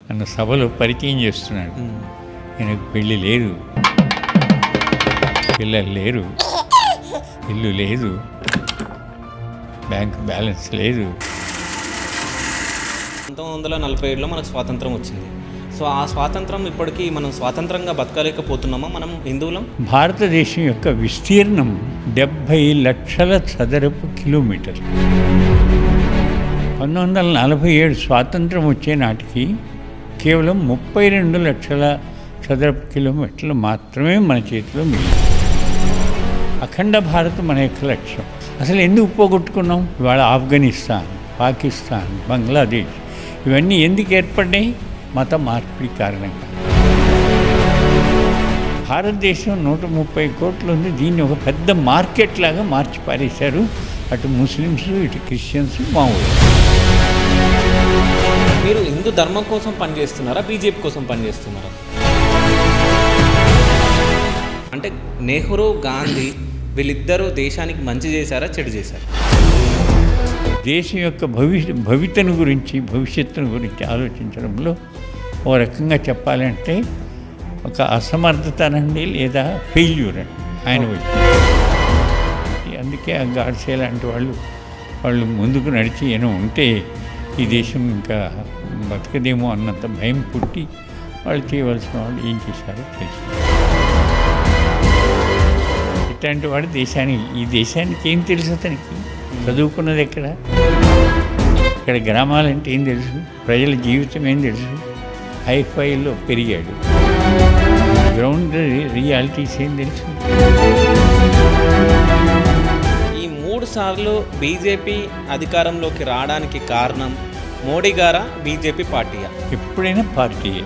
నన్ను సభలో పరిచయం చేస్తున్నాడు. ఆయనకు పెళ్ళి లేదు, పిల్లలు లేరు, ఇల్లు లేదు, బ్యాంక్ బ్యాలెన్స్ లేదు. 1947లో మనకు స్వాతంత్రం వచ్చింది. సో ఆ స్వాతంత్రం ఇప్పటికీ మనం స్వాతంత్రంగా బతకలేకపోతున్నామా మనం హిందువులం? భారతదేశం యొక్క విస్తీర్ణం 70 లక్షల చదరపు కిలోమీటర్లు. 1947 స్వాతంత్రం వచ్చే నాటికి కేవలం 32 లక్షల చదరపు కిలోమీటర్లు మాత్రమే మన చేతిలో మిగిలింది. అఖండ భారత్ మన యొక్క లక్ష్యం. అసలు ఎందుకు పోగొట్టుకున్నాం? ఇవాళ ఆఫ్ఘనిస్తాన్, పాకిస్తాన్, బంగ్లాదేశ్ ఇవన్నీ ఎందుకు ఏర్పడ్డాయి? మత మార్పిడి కారణంగా. భారతదేశం 130 కోట్లు ఉంది. దీన్ని ఒక పెద్ద మార్కెట్ లాగా మార్చి పారేశారు. అటు ముస్లిమ్స్, ఇటు క్రిస్టియన్స్, మామూలు. మీరు హిందూ ధర్మం కోసం పనిచేస్తున్నారా, బీజేపీ కోసం పనిచేస్తున్నారా? అంటే నెహ్రూ, గాంధీ వీళ్ళిద్దరూ దేశానికి మంచి చేశారా, చెడు చేశారా? దేశం యొక్క భవిష్యత్తును గురించి ఆలోచించడంలో ఓ రకంగా చెప్పాలంటే ఒక అసమర్థత అనండి, లేదా ఫెయిల్యూర్ అండి ఆయన వచ్చి. అందుకే ఆ గాడ్సే లాంటి వాళ్ళు ముందుకు నడిచి ఏమో ఉంటే ఈ దేశం ఇంకా బతకదేమో అన్నంత భయం పుట్టి వాళ్ళు చేయవలసిన వాళ్ళు ఏం చేశారో తెలుసు. ఇట్లాంటి వాడు ఈ దేశానికి ఏం తెలుసు? అతనికి చదువుకున్నది ఇక్కడ గ్రామాలంటే ఏం తెలుసు? ప్రజల జీవితం ఏం తెలుసు? హైఫైలో పెరిగాడు. గ్రౌండ్ రియాలిటీస్ ఏం తెలుసు? ఈ 3 సార్లు బీజేపీ అధికారంలోకి రావడానికి కారణం మోడీ గారా, బీజేపీ పార్టీయా? ఎప్పుడైనా పార్టీయే.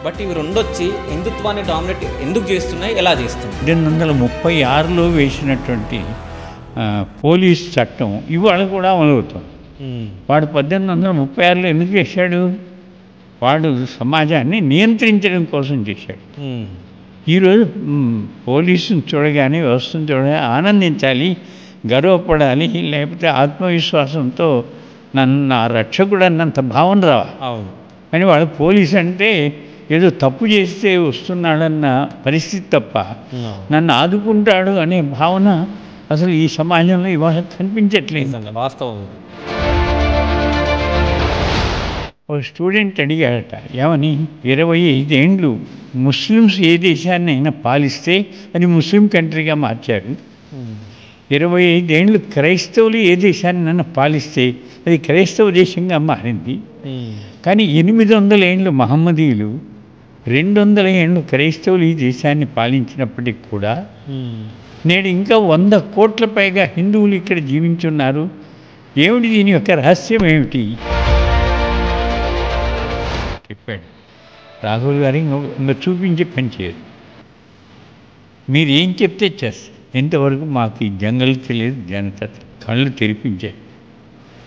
బట్ ఇవి రెండొచ్చి హిందుత్వాన్ని డామినేట్ ఎందుకు చేస్తున్నాయి, ఎలా చేస్తున్నాయి? 1836లో వేసినటువంటి పోలీస్ చట్టం ఇవాళ కూడా అమలవుతుంది. వాడు 1836లో ఎందుకు చేశాడు? వాడు సమాజాన్ని నియంత్రించడం కోసం చేశాడు. ఈరోజు పోలీసుని చూడగానే, వ్యవస్థను చూడగానే ఆనందించాలి, గర్వపడాలి, లేకపోతే ఆత్మవిశ్వాసంతో నా రక్షకుడు అన్నంత భావన రావాలి. అవును. కానీ వాడు పోలీస్ అంటే ఏదో తప్పు చేస్తే వస్తున్నాడన్న పరిస్థితి తప్ప నన్ను ఆదుకుంటాడు అనే భావన అసలు ఈ సమాజంలో ఇవాళ కనిపించట్లేదు. వాస్తవం. ఓ స్టూడెంట్ అడిగాడట, ఏమని, 25 ఏండ్లు ముస్లిమ్స్ ఏ దేశాన్ని అయినా పాలిస్తే అది ముస్లిం కంట్రీగా మార్చారు. 25 ఏండ్లు క్రైస్తవులు ఏ దేశాన్ని పాలిస్తే అది క్రైస్తవ దేశంగా మారింది. కానీ 800 ఏండ్లు మహమ్మదీయులు, 200 ఏండ్లు క్రైస్తవులు ఈ దేశాన్ని పాలించినప్పటికి కూడా నేడు ఇంకా 100 కోట్ల పైగా హిందువులు ఇక్కడ జీవించున్నారు. ఏమిటి దీని యొక్క రహస్యం ఏమిటి చెప్పాడు. రాహుల్ గారు ఇంకా చూపించే పని చేయరు. మీరు ఏం చెప్తే చేస్తారు. ఇంతవరకు మాకు ఈ జంగల్ తెలియదు, జనత కళ్ళు తెరిపించాయి.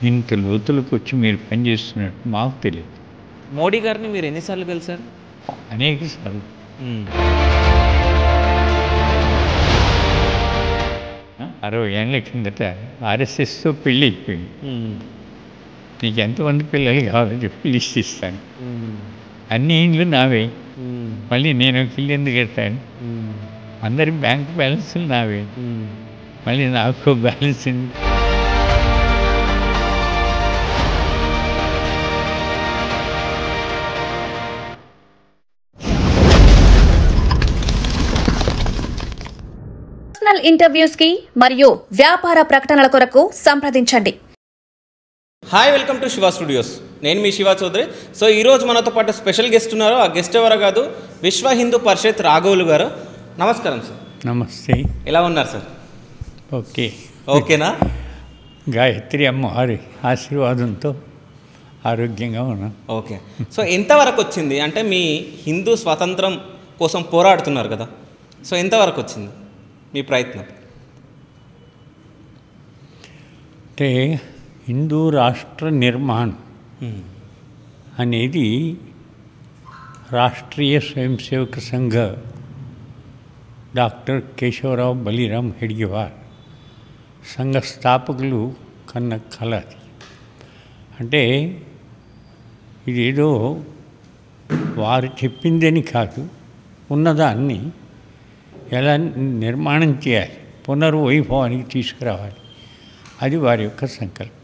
ఇంత లోతులకు వచ్చి మీరు పనిచేస్తున్నట్టు మాకు తెలియదు. మోడీ గారిని మీరు ఎన్నిసార్లు కలిసారు? అనేక సార్లు. 60 ఏళ్ళ కిందట ఆర్ఎస్ఎస్తో పెళ్ళి అయిపోయింది. నీకు ఎంతమంది పిల్లలు కావాలో చెప్పి లిస్ట్ ఇస్తాను. అన్ని ఇండ్లు నావే, మళ్ళీ నేను ఒక ఇల్లు ఎందుకు కడతాను? అందరి బ్యాంక్ బ్యాలెన్స్లు నావే, మళ్ళీ నాకు బ్యాలెన్స్ ఉంది. ఇంటర్వ్యూస్ కి మరియు వ్యాపార ప్రకటనల కొరకు సంప్రదించండి. Hi, welcome to Shiva studios. నేను మీ శివ చౌదరి. సో ఈరోజు మనతో పాటు స్పెషల్ గెస్ట్ ఉన్నారు. ఆ గెస్ట్ ఎవరో కాదు, విశ్వ హిందూ పరిషత్ రాఘవులు గారు. నమస్కారం సార్. నమస్తే. ఎలా ఉన్నారు సార్? ఓకేనా? గాయత్రి అమ్మవారి ఆశీర్వాదంతో ఆరోగ్యంగా ఉన్నాను. ఓకే. సో ఎంతవరకు వచ్చింది అంటే మీ హిందూ స్వాతంత్రం కోసం పోరాడుతున్నారు కదా, సో ఎంతవరకు వచ్చింది మీ ప్రయత్నం? అంటే హిందూ రాష్ట్ర నిర్మాణం అనేది రాష్ట్రీయ స్వయం సేవక సంఘ డాక్టర్ కేశవరావు బలిరామ్ హెడ్గేవార్ సంఘ స్థాపకులు కన్న కళ అది. అంటే ఇదేదో వారు చెప్పిందని కాదు, ఉన్నదాన్ని ఎలా నిర్మాణం చేయాలి, పునర్వైభవానికి తీసుకురావాలి, అది వారి యొక్క సంకల్పం.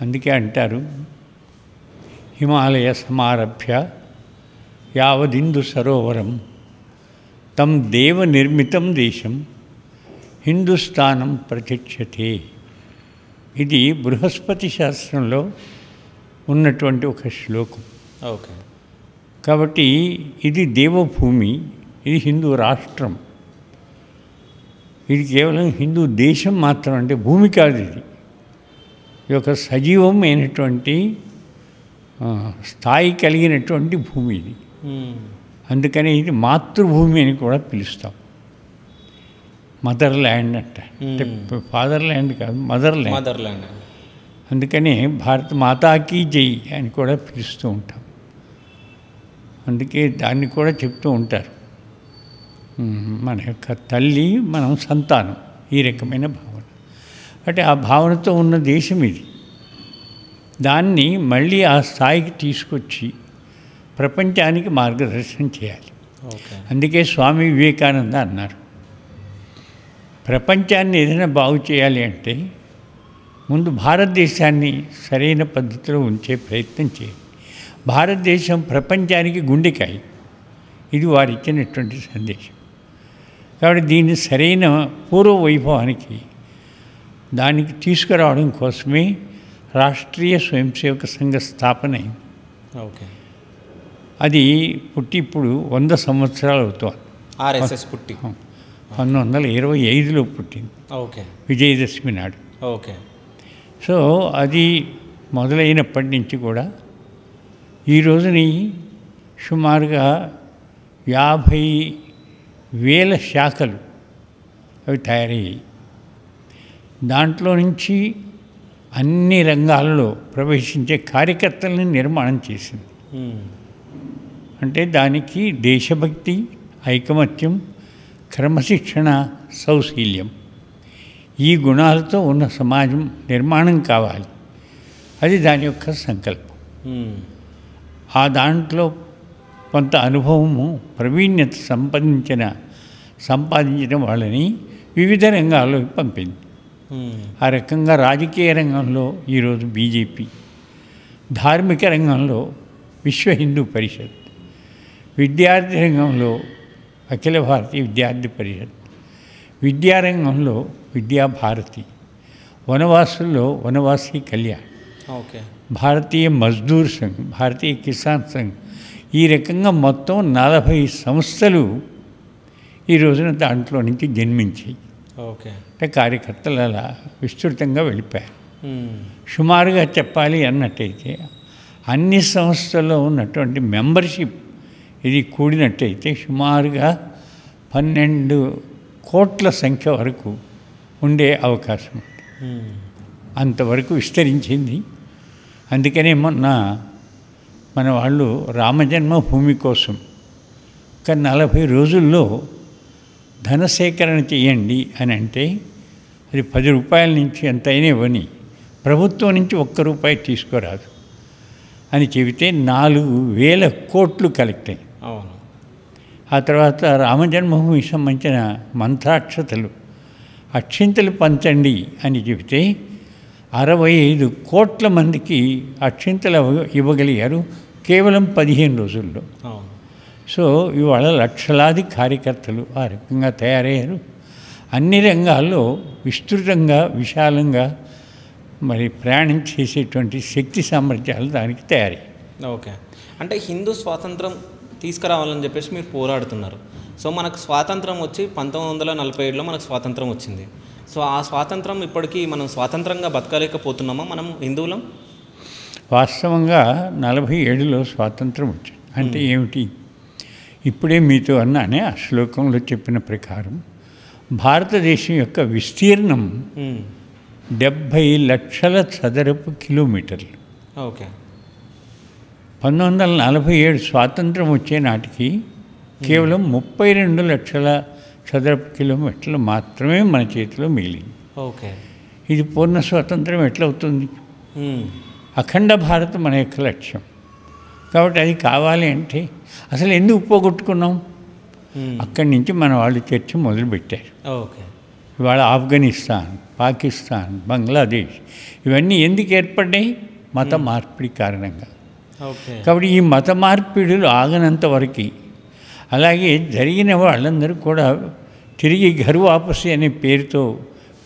అందుకే అంటారు, హిమాలయ సమారభ్య యావదిందు సరోవరం తం దేవ నిర్మితం దేశం హిందుస్థానం ప్రత్యక్షతే. ఇది బృహస్పతి శాస్త్రంలో ఉన్నటువంటి ఒక శ్లోకం. ఓకే. కాబట్టి ఇది దేవభూమి, ఇది హిందూ రాష్ట్రం, ఇది కేవలం హిందూ దేశం మాత్రం, అంటే భూమి కాదు, ఇది ఒక సజీవమైనటువంటి స్థాయి కలిగినటువంటి భూమి ఇది. అందుకని ఇది మాతృభూమి అని కూడా పిలుస్తాం. మదర్ ల్యాండ్ అంటే ఫాదర్ ల్యాండ్ కాదు, మదర్ ల్యాండ్. అందుకని భారత మాతాకి జై అని కూడా పిలుస్తూ ఉంటాం. అందుకే దాన్ని కూడా చెప్తూ ఉంటారు, మన యొక్క తల్లి, మనం సంతానం, ఈ రకమైన భావన. అంటే ఆ భావనతో ఉన్న దేశం ఇది. దాన్ని మళ్ళీ ఆ స్థాయికి తీసుకొచ్చి ప్రపంచానికి మార్గదర్శనం చేయాలి. అందుకే స్వామి వివేకానంద అన్నారు, ప్రపంచాన్ని ఏదైనా బాగు చేయాలి అంటే ముందు భారతదేశాన్ని సరైన పద్ధతిలో ఉంచే ప్రయత్నం చేయాలి. భారతదేశం ప్రపంచానికి గుండెకాయ, ఇది వారు ఇచ్చినటువంటి సందేశం. కాబట్టి దీన్ని సరైన పూర్వ వైభవానికి దానికి తీసుకురావడం కోసమే రాష్ట్రీయ స్వయం సేవక సంఘ స్థాపన అయింది. ఓకే. అది పుట్టి ఇప్పుడు 100 సంవత్సరాలు అవుతుంది. ఆర్ఎస్ఎస్ పుట్టి 1925లో పుట్టింది. ఓకే. విజయదశమి నాడు. ఓకే. సో అది మొదలైనప్పటి నుంచి కూడా ఈ రోజుని సుమారుగా 50,000 శాఖలు అవి తయారయ్యాయి. దాంట్లో నుంచి అన్ని రంగాల్లో ప్రవేశించే కార్యకర్తలను నిర్మాణం చేసింది. అంటే దానికి దేశభక్తి, ఐకమత్యం, క్రమశిక్షణ, సౌశీల్యం, ఈ గుణాలతో ఉన్న సమాజం నిర్మాణం కావాలి. అది దాని యొక్క సంకల్పం. ఆ దాంట్లో కొంత అనుభవము, ప్రవీణ్యత సంపాదించిన వాళ్ళని వివిధ రంగాల్లోకి పంపింది. ఆ రకంగా రాజకీయ రంగంలో ఈరోజు బీజేపీ, ధార్మిక రంగంలో విశ్వ హిందూ పరిషత్, విద్యార్థి రంగంలో అఖిల భారతీయ విద్యార్థి పరిషత్, విద్యారంగంలో విద్యాభారతి, వనవాసుల్లో వనవాసీ కళ్యాణ్, ఓకే, భారతీయ మజ్దూర్ సంఘ్, భారతీయ కిసాన్ సంఘ్, ఈ రకంగా మొత్తం 40 సంస్థలు ఈ రోజున దాంట్లో నుంచి జన్మించాయి. ఓకే. అంటే కార్యకర్తలు అలా విస్తృతంగా వెళ్ళిపోయారు. సుమారుగా చెప్పాలి అన్నట్టయితే అన్ని సంస్థల్లో ఉన్నటువంటి మెంబర్షిప్ ఇది కూడినట్టయితే సుమారుగా 12 కోట్ల సంఖ్య వరకు ఉండే అవకాశం ఉంది. అంతవరకు విస్తరించింది. అందుకనే మన వాళ్ళు రామజన్మభూమి కోసం ఒక 40 రోజుల్లో ధన సేకరణ చేయండి అని అంటే అది 10 రూపాయల నుంచి ఎంతైనా ఇవ్వని, ప్రభుత్వం నుంచి ₹1 తీసుకోరాదు అని చెబితే 4,000 కోట్లు కలెక్ట్ అయ్యి, అవును. ఆ తర్వాత రామజన్మభూమికి సంబంధించిన మంత్రాక్షతలు, అక్షింతలు పంచండి అని చెబితే 65 కోట్ల మందికి అక్షింతలు ఇవ్వగలిగారు కేవలం 15 రోజుల్లో. సో ఇవాళ లక్షలాది కార్యకర్తలు ఆ రకంగా తయారయ్యారు. అన్ని రంగాల్లో విస్తృతంగా, విశాలంగా మరి ప్రయాణం చేసేటువంటి శక్తి సామర్థ్యాలు దానికి తయారయ్యాయి. ఓకే. అంటే హిందూ స్వాతంత్రం తీసుకురావాలని చెప్పేసి మీరు పోరాడుతున్నారు. సో మనకు స్వాతంత్రం వచ్చి 1947లో మనకు స్వాతంత్రం వచ్చింది. సో ఆ స్వాతంత్రం ఇప్పటికీ మనం స్వాతంత్రంగా బతకలేకపోతున్నామా మనం హిందువులం? వాస్తవంగా 47లో స్వాతంత్రం వచ్చింది. అంటే ఏమిటి? ఇప్పుడే మీతో అన్నానే, ఆ శ్లోకంలో చెప్పిన ప్రకారం భారతదేశం యొక్క విస్తీర్ణం 70 లక్షల చదరపు కిలోమీటర్లు. ఓకే. 1947 స్వాతంత్రం వచ్చే నాటికి కేవలం 32 లక్షల చదరపు కిలోమీటర్లు మాత్రమే మన చేతిలో మిగిలింది. ఓకే. ఇది పూర్ణ స్వాతంత్రం ఎట్లవుతుంది? అఖండ భారతం మన యొక్క లక్ష్యం. కాబట్టి అది కావాలి అంటే అసలు ఎందుకు పోగొట్టుకున్నాం? అక్కడి నుంచి మన వాళ్ళు చర్చ మొదలుపెట్టారు. ఓకే. ఇవాళ ఆఫ్ఘనిస్తాన్, పాకిస్తాన్, బంగ్లాదేశ్ ఇవన్నీ ఎందుకు ఏర్పడ్డాయి? మత మార్పిడి కారణంగా. ఓకే. కాబట్టి ఈ మత మార్పిడులు ఆగనంత వరకు, అలాగే జరిగిన వాళ్ళందరూ కూడా తిరిగి ఘర్ వాపసి అనే పేరుతో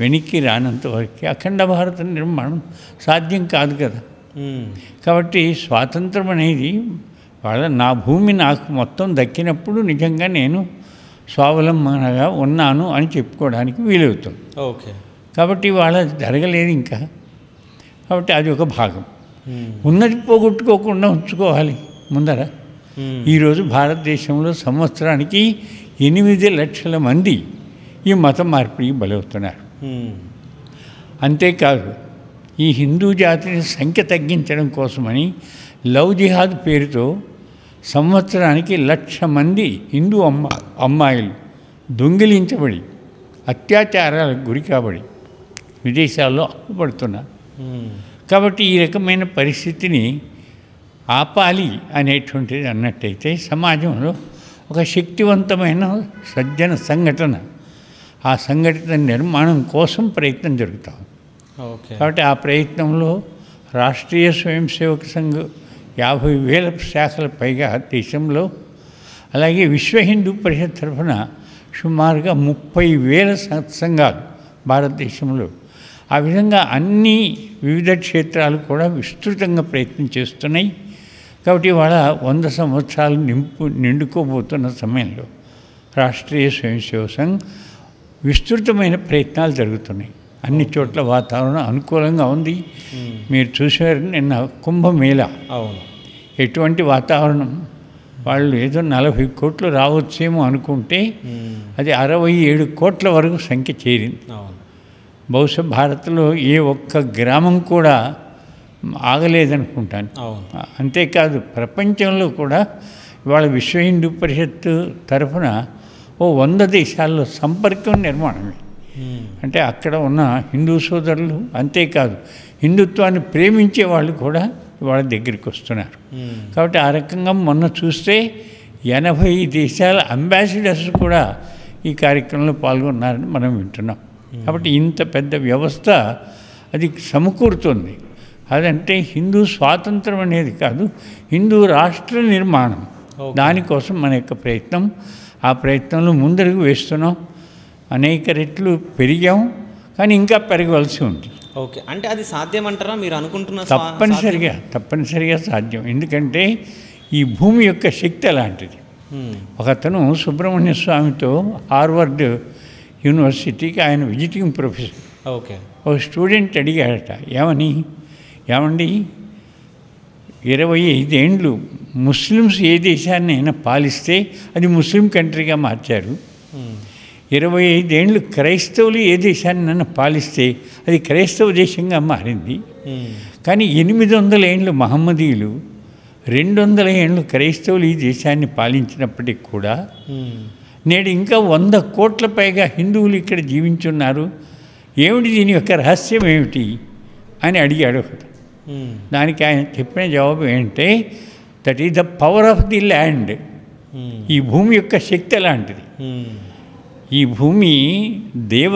వెనక్కి రానంత వరకు అఖండ భారత నిర్మాణం సాధ్యం కాదు కదా. కాబట్టి స్వాతంత్రం అనేది నా భూమి నాకు మొత్తం దక్కినప్పుడు నిజంగా నేను స్వావలంబనగా ఉన్నాను అని చెప్పుకోవడానికి వీలవుతుంది. ఓకే. కాబట్టి వాళ్ళ జరగలేదు ఇంకా. కాబట్టి అది ఒక భాగం. ఉన్నది పోగొట్టుకోకుండా ఉంచుకోవాలి ముందర. ఈరోజు భారతదేశంలో సంవత్సరానికి 8 లక్షల మంది ఈ మత మార్పిడికి బలవుతున్నారు. అంతేకాదు ఈ హిందూ జాతిని సంఖ్య తగ్గించడం కోసమని లవ్ జిహాద్ పేరుతో సంవత్సరానికి 1,00,000 మంది హిందూ అమ్మాయిలు దొంగిలించబడి అత్యాచారాలకు గురి కాబడి విదేశాల్లో అప్పుపడుతున్నారు. కాబట్టి ఈ రకమైన పరిస్థితిని ఆపాలి అనేటువంటిది అన్నట్టయితే సమాజంలో ఒక శక్తివంతమైన సజ్జన సంఘటన, ఆ సంఘటన నిర్మాణం కోసం ప్రయత్నం జరుగుతాం. ఓకే. కాబట్టి ఆ ప్రయత్నంలో రాష్ట్రీయ స్వయం సేవక సంఘ్ 50,000 శాఖల పైగా దేశంలో, అలాగే విశ్వ హిందూ పరిషత్ తరఫున సుమారుగా 30,000 సత్సంగాలు భారతదేశంలో, ఆ విధంగా అన్ని వివిధ క్షేత్రాలు కూడా విస్తృతంగా ప్రయత్నం చేస్తున్నాయి. కాబట్టి ఇవాళ 100 సంవత్సరాలు నిండుకోబోతున్న సమయంలో రాష్ట్రీయ స్వయం సేవక సంఘ్ విస్తృతమైన ప్రయత్నాలు జరుగుతున్నాయి. అన్ని చోట్ల వాతావరణం అనుకూలంగా ఉంది. మీరు చూసారు నిన్న కుంభమేళా. అవును. ఎటువంటి వాతావరణం. వాళ్ళు ఏదో 40 కోట్లు రావచ్చేమో అనుకుంటే అది 67 కోట్ల వరకు సంఖ్య చేరింది. అవును. బహుశా భారత్లో ఏ ఒక్క గ్రామం కూడా ఆగలేదనుకుంటాను. అవును. అంతేకాదు ప్రపంచంలో కూడా ఇవాళ విశ్వ హిందూ పరిషత్ తరఫున 100 దేశాల్లో సంపర్కం నిర్మాణమే. అంటే అక్కడ ఉన్న హిందూ సోదరులు, అంతేకాదు హిందుత్వాన్ని ప్రేమించే వాళ్ళు కూడా వాళ్ళ దగ్గరికి వస్తున్నారు. కాబట్టి ఆ రకంగా మొన్న చూస్తే 80 దేశాల అంబాసిడర్స్ కూడా ఈ కార్యక్రమంలో పాల్గొన్నారని మనం వింటున్నాం. కాబట్టి ఇంత పెద్ద వ్యవస్థ అది సమకూరుతుంది. అదంటే హిందూ స్వాతంత్రం అనేది కాదు, హిందూ రాష్ట్ర నిర్మాణం. దానికోసం మన యొక్క ప్రయత్నం, ఆ ప్రయత్నంలో ముందడుగు వేస్తున్నాం. అనేక రెట్లు పెరిగాం, కానీ ఇంకా పెరగవలసి ఉంది. ఓకే. అంటే అది సాధ్యం అంటారా మీరు అనుకుంటున్న? తప్పనిసరిగా సాధ్యం. ఎందుకంటే ఈ భూమి యొక్క శక్తి అలాంటిది. ఒకతను సుబ్రహ్మణ్య స్వామితో హార్వర్డ్ యూనివర్సిటీకి ఆయన విజిటింగ్ ప్రొఫెసర్. ఓకే. ఒక స్టూడెంట్ అడిగాడట, ఏమండి 25 ఏండ్లు ముస్లిమ్స్ ఏ దేశాన్ని అయినా పాలిస్తే అది ముస్లిం కంట్రీగా మార్చారు. 25 ఏండ్లు క్రైస్తవులు ఏ దేశాన్ని పాలిస్తే అది క్రైస్తవ దేశంగా మారింది. కానీ 800 ఏండ్లు మహమ్మదీయులు, 200 ఏండ్లు క్రైస్తవులు ఈ దేశాన్ని పాలించినప్పటికి కూడా నేడు ఇంకా 100 కోట్ల పైగా హిందువులు ఇక్కడ జీవించున్నారు. ఏమిటి దీని యొక్క రహస్యం ఏమిటి అని అడిగాడు ఒకడు. దానికి ఆయన చెప్పిన జవాబు ఏంటంటే, that is the power of the land. ఈ భూమి యొక్క శక్తి అలాంటిది. ఈ భూమి దేవ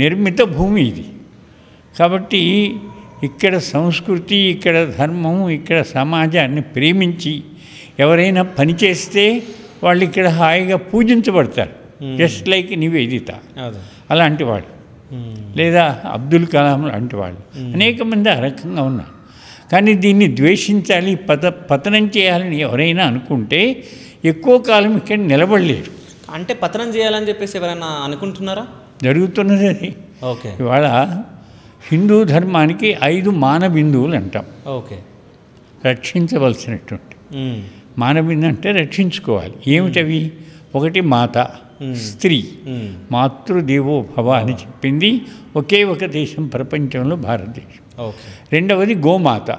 నిర్మిత భూమి ఇది. కాబట్టి ఇక్కడ సంస్కృతి, ఇక్కడ ధర్మం, ఇక్కడ సమాజాన్ని ప్రేమించి ఎవరైనా పనిచేస్తే వాళ్ళు ఇక్కడ హాయిగా పూజించబడతారు. జస్ట్ లైక్ నివేదిత అలాంటి వాళ్ళు, లేదా అబ్దుల్ కలాం లాంటి వాళ్ళు, అనేక మంది ఆ రకంగా ఉన్నారు. కానీ దీన్ని ద్వేషించాలి, పతనం చేయాలని ఎవరైనా అనుకుంటే ఎక్కువ కాలం ఇక్కడ నిలబడలేరు. అంటే పతనం చేయాలని చెప్పేసి ఎవరైనా అనుకుంటున్నారా? జరుగుతున్నది అది. ఓకే. ఇవాళ హిందూ ధర్మానికి 5 మానబిందువులు అంటాం. ఓకే. రక్షించవలసినటువంటి మానబిందు అంటే రక్షించుకోవాలి. ఏమిటవి? ఒకటి మాత, స్త్రీ, మాతృదేవో భవ అని చెప్పింది ఒకే ఒక దేశం ప్రపంచంలో, భారతదేశం. రెండవది గోమాత,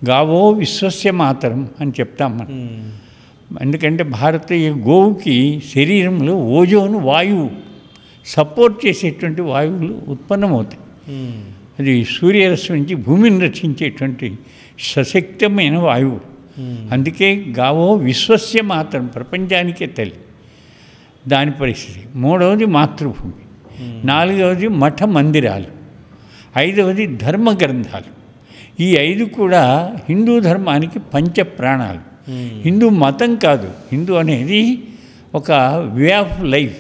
గావో విశ్వస్య మాతరం అని చెప్తాం మనం. ఎందుకంటే భారతీయ గోవుకి శరీరంలో ఓజోన్ వాయువు సపోర్ట్ చేసేటువంటి వాయువులు ఉత్పన్నమవుతాయి. అది సూర్యరశ్మి నుంచి భూమిని రక్షించేటువంటి సశక్తమైన వాయువు. అందుకే గావో విశ్వస్య మాత్రం, ప్రపంచానికే తల్లి. దాని పరిస్థితి. మూడవది మాతృభూమి, నాలుగవది మఠ మందిరాలు, ఐదవది ధర్మ గ్రంథాలు. ఈ 5 కూడా హిందూ ధర్మానికి పంచ ప్రాణాలు. హిందూ మతం కాదు, హిందూ అనేది ఒక వే ఆఫ్ లైఫ్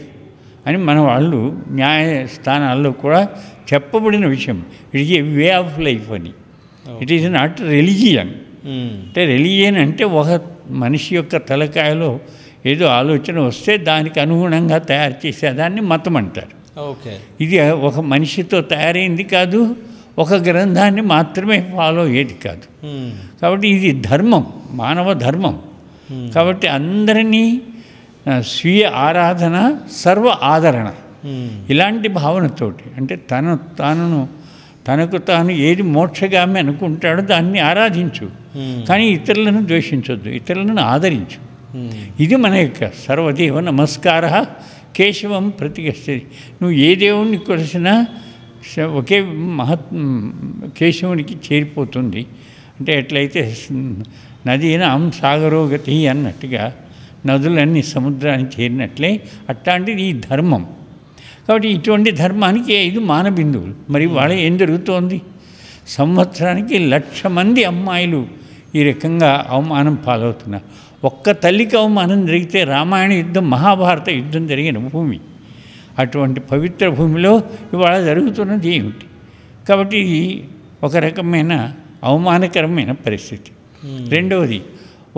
అని మన వాళ్ళు న్యాయస్థానాల్లో కూడా చెప్పబడిన విషయం. It is a way of life అని. It is not religion. అంటే రిలీజియన్ అంటే ఒక మనిషి యొక్క తలకాయలో ఏదో ఆలోచన వస్తే దానికి అనుగుణంగా తయారు చేసేదాన్ని మతం అంటారు. ఓకే, ఇది ఒక మనిషితో తయారైంది కాదు, ఒక గ్రంథాన్ని మాత్రమే ఫాలో అయ్యేది కాదు. కాబట్టి ఇది ధర్మం, మానవ ధర్మం. కాబట్టి అందరినీ స్వీయ ఆరాధన, సర్వ ఆదరణ, ఇలాంటి భావనతోటి, అంటే తనకు తాను ఏది మోక్షగామి అనుకుంటాడో దాన్ని ఆరాధించు, కానీ ఇతరులను ద్వేషించొద్దు, ఇతరులను ఆదరించు. ఇది మన యొక్క సర్వదేవ నమస్కార కేశవం ప్రతిగచ్చది. నువ్వు ఏ దేవుణ్ణి కొలిసినా ఒకే కేశవునికి చేరిపోతుంది. అంటే ఎట్లయితే నదీనాం సాగరోగతి అన్నట్టుగా నదులన్నీ సముద్రానికి చేరినట్లే అట్లాంటిది ఈ ధర్మం. కాబట్టి ఇటువంటి ధర్మానికి 5 మానబిందువులు. మరి వాళ్ళ ఏం జరుగుతోంది? సంవత్సరానికి 1,00,000 మంది అమ్మాయిలు ఈ రకంగా అవమానం పాలవుతున్నారు. ఒక్క తల్లికి అవమానం జరిగితే రామాయణ యుద్ధం, మహాభారత యుద్ధం జరిగిన భూమి. అటువంటి పవిత్ర భూమిలో ఇవాళ జరుగుతున్నది ఏమిటి? కాబట్టి ఇది ఒక రకమైన అవమానకరమైన పరిస్థితి. రెండవది,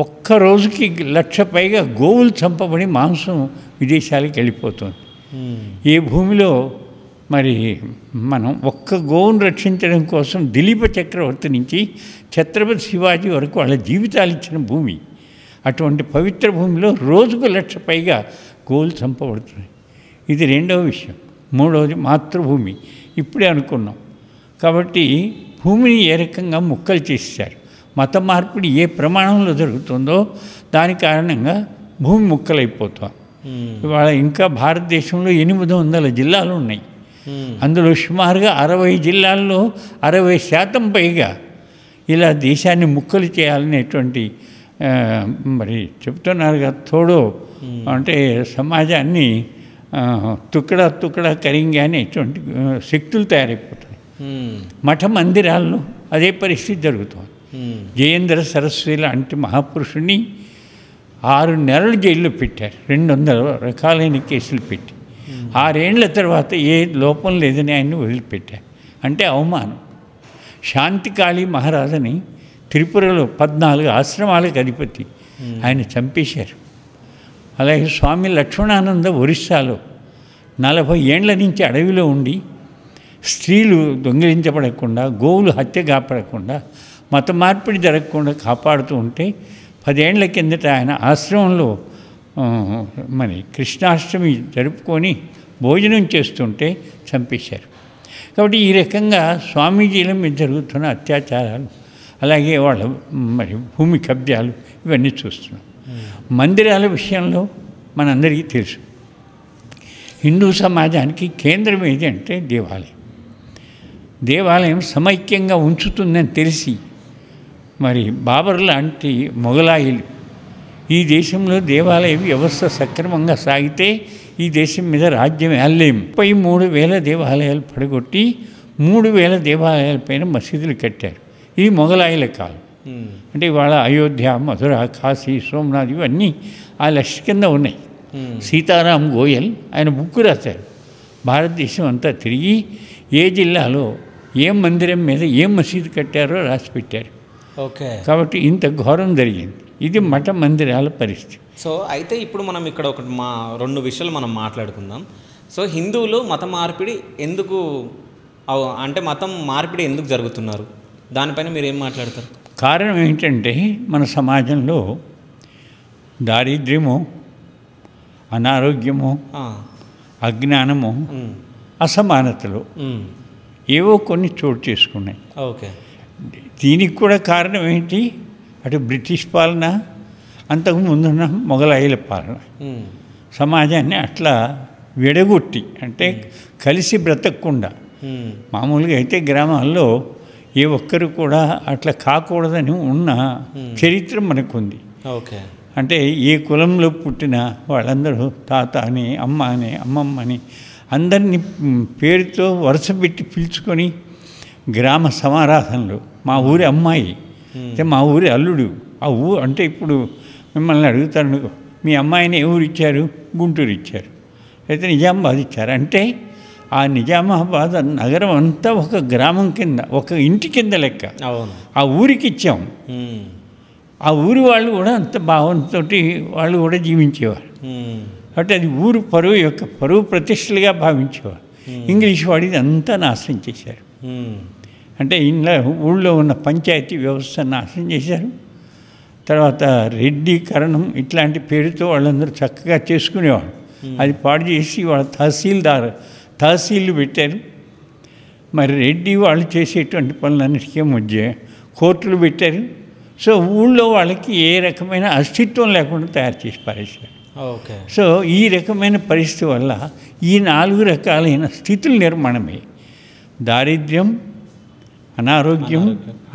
ఒక్క రోజుకి 1,00,000 పైగా గోవులు చంపబడి మాంసం విదేశాలకు వెళ్ళిపోతుంది. ఏ భూమిలో మరి మనం ఒక్క గోవును రక్షించడం కోసం దిలీప చక్రవర్తి నుంచి ఛత్రపతి శివాజీ వరకు వాళ్ళ జీవితాలు ఇచ్చిన భూమి. అటువంటి పవిత్ర భూమిలో రోజుకు 1,00,000 పైగా గోవులు చంపబడుతున్నాయి. ఇది రెండవ విషయం. మూడవది మాతృభూమి, ఇప్పుడే అనుకున్నాం. కాబట్టి భూమిని ఏ రకంగా ముక్కలు చేశారు. మత మార్పిడి ఏ ప్రమాణంలో జరుగుతుందో దాని కారణంగా భూమి ముక్కలైపోతాం. ఇవాళ ఇంకా భారతదేశంలో 800 జిల్లాలు ఉన్నాయి. అందులో సుమారుగా 60 జిల్లాల్లో 60% పైగా ఇలా దేశాన్ని ముక్కలు చేయాలనేటువంటి మరి చెప్తున్నారు కదా, తోడు అంటే సమాజాన్ని తుక్కడా కరింగా అనేటువంటి శక్తులు తయారైపోతాయి. మఠ మందిరాల్లో అదే పరిస్థితి జరుగుతుంది. జయేంద్ర సరస్వతి లాంటి మహాపురుషుని 6 నెలలు జైల్లో పెట్టారు, 200 రకాలైన కేసులు పెట్టి. 6 ఏళ్ల తర్వాత ఏ లోపం లేదని ఆయన్ని వదిలిపెట్టారు. అంటే అవమానం. శాంతికాళి మహారాజని త్రిపురలో 14 ఆశ్రమాలకు అధిపతి, ఆయన చంపేశారు. అలాగే స్వామి లక్ష్మణానంద ఒరిస్సాలో 40 ఏండ్ల నుంచి అడవిలో ఉండి స్త్రీలు దొంగిలించబడకుండా, గోవులు హత్య కాపాడకుండా, మత మార్పిడి జరగకుండా కాపాడుతూ ఉంటే 10 ఏండ్ల కిందట ఆయన ఆశ్రమంలో మరి కృష్ణాష్టమి జరుపుకొని భోజనం చేస్తుంటే చంపేశారు. కాబట్టి ఈ రకంగా స్వామీజీల మీద జరుగుతున్న అత్యాచారాలు, అలాగే వాళ్ళ మరి భూమి కబ్జాలు ఇవన్నీ చూస్తున్నాం. మందిరాల విషయంలో మనందరికీ తెలుసు, హిందూ సమాజానికి కేంద్రం ఏది అంటే దేవాలయం. దేవాలయం సమైక్యంగా ఉంచుతుందని తెలిసి మరి బాబర్ లాంటి మొఘలాయిలు ఈ దేశంలో దేవాలయ వ్యవస్థ సక్రమంగా సాగితే ఈ దేశం మీద రాజ్యం వెళ్ళలేము. 33,000 దేవాలయాలు పడగొట్టి 3,000 దేవాలయాలపైన మసీదులు కట్టారు. ఇది మొఘలాయిల కాలం. అంటే ఇవాళ అయోధ్య, మధుర, కాశీ, సోమనాథ్ ఇవన్నీ ఆ లక్ష కింద ఉన్నాయి. సీతారాం గోయల్ ఆయన బుక్ రాశారు, భారతదేశం అంతా తిరిగి ఏ జిల్లాలో ఏ మందిరం మీద ఏ మసీదు కట్టారో రాసి పెట్టారు. ఓకే, కాబట్టి ఇంత ఘోరం జరిగింది. ఇది మఠ మందిరాల పరిస్థితి. సో అయితే ఇప్పుడు మనం ఇక్కడ ఒక 2 విషయాలు మనం మాట్లాడుకుందాం. సో హిందువులు మత మార్పిడి ఎందుకు, అంటే మతం మార్పిడి ఎందుకు జరుగుతున్నారు, దానిపైన మీరు ఏం మాట్లాడతారు? కారణం ఏంటంటే మన సమాజంలో దారిద్ర్యము, అనారోగ్యము, అజ్ఞానము, అసమానతలు ఏవో కొన్ని చోటు చేసుకున్నాయి. ఓకే, దీనికి కూడా కారణం ఏంటి? అటు బ్రిటిష్ పాలన, అంతకుముందున్న మొఘలాయిల పాలన సమాజాన్ని అట్లా విడగొట్టి, అంటే కలిసి బ్రతకకుండా మామూలుగా అయితే గ్రామాల్లో ఏ ఒక్కరు కూడా అట్లా కాకూడదని ఉన్న చరిత్ర మనకుంది. ఓకే. అంటే ఏ కులంలో పుట్టిన వాళ్ళందరూ తాత అని, అమ్మ అని, అమ్మమ్మ అని అందరినీ పేరుతో వరుస పెట్టి పిలుచుకొని గ్రామ సమారాధనలు. మా ఊరి అమ్మాయి అంటే మా ఊరి అల్లుడు, ఆ అంటే ఇప్పుడు మిమ్మల్ని అడుగుతాను, మీ అమ్మాయిని ఏ ఊరు ఇచ్చారు? గుంటూరు ఇచ్చారు, అయితే నిజామాబాద్ ఇచ్చారు. అంటే ఆ నిజామాబాద్ నగరం అంతా ఒక గ్రామం కింద, ఒక ఇంటి కింద లెక్క. ఆ ఊరికి ఇచ్చాం. ఆ ఊరి వాళ్ళు కూడా అంత భావంతో వాళ్ళు కూడా జీవించేవారు. అంటే అది ఊరు పరువు యొక్క పరువు ప్రతిష్టలుగా భావించేవారు. ఇంగ్లీష్ వాడిది అంతా నాశనం చేశారు. అంటే ఇంట్లో ఊళ్ళో ఉన్న పంచాయతీ వ్యవస్థ నాశనం చేశారు. తర్వాత రెడ్డీకరణం ఇట్లాంటి పేరుతో వాళ్ళందరూ చక్కగా చేసుకునేవాడు. అది పాడు చేసి వాళ్ళ తహసీళ్ళు పెట్టారు. మరి రెడ్డి వాళ్ళు చేసేటువంటి పనులన్నిటికీ మధ్య కోర్టులు పెట్టారు. సో ఊళ్ళో వాళ్ళకి ఏ రకమైన అస్తిత్వం లేకుండా తయారు చేసి పారేశారు. ఓకే. సో ఈ రకమైన పరిస్థితి వల్ల ఈ 4 రకాలైన స్థితుల నిర్మాణమే దారిద్ర్యం, అనారోగ్యం,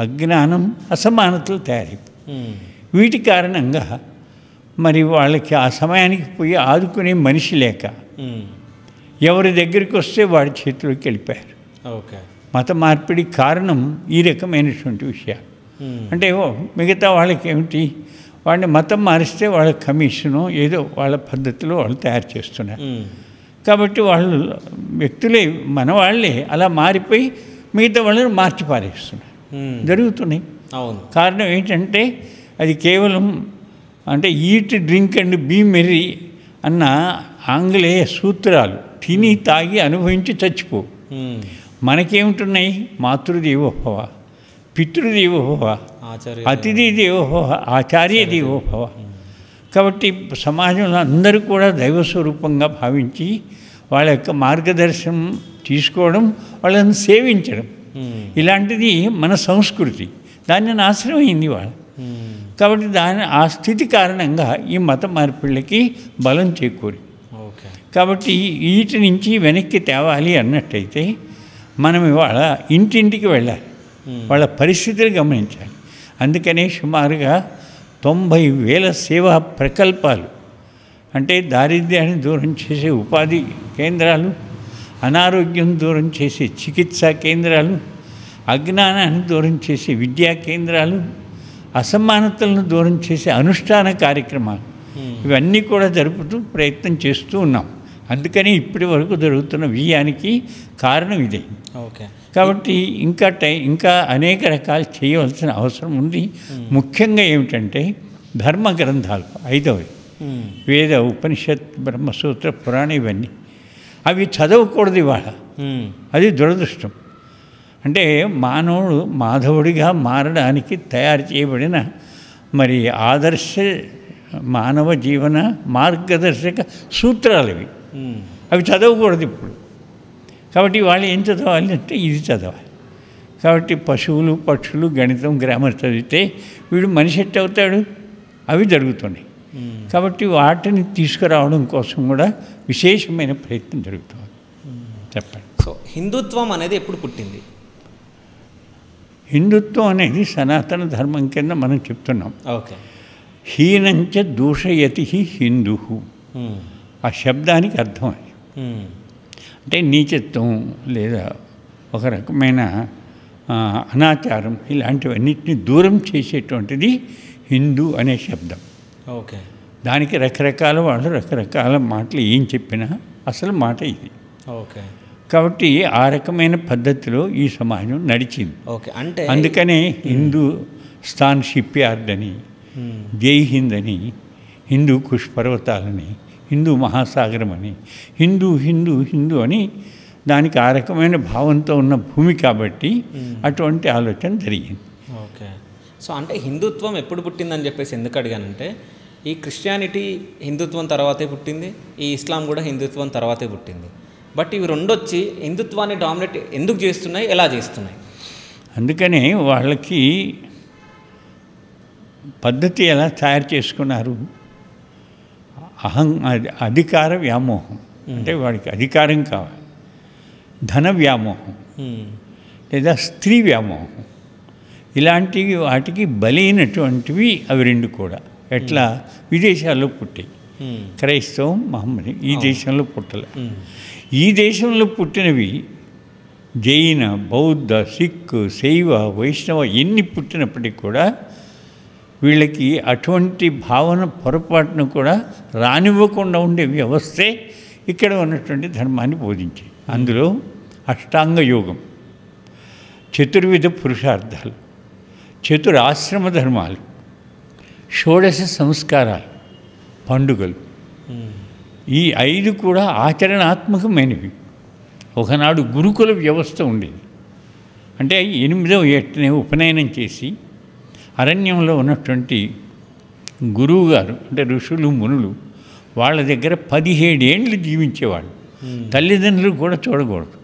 అజ్ఞానం, అసమానతలు తయారై వీటి కారణంగా మరి వాళ్ళకి ఆ సమయానికి పోయి ఆదుకునే మనిషి లేక ఎవరి దగ్గరికి వస్తే వాడి చేతిలోకి వెళ్ళిపోయారు. ఓకే. మత మార్పిడి కారణం ఈ రకమైనటువంటి విషయాలు. అంటే మిగతా వాళ్ళకి ఏమిటి, వాడిని మతం మారిస్తే వాళ్ళ కమిషను ఏదో వాళ్ళ పద్ధతిలో వాళ్ళు తయారు చేస్తున్నారు. కాబట్టి వాళ్ళు వ్యక్తులే, మన వాళ్ళే అలా మారిపోయి మిగతా వాళ్ళని మార్చి పారేస్తున్నారు, జరుగుతున్నాయి. కారణం ఏంటంటే అది కేవలం అంటే eat, drink and be merry అన్న ఆంగ్లేయ సూత్రాలు. తిని తాగి అనుభవించి చచ్చిపో. మనకేమిటున్నాయి? మాతృదేవోభవ, పితృదేవోభవ, అతిథి దేవోభవ, ఆచార్య దేవోభవ. కాబట్టి సమాజంలో అందరూ కూడా దైవస్వరూపంగా భావించి వాళ్ళ యొక్క మార్గదర్శనం తీసుకోవడం, వాళ్ళని సేవించడం, ఇలాంటిది మన సంస్కృతి. దాన్ని నాశనం అయింది వాళ్ళు. కాబట్టి ఆ స్థితి కారణంగా ఈ మత మార్పిళ్ళకి బలం చేకూరి. కాబట్టి వీటి నుంచి వెనక్కి తేవాలి అన్నట్టయితే మనం ఇవాళ ఇంటింటికి వెళ్ళాలి, వాళ్ళ పరిస్థితిని గమనించాలి. అందుకనే సుమారుగా 90,000 సేవా ప్రకల్పాలు, అంటే దారిద్ర్యాన్ని దూరం చేసే ఉపాధి కేంద్రాలు, అనారోగ్యం దూరం చేసే చికిత్సా కేంద్రాలు, అజ్ఞానాన్ని దూరం చేసే విద్యా కేంద్రాలు, అసమానతలను దూరం చేసే అనుష్ఠాన కార్యక్రమాలు, ఇవన్నీ కూడా జరుపుతూ ప్రయత్నం చేస్తూ ఉన్నాం. అందుకని ఇప్పటి వరకు జరుగుతున్న విజయానికి కారణం ఇదే. ఓకే. కాబట్టి ఇంకా అనేక రకాలు చేయవలసిన అవసరం ఉంది. ముఖ్యంగా ఏమిటంటే ధర్మ గ్రంథాలు 5వి, వేద, ఉపనిషత్, బ్రహ్మసూత్ర, పురాణ, ఇవన్నీ అవి చదవకూడదు ఇవాళ. అది దురదృష్టం. అంటే మానవుడు మాధవుడిగా మారడానికి తయారు చేయబడిన మరి ఆదర్శ మానవ జీవన మార్గదర్శక సూత్రాలు ఇవి. అవి చదవకూడదు ఇప్పుడు. కాబట్టి వాళ్ళు ఏం చదవాలి అంటే ఇది చదవాలి. కాబట్టి పశువులు, పక్షులు, గణితం, గ్రామర్ చదివితే వీడు మనిషి ఎట్ట అవుతాడు? అవి జరుగుతున్నాయి. కాబట్టి వాటిని తీసుకురావడం కోసం కూడా విశేషమైన ప్రయత్నం జరుగుతుంది. చెప్పండి. సో హిందుత్వం అనేది ఎప్పుడు పుట్టింది? హిందుత్వం అనేది సనాతన ధర్మం కింద మనం చెప్తున్నాం. ఓకే. హీనంచ దూషయతి హిందూ, ఆ శబ్దానికి అర్థం అది. అంటే నీచత్వం లేదా ఒక రకమైన అనాచారం ఇలాంటివన్నిటిని దూరం చేసేటువంటిది హిందూ అనే శబ్దం. ఓకే. దానికి రకరకాల వాళ్ళు రకరకాల మాటలు ఏం చెప్పినా అసలు మాట ఇది. ఓకే. కాబట్టి ఆ రకమైన పద్ధతిలో ఈ సమాజం నడిచింది. ఓకే. అంటే అందుకనే హిందూస్థాన్ షిప్ యార్డ్ అని, జై హింద్ అని, హిందూ కుష్ పర్వతాలని, హిందూ మహాసాగరం అని, హిందూ హిందూ హిందూ అని దానికి ఆ రకమైన భావంతో ఉన్న భూమి కాబట్టి అటువంటి ఆలోచన జరిగింది. ఓకే. సో అంటే హిందుత్వం ఎప్పుడు పుట్టిందని చెప్పేసి ఎందుకు అడిగానంటే, ఈ క్రిస్టియానిటీ హిందుత్వం తర్వాతే పుట్టింది, ఈ ఇస్లాం కూడా హిందుత్వం తర్వాతే పుట్టింది. బట్ ఇవి రెండు వచ్చి హిందుత్వాన్ని డామినేట్ ఎందుకు చేస్తున్నాయి, ఎలా చేస్తున్నాయి? అందుకనే వాళ్ళకి పద్ధతి ఎలా తయారు చేసుకున్నారు? అధికార వ్యామోహం. అంటే వాడికి అధికారం కావాలి, ధన వ్యామోహం లేదా స్త్రీ వ్యామోహం, ఇలాంటి వాటికి బలైనటువంటివి అవి రెండు కూడా. ఎట్లా విదేశాల్లో పుట్టాయి. క్రైస్తవం మహమ్మది ఈ దేశంలో పుట్టలే. ఈ దేశంలో పుట్టినవి జైన, బౌద్ధ, సిక్, శైవ, వైష్ణవ ఎన్ని పుట్టినప్పటికీ కూడా వీళ్ళకి అటువంటి భావన పొరపాటును కూడా రానివ్వకుండా ఉండే వ్యవస్థే ఇక్కడ ఉన్నటువంటి ధర్మాన్ని బోధించాయి. అందులో అష్టాంగ యోగం, చతుర్విధ పురుషార్థాలు, చతురాశ్రమ ధర్మాలు, షోడశ సంస్కారాలు, పండుగలు, ఈ 5 కూడా ఆచరణాత్మకమైనవి. ఒకనాడు గురుకుల వ్యవస్థ ఉండేది. అంటే 8వ ఏటనే ఉపనయనం చేసి అరణ్యంలో ఉన్నటువంటి గురువుగారు అంటే ఋషులు మునులు వాళ్ళ దగ్గర 17 ఏళ్ళు జీవించేవాళ్ళు. తల్లిదండ్రులు కూడా చూడకూడదు.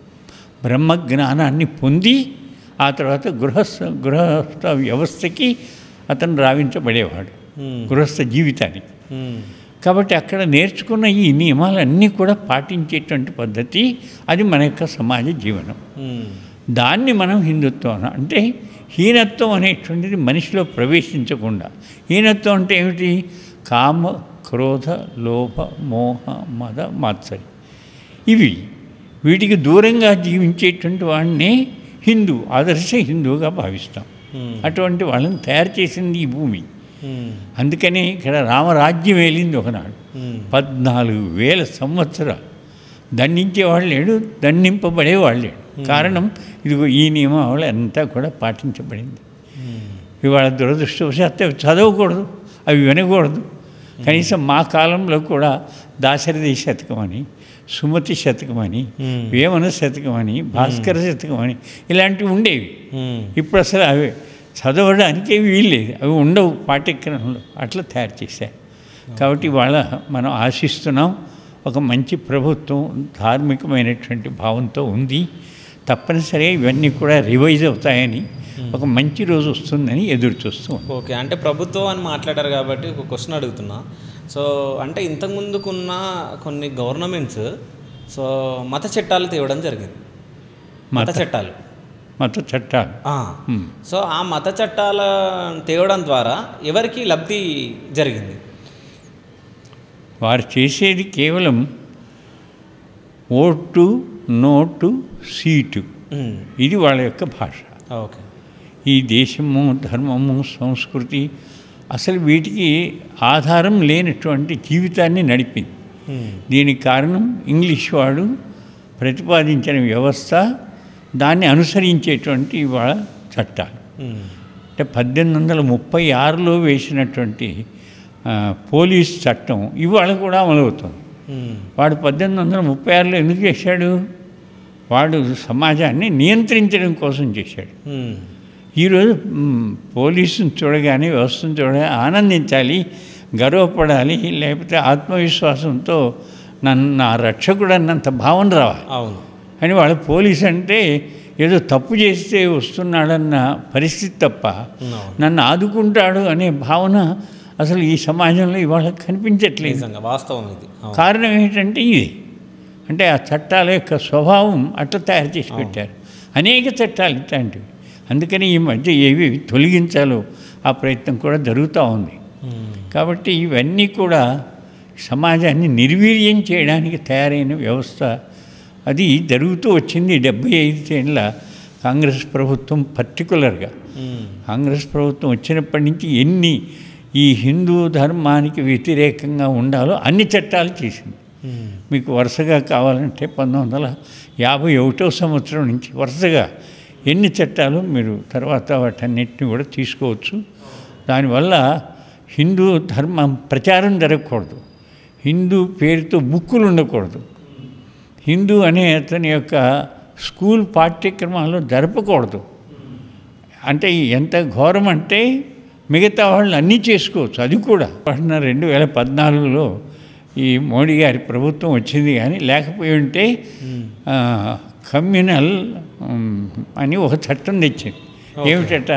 బ్రహ్మజ్ఞానాన్ని పొంది ఆ తర్వాత గృహస్థ వ్యవస్థకి అతను రావించబడేవాడు, గృహస్థ జీవితానికి. కాబట్టి అక్కడ నేర్చుకున్న ఈ నియమాలన్నీ కూడా పాటించేటువంటి పద్ధతి అది మన యొక్క సమాజ జీవనం. దాన్ని మనం హిందుత్వం అంటే హీనత్వం అనేటువంటిది మనిషిలో ప్రవేశించకుండా. హీనత్వం అంటే ఏమిటి? కామ, క్రోధ, లోభ, మోహ, మద, మాత్సర్యం. వీటికి దూరంగా జీవించేటువంటి వాడిని హిందూ, ఆదర్శ హిందువుగా భావిస్తాం. అటువంటి వాళ్ళని తయారు చేసింది ఈ భూమి. అందుకనే ఇక్కడ రామరాజ్యం వెళ్ళింది ఒకనాడు. 14,000 సంవత్సరాలు దండించేవాళ్ళు లేడు, దండింపబడేవాళ్ళు లేడు. కారణం ఇదిగో ఈ నియమావళి అంతా కూడా పాటించబడింది. ఇవాళ దురదృష్టవశాత్తు అవి చదవకూడదు, అవి వినకూడదు. కనీసం మా కాలంలో కూడా దాశరథి శతకం అని, సుమతి శతకం అని, వేమన శతకం అని, భాస్కర శతకం అని ఇలాంటివి ఉండేవి. ఇప్పుడు అసలు అవి చదవడానికే వీల్లేదు, అవి ఉండవు పాఠ్యక్రమంలో. అట్లా తయారు చేశారు. కాబట్టి ఇవాళ మనం ఆశిస్తున్నాం ఒక మంచి ప్రభుత్వం ధార్మికమైనటువంటి భావంతో ఉంది. తప్పనిసరిగా ఇవన్నీ కూడా రివైజ్ అవుతాయని, ఒక మంచి రోజు వస్తుందని ఎదురు చూస్తాం. ఓకే, అంటే ప్రభుత్వం అని మాట్లాడారు కాబట్టి ఒక క్వశ్చన్ అడుగుతున్నా. సో అంటే ఇంతకుముందుకున్న కొన్ని గవర్నమెంట్స్ మత చట్టాలు తేవడం జరిగింది. మత చట్టాలు సో ఆ మత చట్టాల తేవడం ద్వారా ఎవరికి లబ్ధి జరిగింది? వారు చేసేది కేవలం ఓటు, నోటు, సీటు. ఇది వాళ్ళ యొక్క భాష. ఓకే, ఈ దేశము, ధర్మము, సంస్కృతి అసలు వీటికి ఆధారం లేనటువంటి జీవితాన్ని నడిపింది. దీనికి కారణం ఇంగ్లీష్ వాడు ప్రతిపాదించిన వ్యవస్థ, దాన్ని అనుసరించేటువంటి ఇవాళ చట్టాలు. అంటే 1836లో వేసినటువంటి పోలీస్ చట్టం ఇవాళ కూడా అమలవుతుంది. వాడు 1836లో ఎందుకు చేశాడు? వాడు సమాజాన్ని నియంత్రించడం కోసం చేశాడు. ఈరోజు పోలీసుని చూడగానే, వ్యవస్థను చూడగానే ఆనందించాలి, గర్వపడాలి, లేకపోతే ఆత్మవిశ్వాసంతో నా రక్షకుడు అన్నంత భావన రావాలి. అవును అని వాళ్ళు పోలీసు అంటే ఏదో తప్పు చేస్తే వస్తున్నాడన్న పరిస్థితి తప్ప నన్ను ఆదుకుంటాడు అనే భావన అసలు ఈ సమాజంలో ఇవాళ కనిపించట్లేదు. వాస్తవం ఇది. కారణం ఏంటంటే ఇది, అంటే ఆ చట్టాల యొక్క స్వభావం అట్లా తయారు చేసి పెట్టారు. అనేక చట్టాలు ఇట్లాంటివి. అందుకని ఈ మధ్య ఏవి తొలగించాలో ఆ ప్రయత్నం కూడా జరుగుతూ ఉంది. కాబట్టి ఇవన్నీ కూడా సమాజాన్ని నిర్వీర్యం చేయడానికి తయారైన వ్యవస్థ. అది జరుగుతూ వచ్చింది 75 ఏళ్ళ కాంగ్రెస్ ప్రభుత్వం. పర్టికులర్గా కాంగ్రెస్ ప్రభుత్వం వచ్చినప్పటి నుంచి ఎన్ని ఈ హిందూ ధర్మానికి వ్యతిరేకంగా ఉండాలో అన్ని చట్టాలు చేసింది. మీకు వరుసగా కావాలంటే 1951వ సంవత్సరం నుంచి వరుసగా ఎన్ని చట్టాలు మీరు తర్వాత వాటన్నిటిని కూడా తీసుకోవచ్చు. దానివల్ల హిందూ ధర్మం ప్రచారం జరగకూడదు, హిందూ పేరుతో బుక్కులు ఉండకూడదు, హిందూ అనే అతని యొక్క స్కూల్ పాఠ్యక్రమాల్లో జరపకూడదు. అంటే ఎంత ఘోరం అంటే మిగతా వాళ్ళు అన్నీ చేసుకోవచ్చు. అది కూడా 2014లో ఈ మోడీ గారి ప్రభుత్వం వచ్చింది. కానీ లేకపోయి ఉంటే కమ్యూనల్ అని ఒక చట్టం తెచ్చింది. ఏమిటట,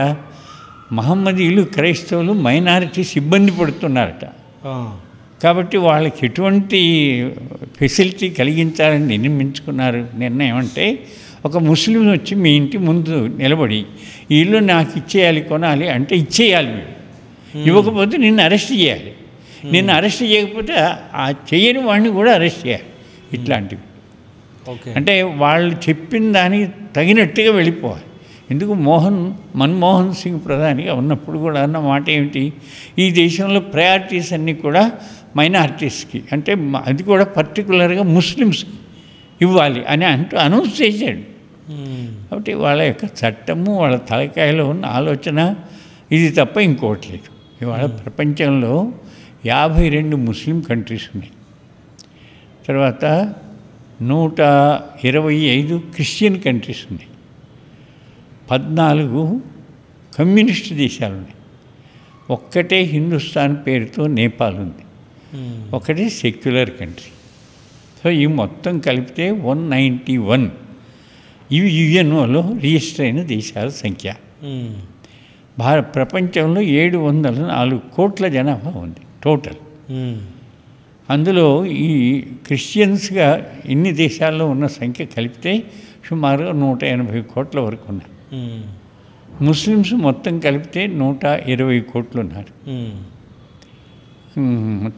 మహమ్మదీయులు, క్రైస్తవులు, మైనారిటీస్ ఇబ్బంది పడుతున్నారట. కాబట్టి వాళ్ళకి ఎటువంటి ఫెసిలిటీ కలిగించాలని నిర్ణయం అంటే ఒక ముస్లిం వచ్చి మీ ఇంటి ముందు నిలబడి ఈ ఇల్లు నాకు ఇచ్చేయాలి, కొనాలి అంటే ఇచ్చేయాలి. మీరు ఇవ్వకపోతే నిన్ను అరెస్ట్ చేయాలి. నిన్ను అరెస్ట్ చేయకపోతే ఆ చేయని వాడిని కూడా అరెస్ట్ చేయాలి. ఇట్లాంటివి అంటే వాళ్ళు చెప్పిన దానికి తగినట్టుగా వెళ్ళిపోవాలి. ఎందుకు మన్మోహన్ సింగ్ ప్రధానిగా ఉన్నప్పుడు కూడా అన్న మాట ఏమిటి, ఈ దేశంలో ప్రయారిటీస్ అన్నీ కూడా మైనారిటీస్కి, అంటే అది కూడా పర్టికులర్గా ముస్లిమ్స్కి ఇవ్వాలి అని అనౌన్స్ చేశాడు. కాబట్టి వాళ్ళ యొక్క చట్టము, వాళ్ళ తలకాయలో ఉన్న ఆలోచన ఇది తప్ప ఇంకోటి లేదు. ఇవాళ ప్రపంచంలో 52 ముస్లిం కంట్రీస్ ఉన్నాయి. తర్వాత 125 క్రిస్టియన్ కంట్రీస్ ఉన్నాయి. 14 కమ్యూనిస్ట్ దేశాలు ఉన్నాయి. ఒక్కటే హిందుస్థాన్ పేరుతో నేపాల్ ఉంది. ఒకటి సెక్యులర్ కంట్రీ. సో ఈ మొత్తం కలిపితే 191. ఇవి యుఎన్ఓలో రిజిస్టర్ అయిన దేశాల సంఖ్య. ప్రపంచంలో 704 కోట్ల జనాభా ఉంది టోటల్. అందులో ఈ క్రిస్టియన్స్గా ఇన్ని దేశాల్లో ఉన్న సంఖ్య కలిపితే సుమారుగా 180 కోట్ల వరకు ఉన్నారు. ముస్లిమ్స్ మొత్తం కలిపితే 120 కోట్లు ఉన్నారు.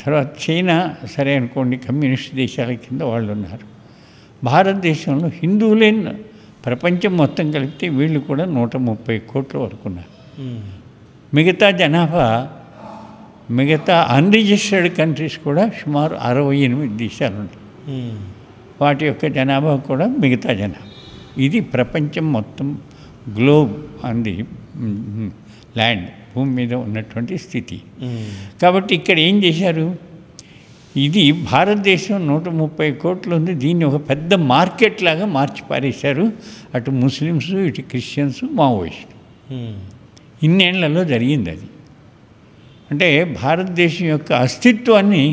తర్వాత చైనా సరే అనుకోండి, కమ్యూనిస్ట్ దేశాల కింద వాళ్ళు ఉన్నారు. భారతదేశంలో హిందువులే ప్రపంచం మొత్తం కలిపితే వీళ్ళు కూడా 130 కోట్ల వరకు ఉన్నారు. మిగతా జనాభా, మిగతా అన్రిజిస్టర్డ్ కంట్రీస్ కూడా సుమారు 68 దేశాలు ఉన్నాయి. వాటి యొక్క జనాభా కూడా మిగతా జనాభా. ఇది ప్రపంచం మొత్తం గ్లోబ్ అంది ల్యాండ్, భూమి మీద ఉన్నటువంటి స్థితి. కాబట్టి ఇక్కడ ఏం చేశారు, ఇది భారతదేశం 130 కోట్లు ఉంది, దీన్ని ఒక పెద్ద మార్కెట్ లాగా మార్చి పారేశారు. అటు ముస్లిమ్స్, ఇటు క్రిస్టియన్స్, మావోయిస్టు. ఇన్నేళ్లలో జరిగింది అది. అంటే భారతదేశం యొక్క అస్తిత్వాన్ని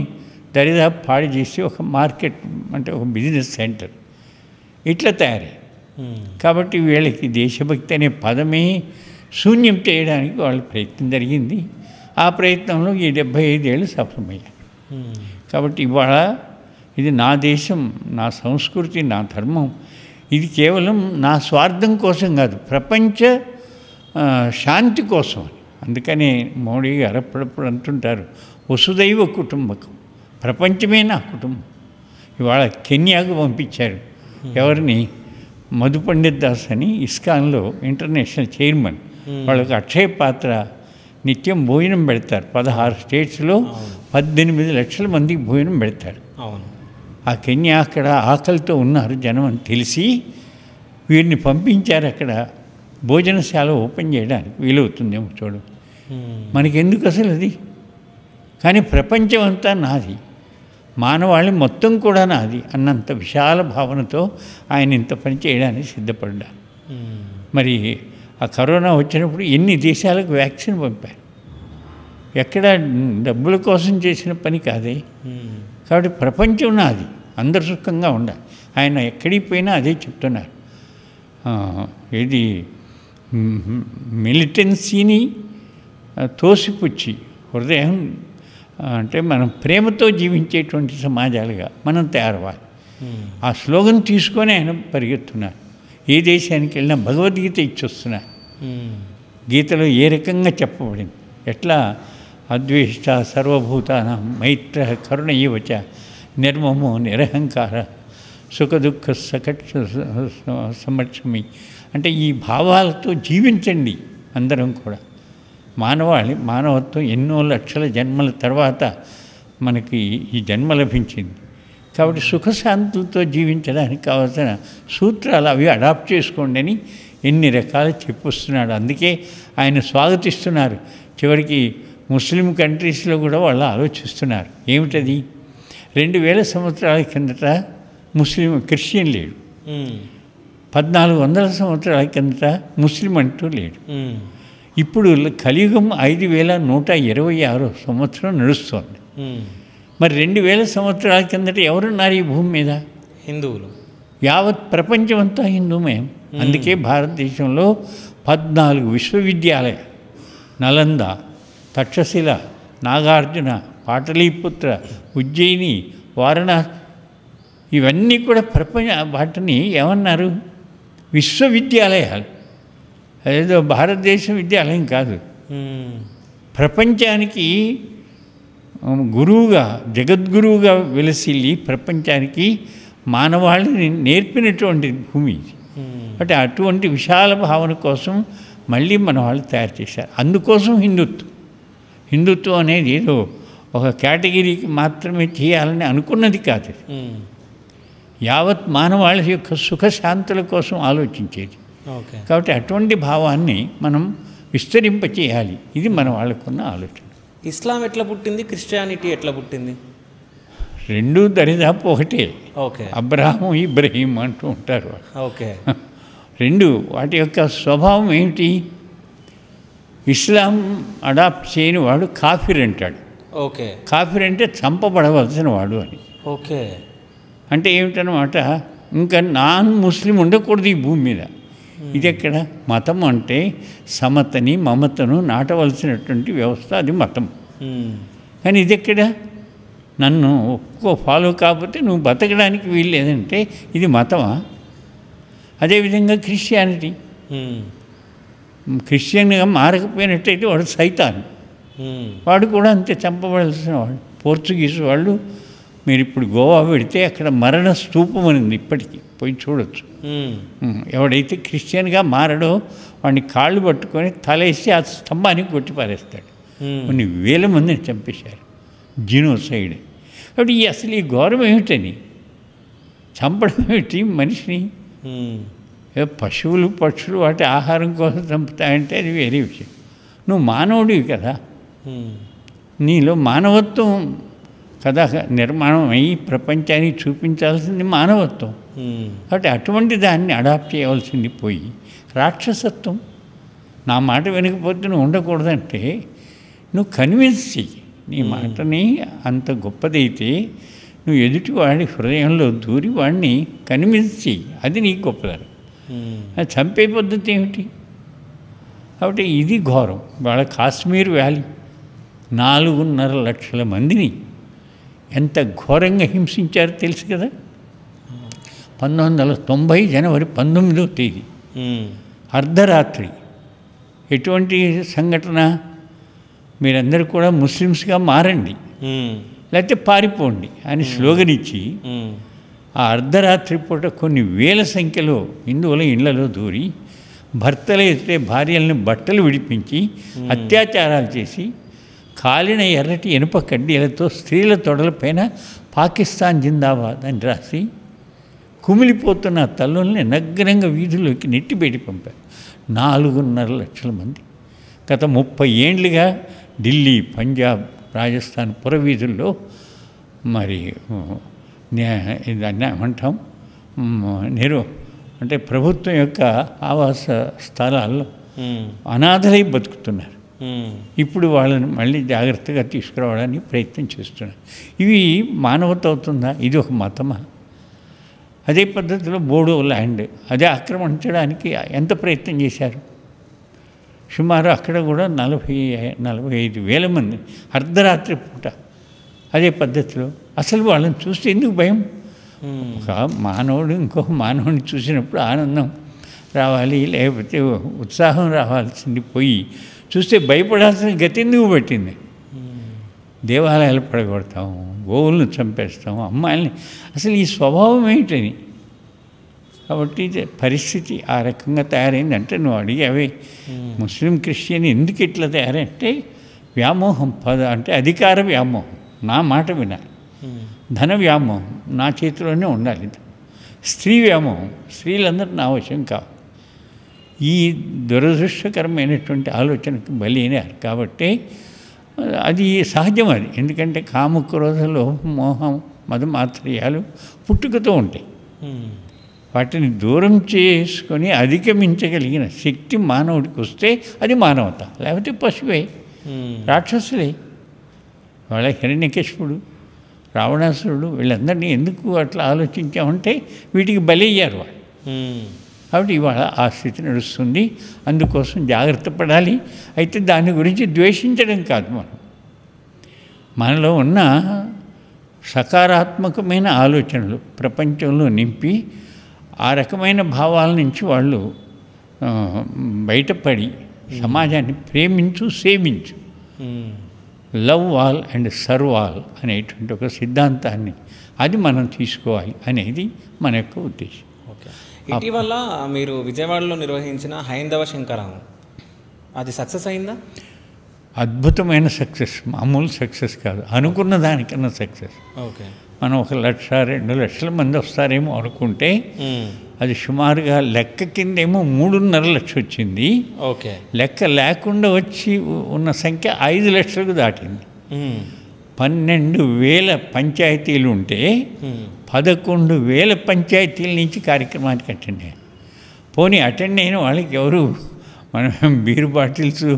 దరిదాపు పాడు చేసి ఒక మార్కెట్, అంటే ఒక బిజినెస్ సెంటర్ ఇట్లా తయారై. కాబట్టి వీళ్ళకి దేశభక్తి అనే పదమే శూన్యం చేయడానికి వాళ్ళ ప్రయత్నం జరిగింది. ఆ ప్రయత్నంలో ఈ 75 ఏళ్ళు సఫలమయ్యారు. కాబట్టి ఇవాళ ఇది నా దేశం, నా సంస్కృతి, నా ధర్మం, ఇది కేవలం నా స్వార్థం కోసం కాదు, ప్రపంచ శాంతి కోసం. అందుకనే మోడీ గారు అప్పుడప్పుడు అంటుంటారు, వసుదైవ కుటుంబకం, ప్రపంచమే నా కుటుంబం. ఇవాళ కెన్యాకు పంపించారు ఎవరిని, మధు పండిత్ దాస్ అని ఇస్కాన్లో ఇంటర్నేషనల్ చైర్మన్. వాళ్ళకి అక్షయ పాత్ర నిత్యం భోజనం పెడతారు. 16 స్టేట్స్లో 18 లక్షల మందికి భోజనం పెడతారు. ఆ కెన్యా అక్కడ ఆకలితో ఉన్నారు జనం అని తెలిసి వీరిని పంపించారు. అక్కడ భోజనశాల ఓపెన్ చేయడానికి వీలవుతుందేమో చూడు. మనకెందుకు అసలు అది? కానీ ప్రపంచం అంతా నాది, మానవాళి మొత్తం కూడా నాది అన్నంత విశాల భావనతో ఆయన ఇంత పని చేయడానికి సిద్ధపడ్డారు. మరి ఆ కరోనా వచ్చినప్పుడు ఎన్ని దేశాలకు వ్యాక్సిన్ పంపారు, ఎక్కడ డబ్బుల కోసం చేసిన పని కాదే. కాబట్టి ప్రపంచం నాది, అందరు సుఖంగా ఉండాలి. ఆయన ఎక్కడికి పోయినా అదే చెప్తున్నారు. ఇది మిలిటెన్సీని తోసిపుచ్చి హృదయం, అంటే మనం ప్రేమతో జీవించేటువంటి సమాజాలుగా మనం తయారవ్వాలి. ఆ స్లోగన్ తీసుకొని ఆయన పరిగెత్తున్నారు. ఏ దేశానికి వెళ్ళినా భగవద్గీత ఇచ్చొస్తున్నారు. గీతలో ఏ రకంగా చెప్పబడింది, ఎట్లా అద్వేష్ట సర్వభూతానాం మైత్ర కరుణ ఇవచ నిర్మమో నిరహంకార సుఖదుఃఖ సకట్ సమక్షమి. అంటే ఈ భావాలతో జీవించండి అందరం కూడా. మానవత్వం ఎన్నో లక్షల జన్మల తర్వాత మనకి ఈ జన్మ లభించింది. కాబట్టి సుఖశాంతులతో జీవించడానికి కావాల్సిన సూత్రాలు అవి అడాప్ట్ చేసుకోండి అని ఎన్ని రకాలు చెప్పొస్తున్నాడు. అందుకే ఆయన స్వాగతిస్తున్నారు. చివరికి ముస్లిం కంట్రీస్లో కూడా వాళ్ళు ఆలోచిస్తున్నారు. ఏమిటది, 2000 సంవత్సరాల కిందట క్రిస్టియన్ లేడు, 1400 సంవత్సరాల కిందట ముస్లిం అంటూ లేడు. ఇప్పుడు కలియుగం 5126 సంవత్సరం నడుస్తోంది. మరి 2000 సంవత్సరాల కిందట ఎవరున్నారు ఈ భూమి మీద? హిందువులు. యావత్ ప్రపంచం అంతా హిందూమయం. అందుకే భారతదేశంలో 14 విశ్వవిద్యాలయాలు, నలంద, తక్షశిల, నాగార్జున, పాటలీపుత్ర, ఉజ్జయిని, వారణాసి ఇవన్నీ కూడా వాటిని ఏమన్నారు? విశ్వవిద్యాలయాలు. అదేదో భారతదేశ విద్యాలయం కాదు, ప్రపంచానికి గురువుగా, జగద్గురువుగా వెలసిల్లి ప్రపంచానికి మానవాళిని నేర్పినటువంటి భూమి ఇది. అంటే అటువంటి విశాల భావన కోసం మళ్ళీ మన వాళ్ళు తయారు చేశారు. అందుకోసం హిందుత్వం అనేది ఏదో ఒక కేటగిరీకి మాత్రమే చేయాలని అనుకున్నది కాదు. యావత్ మానవాళి యొక్క సుఖశాంతుల కోసం ఆలోచించేది. కాబట్టి అటువంటి భావాన్ని మనం విస్తరింపచేయాలి. ఇది మన వాళ్ళకున్న ఆలోచన. ఇస్లాం ఎట్లా పుట్టింది, క్రిస్టియానిటీ ఎట్లా పుట్టింది? రెండూ దరిదాపు ఒకటే. ఓకే. అబ్రహాము, ఇబ్రహీం అంటూ ఉంటారు. ఓకే. రెండు వాటి యొక్క స్వభావం ఏమిటి? ఇస్లాం అడాప్ట్ చేయని వాడు కాఫిర్ అంటాడు. ఓకే. కాఫిర్ అంటే చంపబడవలసిన వాడు అని. ఓకే. అంటే ఏమిటనమాట, ఇంకా నాన్ ముస్లిం ఉండకూడదు ఈ భూమి మీద. ఇది ఎక్కడ? మతం అంటే సమతని మమతను నాటవలసినటువంటి వ్యవస్థ, అది మతం. కానీ ఇది ఎక్కడ? నన్ను ఫాలో కాకపోతే నువ్వు బతకడానికి వీలు లేదంటే ఇది మతమా? అదేవిధంగా క్రిస్టియానిటీ, క్రిస్టియన్గా మారకపోయినట్టయితే వాడు సైతాన్, వాడు కూడా అంతే చంపబడాల్సిన వాడు. పోర్చుగీస్ వాళ్ళు, మీరు ఇప్పుడు గోవా పెడితే అక్కడ మరణ స్తూపం అనేది ఇప్పటికీ పోయి చూడొచ్చు. ఎవడైతే క్రిస్టియన్గా మారడో వాడిని కాళ్ళు పట్టుకొని తలేసి ఆ స్తంభానికి కొట్టి పారేస్తాడు. కొన్ని వేల మందిని చంపేశారు, జీనోసైడ్. కాబట్టి అసలు ఈ ఘోరం ఏమిటని, చంపడం ఏమిటి మనిషిని? పశువులు పక్షులు వాటి ఆహారం కోసం చంపుతాయంటే అది వేరే విషయం. నువ్వు మానవుడివి కదా, నీలో మానవత్వం కదా నిర్మాణం అయ్యి ప్రపంచానికి చూపించాల్సింది మానవత్వం. కాబట్టి అటువంటి దాన్ని అడాప్ట్ చేయవలసింది పోయి రాక్షసత్వం. నా మాట వినకపోతే నువ్వు ఉండకూడదంటే నువ్వు కన్విన్స్ చెయ్యి. నీ మాటని అంత గొప్పదైతే నువ్వు ఎదుటి వాడి హృదయంలో దూరి వాడిని కన్విన్స్ చెయ్యి, అది నీకు గొప్పదనం. అది చంపే పద్ధతి ఏమిటి? కాబట్టి ఇది ఘోరం. వాళ్ళ కాశ్మీర్ వ్యాలీ 4.5 లక్షల మందిని ఎంత ఘోరంగా హింసించారో తెలుసు కదా. 1990 జనవరి 19వ తేదీ అర్ధరాత్రి. ఎటువంటి సంఘటన? మీరందరూ కూడా ముస్లిమ్స్గా మారండి లేకపోతే పారిపోండి అని స్లోగన్ ఇచ్చి ఆ అర్ధరాత్రి పూట కొన్ని వేల సంఖ్యలో హిందువుల ఇళ్లలో దూరి భర్తలు అయితే భార్యలను బట్టలు విడిపించి అత్యాచారాలు చేసి కాలిన ఎర్రటి ఇనుప కడ్డీలతో స్త్రీల తొడలపైన పాకిస్తాన్ జిందాబాద్ అని రాసి కుమిలిపోతున్న తల్లుల్ని నగ్నంగా వీధుల్లోకి నెట్టిబెట్టి పంపారు. 4.5 లక్షల మంది. గత 30 ఏళ్ళుగా ఢిల్లీ, పంజాబ్, రాజస్థాన్ పురవీధుల్లో మరి దాన్ని ఏమంటాం, అంటే ప్రభుత్వం యొక్క ఆవాస స్థలాల్లో అనాథలై బతుకుతున్నారు. ఇప్పుడు వాళ్ళని మళ్ళీ జాగ్రత్తగా తీసుకురావడానికి ప్రయత్నం చేస్తున్నారు. ఇవి మానవత అవుతుందా? ఇది ఒక మతమా? అదే పద్ధతిలో బోడో ల్యాండ్ అదే ఆక్రమించడానికి ఎంత ప్రయత్నం చేశారు? సుమారు అక్కడ కూడా 40-45 వేల మంది అర్ధరాత్రి పూట అదే పద్ధతిలో. అసలు వాళ్ళని చూస్తే ఎందుకు భయం? ఒక మానవుడు ఇంకొక మానవుడిని చూసినప్పుడు ఆనందం రావాలి, లేకపోతే ఉత్సాహం రావాల్సింది పోయి చూస్తే భయపడాల్సిన గతి ఎందుకు పట్టింది? దేవాలయాలు పడగొడతాము, గోవులను చంపేస్తాము, అమ్మాయిల్ని. అసలు ఈ స్వభావం ఏంటని? కాబట్టి పరిస్థితి ఆ రకంగా తయారైందంటే నువ్వు అడిగావే ముస్లిం క్రిస్టియన్ ఎందుకు ఇట్లా తయారంటే వ్యామోహం, అంటే అధికార వ్యామోహం, నా మాట వినాలి. ధన వ్యామోహం, నా చేతిలోనే ఉండాలి. స్త్రీ వ్యామోహం, స్త్రీలందరూ నా వశం కావు. ఈ దురదృష్టకరమైనటువంటి ఆలోచనకు బలైనారు. కాబట్టి అది సహజం. అది ఎందుకంటే కామక్రోధ లోభం మోహం మదమాత్రయాలు పుట్టుకతో ఉంటాయి. వాటిని దూరం చేసుకొని అధిగమించగలిగిన శక్తి మానవుడికి వస్తే అది మానవత. లేకపోతే పశువే, రాక్షసులే. వాళ్ళ హిరణ్యకశిపుడు, రావణాసురుడు వీళ్ళందరినీ ఎందుకు అట్లా ఆలోచించామంటే వీటికి బలయ్యారు వాళ్ళు. కాబట్టి ఇవాళ ఆ స్థితి నడుస్తుంది. అందుకోసం జాగ్రత్త పడాలి. అయితే దాని గురించి ద్వేషించడం కాదు, మనం మనలో ఉన్న సకారాత్మకమైన ఆలోచనలు ప్రపంచంలో నింపి ఆ రకమైన భావాల నుంచి వాళ్ళు బయటపడి సమాజాన్ని ప్రేమించు, సేవించు, love all and serve all అనేటువంటి ఒక సిద్ధాంతాన్ని అది మనం తీసుకోవాలి అనేది మన యొక్క ఉద్దేశం. ఓకే. ఇటీవల మీరు విజయవాడలో నిర్వహించిన హైందవ శంకరామం అది సక్సెస్ అయిందా? అద్భుతమైన సక్సెస్, మామూలు సక్సెస్ కాదు, అనుకున్న దానికన్నా సక్సెస్. ఓకే. మనం 1 లక్ష 2 లక్షల మంది వస్తారేమో అనుకుంటే అది సుమారుగా లెక్క కిందేమో 3.5 లక్షలు వచ్చింది. ఓకే. లెక్క లేకుండా వచ్చి ఉన్న సంఖ్య 5 లక్షలకు దాటింది. 12,000 పంచాయతీలు ఉంటే 11,000 పంచాయతీల నుంచి కార్యక్రమానికి అటెండ్ అయ్యారు. పోనీ అటెండ్ అయిన వాళ్ళకి ఎవరు మనం బీరు బాటిల్స్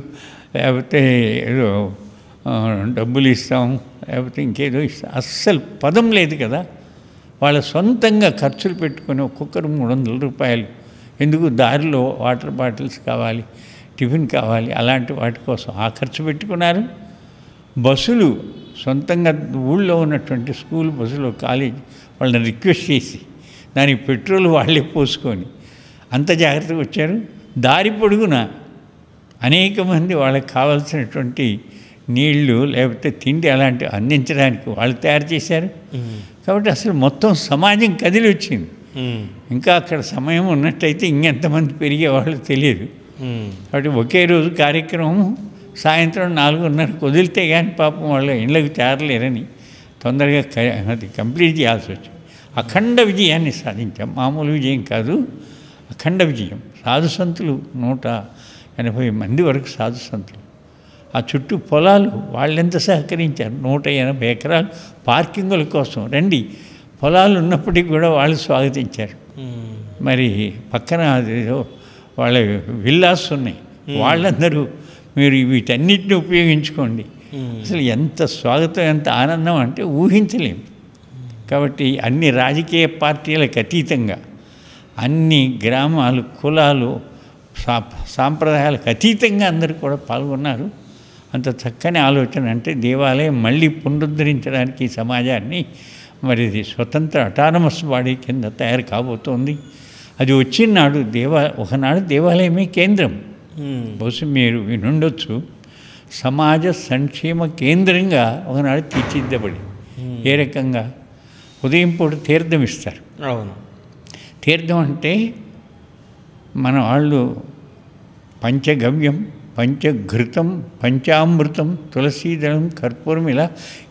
లేకపోతే ఏదో డబ్బులు ఇస్తాం లేకపోతే ఇంకేదో ఇస్తాం అస్సలు పదం లేదు కదా. వాళ్ళ సొంతంగా ఖర్చులు పెట్టుకొని ఒక్కొక్కరు 300 రూపాయలు, ఎందుకు దారిలో వాటర్ బాటిల్స్ కావాలి, టిఫిన్ కావాలి, అలాంటి వాటి కోసం ఆ ఖర్చు పెట్టుకున్నారు. బస్సులు సొంతంగా ఊళ్ళో ఉన్నటువంటి స్కూల్ బస్సులు, కాలేజీ వాళ్ళని రిక్వెస్ట్ చేసి దానికి పెట్రోల్ వాళ్ళే పోసుకొని అంత జాగ్రత్తగా వచ్చారు. దారి పొడుగున అనేక మంది వాళ్ళకి కావాల్సినటువంటి నీళ్లు లేకపోతే తిండి అలాంటివి అందించడానికి వాళ్ళు తయారు చేశారు. కాబట్టి అసలు మొత్తం సమాజం కదిలి వచ్చింది. ఇంకా అక్కడ సమయం ఉన్నట్టయితే ఇంకెంతమంది పెరిగేవాళ్ళు తెలియదు. కాబట్టి ఒకే రోజు కార్యక్రమం సాయంత్రం 4:30 వదిలితే కానీ పాపం వాళ్ళు ఇళ్ళకి చేరలేరని తొందరగా అది కంప్లీట్ చేయాల్సి వచ్చింది. అఖండ విజయాన్ని సాధించాం. మామూలు విజయం కాదు, అఖండ విజయం. సాధు సంతులు 180 మంది వరకు సాధు సంతులు. ఆ చుట్టూ పొలాలు వాళ్ళెంత సహకరించారు. 180 ఎకరాలు పార్కింగుల కోసం రండి, పొలాలు ఉన్నప్పటికీ కూడా వాళ్ళు స్వాగతించారు. మరి పక్కన అదేదో వాళ్ళ విల్లాస్ ఉన్నాయి, వాళ్ళందరూ మీరు వీటన్నిటిని ఉపయోగించుకోండి. అసలు ఎంత స్వాగతం, ఎంత ఆనందం అంటే ఊహించలేము. కాబట్టి అన్ని రాజకీయ పార్టీలకు అతీతంగా అన్ని గ్రామాలు, కులాలు, సాంప్రదాయాలకు అతీతంగా అందరూ కూడా పాల్గొన్నారు. అంత చక్కని ఆలోచన. అంటే దేవాలయం మళ్ళీ పునరుద్ధరించడానికి ఈ సమాజాన్ని మరి ఇది స్వతంత్ర అటానమస్ బాడీ కింద తయారు కాబోతోంది. అది వచ్చినాడు ఒకనాడు దేవాలయమే కేంద్రం. బహుశా మీరు వినుండొచ్చు, సమాజ సంక్షేమ కేంద్రంగా ఒకనాడు తీర్చిదిద్దబడి. ఏ రకంగా? ఉదయం పూట తీర్థం ఇస్తారు. అవును. తీర్థం అంటే మన వాళ్ళు పంచగవ్యం, పంచఘృతం, పంచామృతం, తులసీదళం, కర్పూరం ఇలా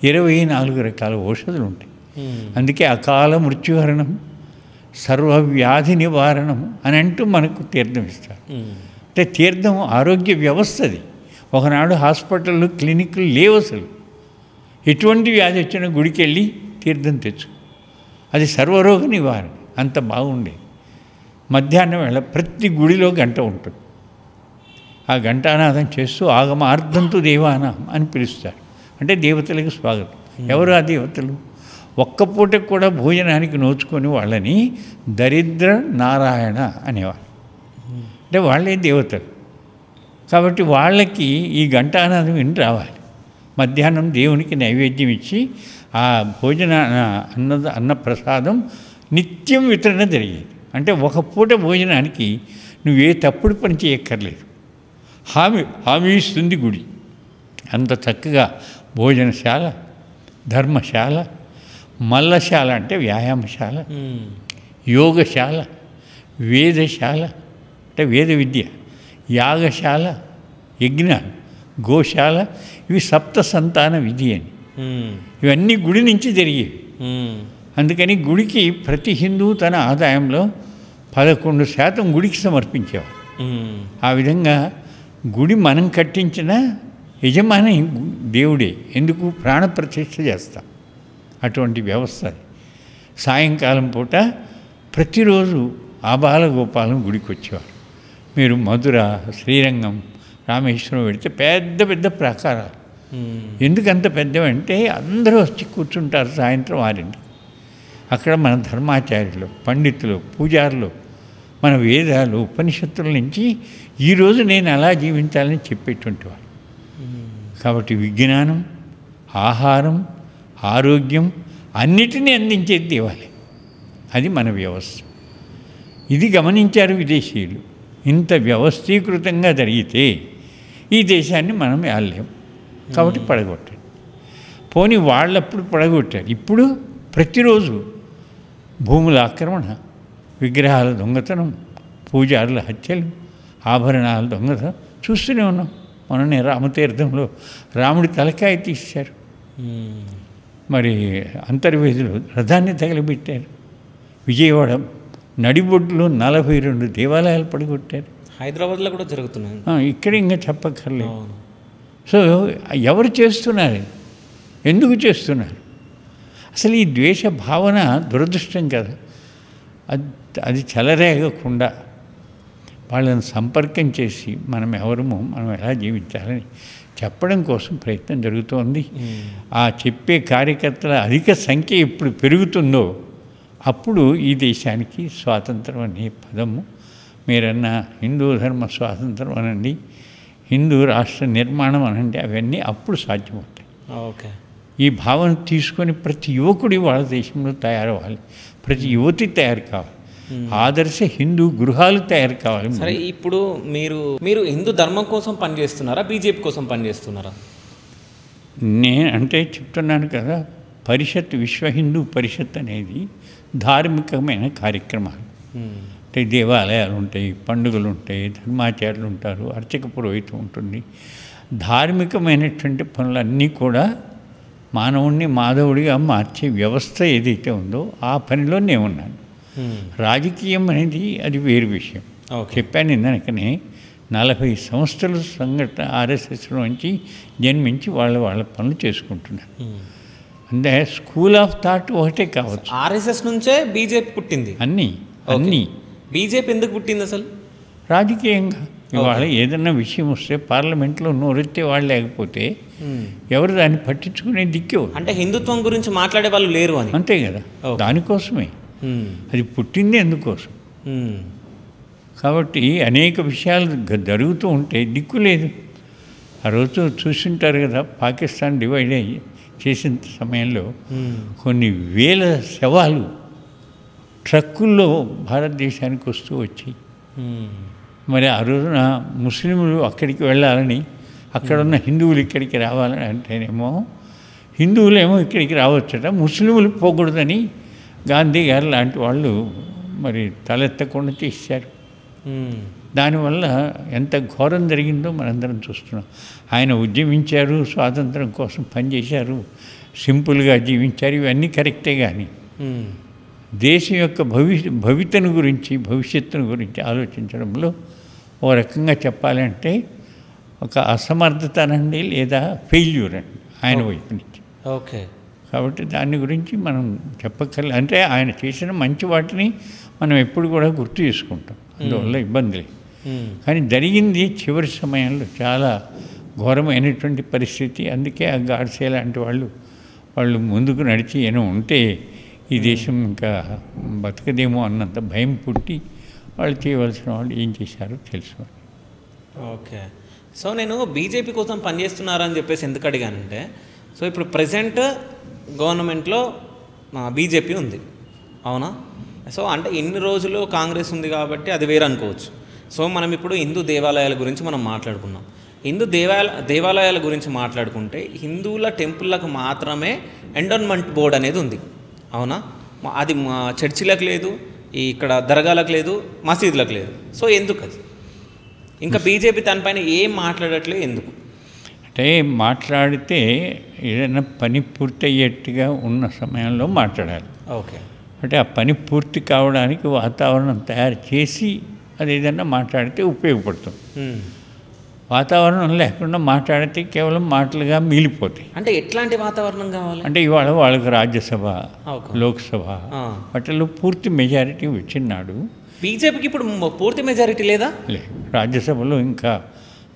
24 రకాల ఔషధాలు ఉంటాయి. అందుకే అకాల మృత్యుహరణం, సర్వవ్యాధి నివారణం అని అంటూ మనకు తీర్థం ఇస్తారు. అంటే తీర్థం ఆరోగ్య వ్యవస్థది. ఒకనాడు హాస్పిటళ్ళు, క్లినిక్లు లేవు అసలు. ఎటువంటి వ్యాధి వచ్చినా గుడికి వెళ్ళి తీర్థం తెచ్చుకో, అది సర్వరోగ నివారణ. అంత బాగుండేది. మధ్యాహ్నం వేళ ప్రతి గుడిలో గంట ఉంటుంది. ఆ ఘంటానాదం చేస్తూ ఆగమార్ధంతు దేవానాం అని పిలుస్తారు. అంటే దేవతలకు స్వాగతం. ఎవరు ఆ దేవతలు? ఒక్క పూటకు కూడా భోజనానికి నోచుకొని వాళ్ళని దరిద్ర నారాయణ అనేవారు. అంటే వాళ్ళే దేవతలు. కాబట్టి వాళ్ళకి ఈ ఘంటానాదం విని రావాలి. మధ్యాహ్నం దేవునికి నైవేద్యం ఇచ్చి ఆ భోజన అన్న ప్రసాదం నిత్యం వితరణ జరిగేది. అంటే ఒక పూట భోజనానికి నువ్వే తప్పుడు పని చేయక్కర్లేదు. హామీ ఇస్తుంది గుడి. అంత చక్కగా భోజనశాల, ధర్మశాల, మల్లశాల అంటే వ్యాయామశాల, యోగశాల, వేదశాల అంటే వేద విద్య, యాగశాల, యజ్ఞాలు, గోశాల, ఇవి సప్త సంతాన విధి అని. ఇవన్నీ గుడి నుంచి జరిగేవి. అందుకని గుడికి ప్రతి హిందువు తన ఆదాయంలో 11% గుడికి సమర్పించేవారు. ఆ విధంగా గుడి మనం కట్టించిన యజమాని దేవుడే. ఎందుకు? ప్రాణప్రతిష్ఠ చేస్తాం. అటువంటి వ్యవస్థ అది. సాయంకాలం పూట ప్రతిరోజు ఆబాలగోపాలం గుడికి వచ్చేవారు. మీరు మధుర, శ్రీరంగం, రామేశ్వరం పెడితే పెద్ద పెద్ద ప్రాకారాలు. ఎందుకంత పెద్దవంటే అందరూ వచ్చి కూర్చుంటారు సాయంత్రం 6. అక్కడ మన ధర్మాచార్యులు, పండితులు, పూజారులు మన వేదాలు, ఉపనిషత్తుల నుంచి ఈరోజు నేను అలా జీవించాలని చెప్పేటువంటి వారు. కాబట్టి విజ్ఞానం, ఆహారం, ఆరోగ్యం అన్నిటినీ అందించేది దేవాలయం. అది మన వ్యవస్థ. ఇది గమనించారు విదేశీయులు. ఇంత వ్యవస్థీకృతంగా జరిగితే ఈ దేశాన్ని మనం ఏలేం కాబట్టి పడగొట్టారు. పోనీ వాళ్ళప్పుడు పడగొట్టారు. ఇప్పుడు ప్రతిరోజు భూముల ఆక్రమణ, విగ్రహాల దొంగతనం, పూజారుల హత్యలు, ఆభరణాల దొంగతనం చూస్తూనే ఉన్నాం. మొన్ననే రామతీర్థంలో రాముడి తలకాయ తీశారు. మరి అంతర్వేదిలో రథాన్ని తగలబెట్టారు. విజయవాడ నడిబొడ్డులో 42 దేవాలయాలు పడగొట్టారు. హైదరాబాద్లో కూడా జరుగుతున్నాయి. ఇక్కడ ఇంకా చెప్పక్కర్లేదు. సో ఎవరు చేస్తున్నారు? ఎందుకు చేస్తున్నారు? అసలు ఈ ద్వేష భావన దురదృష్టం కదా. అది చెలరేగకుండా వాళ్ళని సంపర్కం చేసి మనం ఎవరము, మనం ఎలా జీవించాలని చెప్పడం కోసం ప్రయత్నం జరుగుతోంది. ఆ చెప్పే కార్యకర్తల అధిక సంఖ్య ఎప్పుడు పెరుగుతుందో అప్పుడు ఈ దేశానికి స్వాతంత్రం అనే పదము, మీరన్న హిందూ ధర్మ స్వాతంత్రం అనండి, హిందూ రాష్ట్ర నిర్మాణం అనండి, అవన్నీ అప్పుడు సాధ్యమవుతాయి. ఓకే. ఈ భావన తీసుకొని ప్రతి యువకుడి వాళ్ళ దేశంలో తయారవ్వాలి, ప్రతి యువతి తయారు కావాలి, ఆదర్శ హిందూ గృహాలు తయారు కావాలి. సరే, ఇప్పుడు మీరు హిందూ ధర్మం కోసం పనిచేస్తున్నారా, బీజేపీ కోసం పనిచేస్తున్నారా? అంటే చెప్తున్నాను కదా, పరిషత్, విశ్వ హిందూ పరిషత్ అనేది ధార్మికమైన కార్యక్రమాలు. అంటే దేవాలయాలు ఉంటాయి, పండుగలు ఉంటాయి, ధర్మాచార్యులు ఉంటారు, అర్చక పురోహితం ఉంటుంది. ధార్మికమైనటువంటి పనులన్నీ కూడా మానవుణ్ణి మాధవుడిగా మార్చే వ్యవస్థ ఏదైతే ఉందో ఆ పనిలో నేను ఉన్నాను. రాజకీయం అనేది అది వేరు విషయం. చెప్పాను ఇందనకనే 40 సంస్థలు సంఘటన ఆర్ఎస్ఎస్లో నుంచి జన్మించి వాళ్ళ పనులు చేసుకుంటున్నారు. అంటే స్కూల్ ఆఫ్ థాట్ ఒకటే కావచ్చు. ఆర్ఎస్ఎస్ నుంచే బీజేపీ పుట్టింది. అన్నీ బీజేపీ ఎందుకు పుట్టింది అసలు? రాజకీయంగా. ఇవాళ ఏదన్నా విషయం వస్తే పార్లమెంట్లో నోరెత్తే వాళ్ళు లేకపోతే ఎవరు దాన్ని పట్టించుకునే దిక్కేవారు. అంటే హిందుత్వం గురించి మాట్లాడే వాళ్ళు లేరు అని. అంతే కదా, దానికోసమే అది పుట్టింది, అందుకోసం. కాబట్టి అనేక విషయాలు జరుగుతూ ఉంటే దిక్కు లేదు. ఆ రోజు చూసింటారు కదా, పాకిస్తాన్ డివైడ్ అయ్యి చేసిన సమయంలో కొన్ని వేల శవాలు ట్రక్కుల్లో భారతదేశానికి వస్తూ వచ్చి, మరి ఆ రోజున ముస్లింలు అక్కడికి వెళ్ళాలని, అక్కడున్న హిందువులు ఇక్కడికి రావాలని అంటేనేమో హిందువులేమో ఇక్కడికి రావచ్చట, ముస్లింలు పోకూడదని గాంధీ గారు లాంటి వాళ్ళు మరి తలెత్తకుండా చేశారు. దానివల్ల ఎంత ఘోరం జరిగిందో మనందరం చూస్తున్నాం. ఆయన ఉద్యమించారు, స్వాతంత్రం కోసం పనిచేశారు, సింపుల్గా జీవించారు, ఇవన్నీ కరెక్టే. కానీ దేశం యొక్క భవితను గురించి, భవిష్యత్తును గురించి ఆలోచించడంలో ఓ రకంగా చెప్పాలంటే ఒక అసమర్థత అనండి, లేదా ఫెయిల్యూర్ అండి ఆయన వైపు నుంచి. ఓకే. కాబట్టి దాని గురించి మనం చెప్పక్కర్లేదు. అంటే ఆయన చేసిన మంచి వాటిని మనం ఎప్పుడు కూడా గుర్తు చేసుకుంటాం, అందువల్ల ఇబ్బంది లేదు. కానీ జరిగింది చివరి సమయంలో చాలా ఘోరమైనటువంటి పరిస్థితి. అందుకే ఆ గాడ్సే లాంటి వాళ్ళు ముందుకు నడిచి ఏమో ఉంటే ఈ దేశం ఇంకా బతకదేమో అన్నంత భయం పుట్టి వాళ్ళు చేయవలసిన వాళ్ళు ఏం చేశారో తెలుసు. ఓకే. సో నేను బీజేపీ కోసం పనిచేస్తున్నారని చెప్పేసి ఎందుకు అడిగానంటే, సో ఇప్పుడు ప్రజెంట్ గవర్నమెంట్లో బీజేపీ ఉంది, అవునా? సో అంటే ఇన్ని రోజులు కాంగ్రెస్ ఉంది కాబట్టి అది వేరు అనుకోవచ్చు. సో మనం ఇప్పుడు హిందూ దేవాలయాల గురించి మనం మాట్లాడుకున్నాం. హిందూ దేవాలయాల గురించి మాట్లాడుకుంటే హిందువుల టెంపుల్లకు మాత్రమే ఎండోన్మెంట్ బోర్డు అనేది ఉంది, అవునా? అది చర్చిలకు లేదు, ఇక్కడ దర్గాలకు లేదు, మసీదులకు లేదు. సో ఎందుకు అది? ఇంకా బీజేపీ దానిపైన ఏం మాట్లాడట్లేదు ఎందుకు? అంటే మాట్లాడితే ఏదైనా పని పూర్తయ్యేట్టుగా ఉన్న సమయంలో మాట్లాడాలి. ఓకే. అంటే ఆ పని పూర్తి కావడానికి వాతావరణం తయారు చేసి అది ఏదైనా మాట్లాడితే ఉపయోగపడుతుంది. వాతావరణం లేకుండా మాట్లాడితే కేవలం మాటలుగా మిగిలిపోతాయి. అంటే ఎట్లాంటి వాతావరణం కావాలి? అంటే ఇవాళ వాళ్ళకి రాజ్యసభ, లోక్సభ వాటిల్లో పూర్తి మెజారిటీ వచ్చినాడు. బీజేపీకి ఇప్పుడు పూర్తి మెజారిటీ లేదా? లేదు, రాజ్యసభలో ఇంకా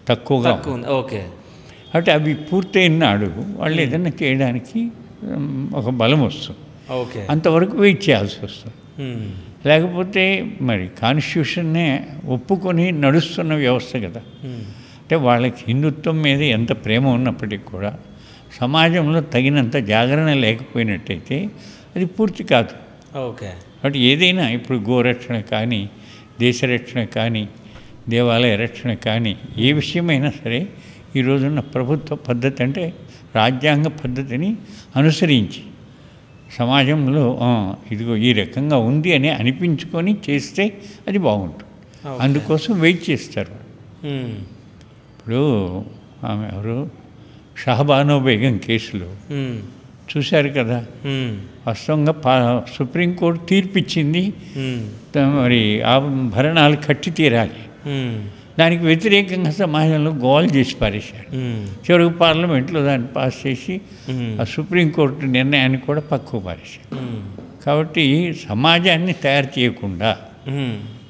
తక్కువగా. ఓకే. అంటే అవి పూర్తయినాడు వాళ్ళు ఏదైనా చేయడానికి ఒక బలం వస్తుంది. ఓకే. అంతవరకు వెయిట్ చేయాల్సి వస్తుంది. లేకపోతే మరి కాన్స్టిట్యూషన్నే ఒప్పుకొని నడుస్తున్న వ్యవస్థ కదా. అంటే వాళ్ళకి హిందుత్వం మీద ఎంత ప్రేమ ఉన్నప్పటికీ కూడా సమాజంలో తగినంత జాగరణ లేకపోయినట్టయితే అది పూర్తి కాదు. ఓకే. కాబట్టి ఏదైనా ఇప్పుడు గోరక్షణ కానీ, దేశరక్షణ కానీ, దేవాలయ రక్షణ కానీ, ఏ విషయమైనా సరే ఈ రోజున్న ప్రభుత్వ పద్ధతి అంటే రాజ్యాంగ పద్ధతిని అనుసరించి సమాజంలో ఇదిగో ఈ రకంగా ఉంది అని అనిపించుకొని చేస్తే అది బాగుంటుంది. అందుకోసం వెయిట్ చేస్తారు. ఇప్పుడు ఆమె ఎవరు షహబానో బేగం కేసులో చూశారు కదా, వాస్తవంగా సుప్రీంకోర్టు తీర్పిచ్చింది, మరి ఆ భరణాలు కట్టి తీరాలి. దానికి వ్యతిరేకంగా సమాజంలో గోల్ చేసి పారేశారు. చివరికి పార్లమెంట్లో దాన్ని పాస్ చేసి ఆ సుప్రీంకోర్టు నిర్ణయాన్ని కూడా పక్కకు పారేశారు. కాబట్టి సమాజాన్ని తయారు చేయకుండా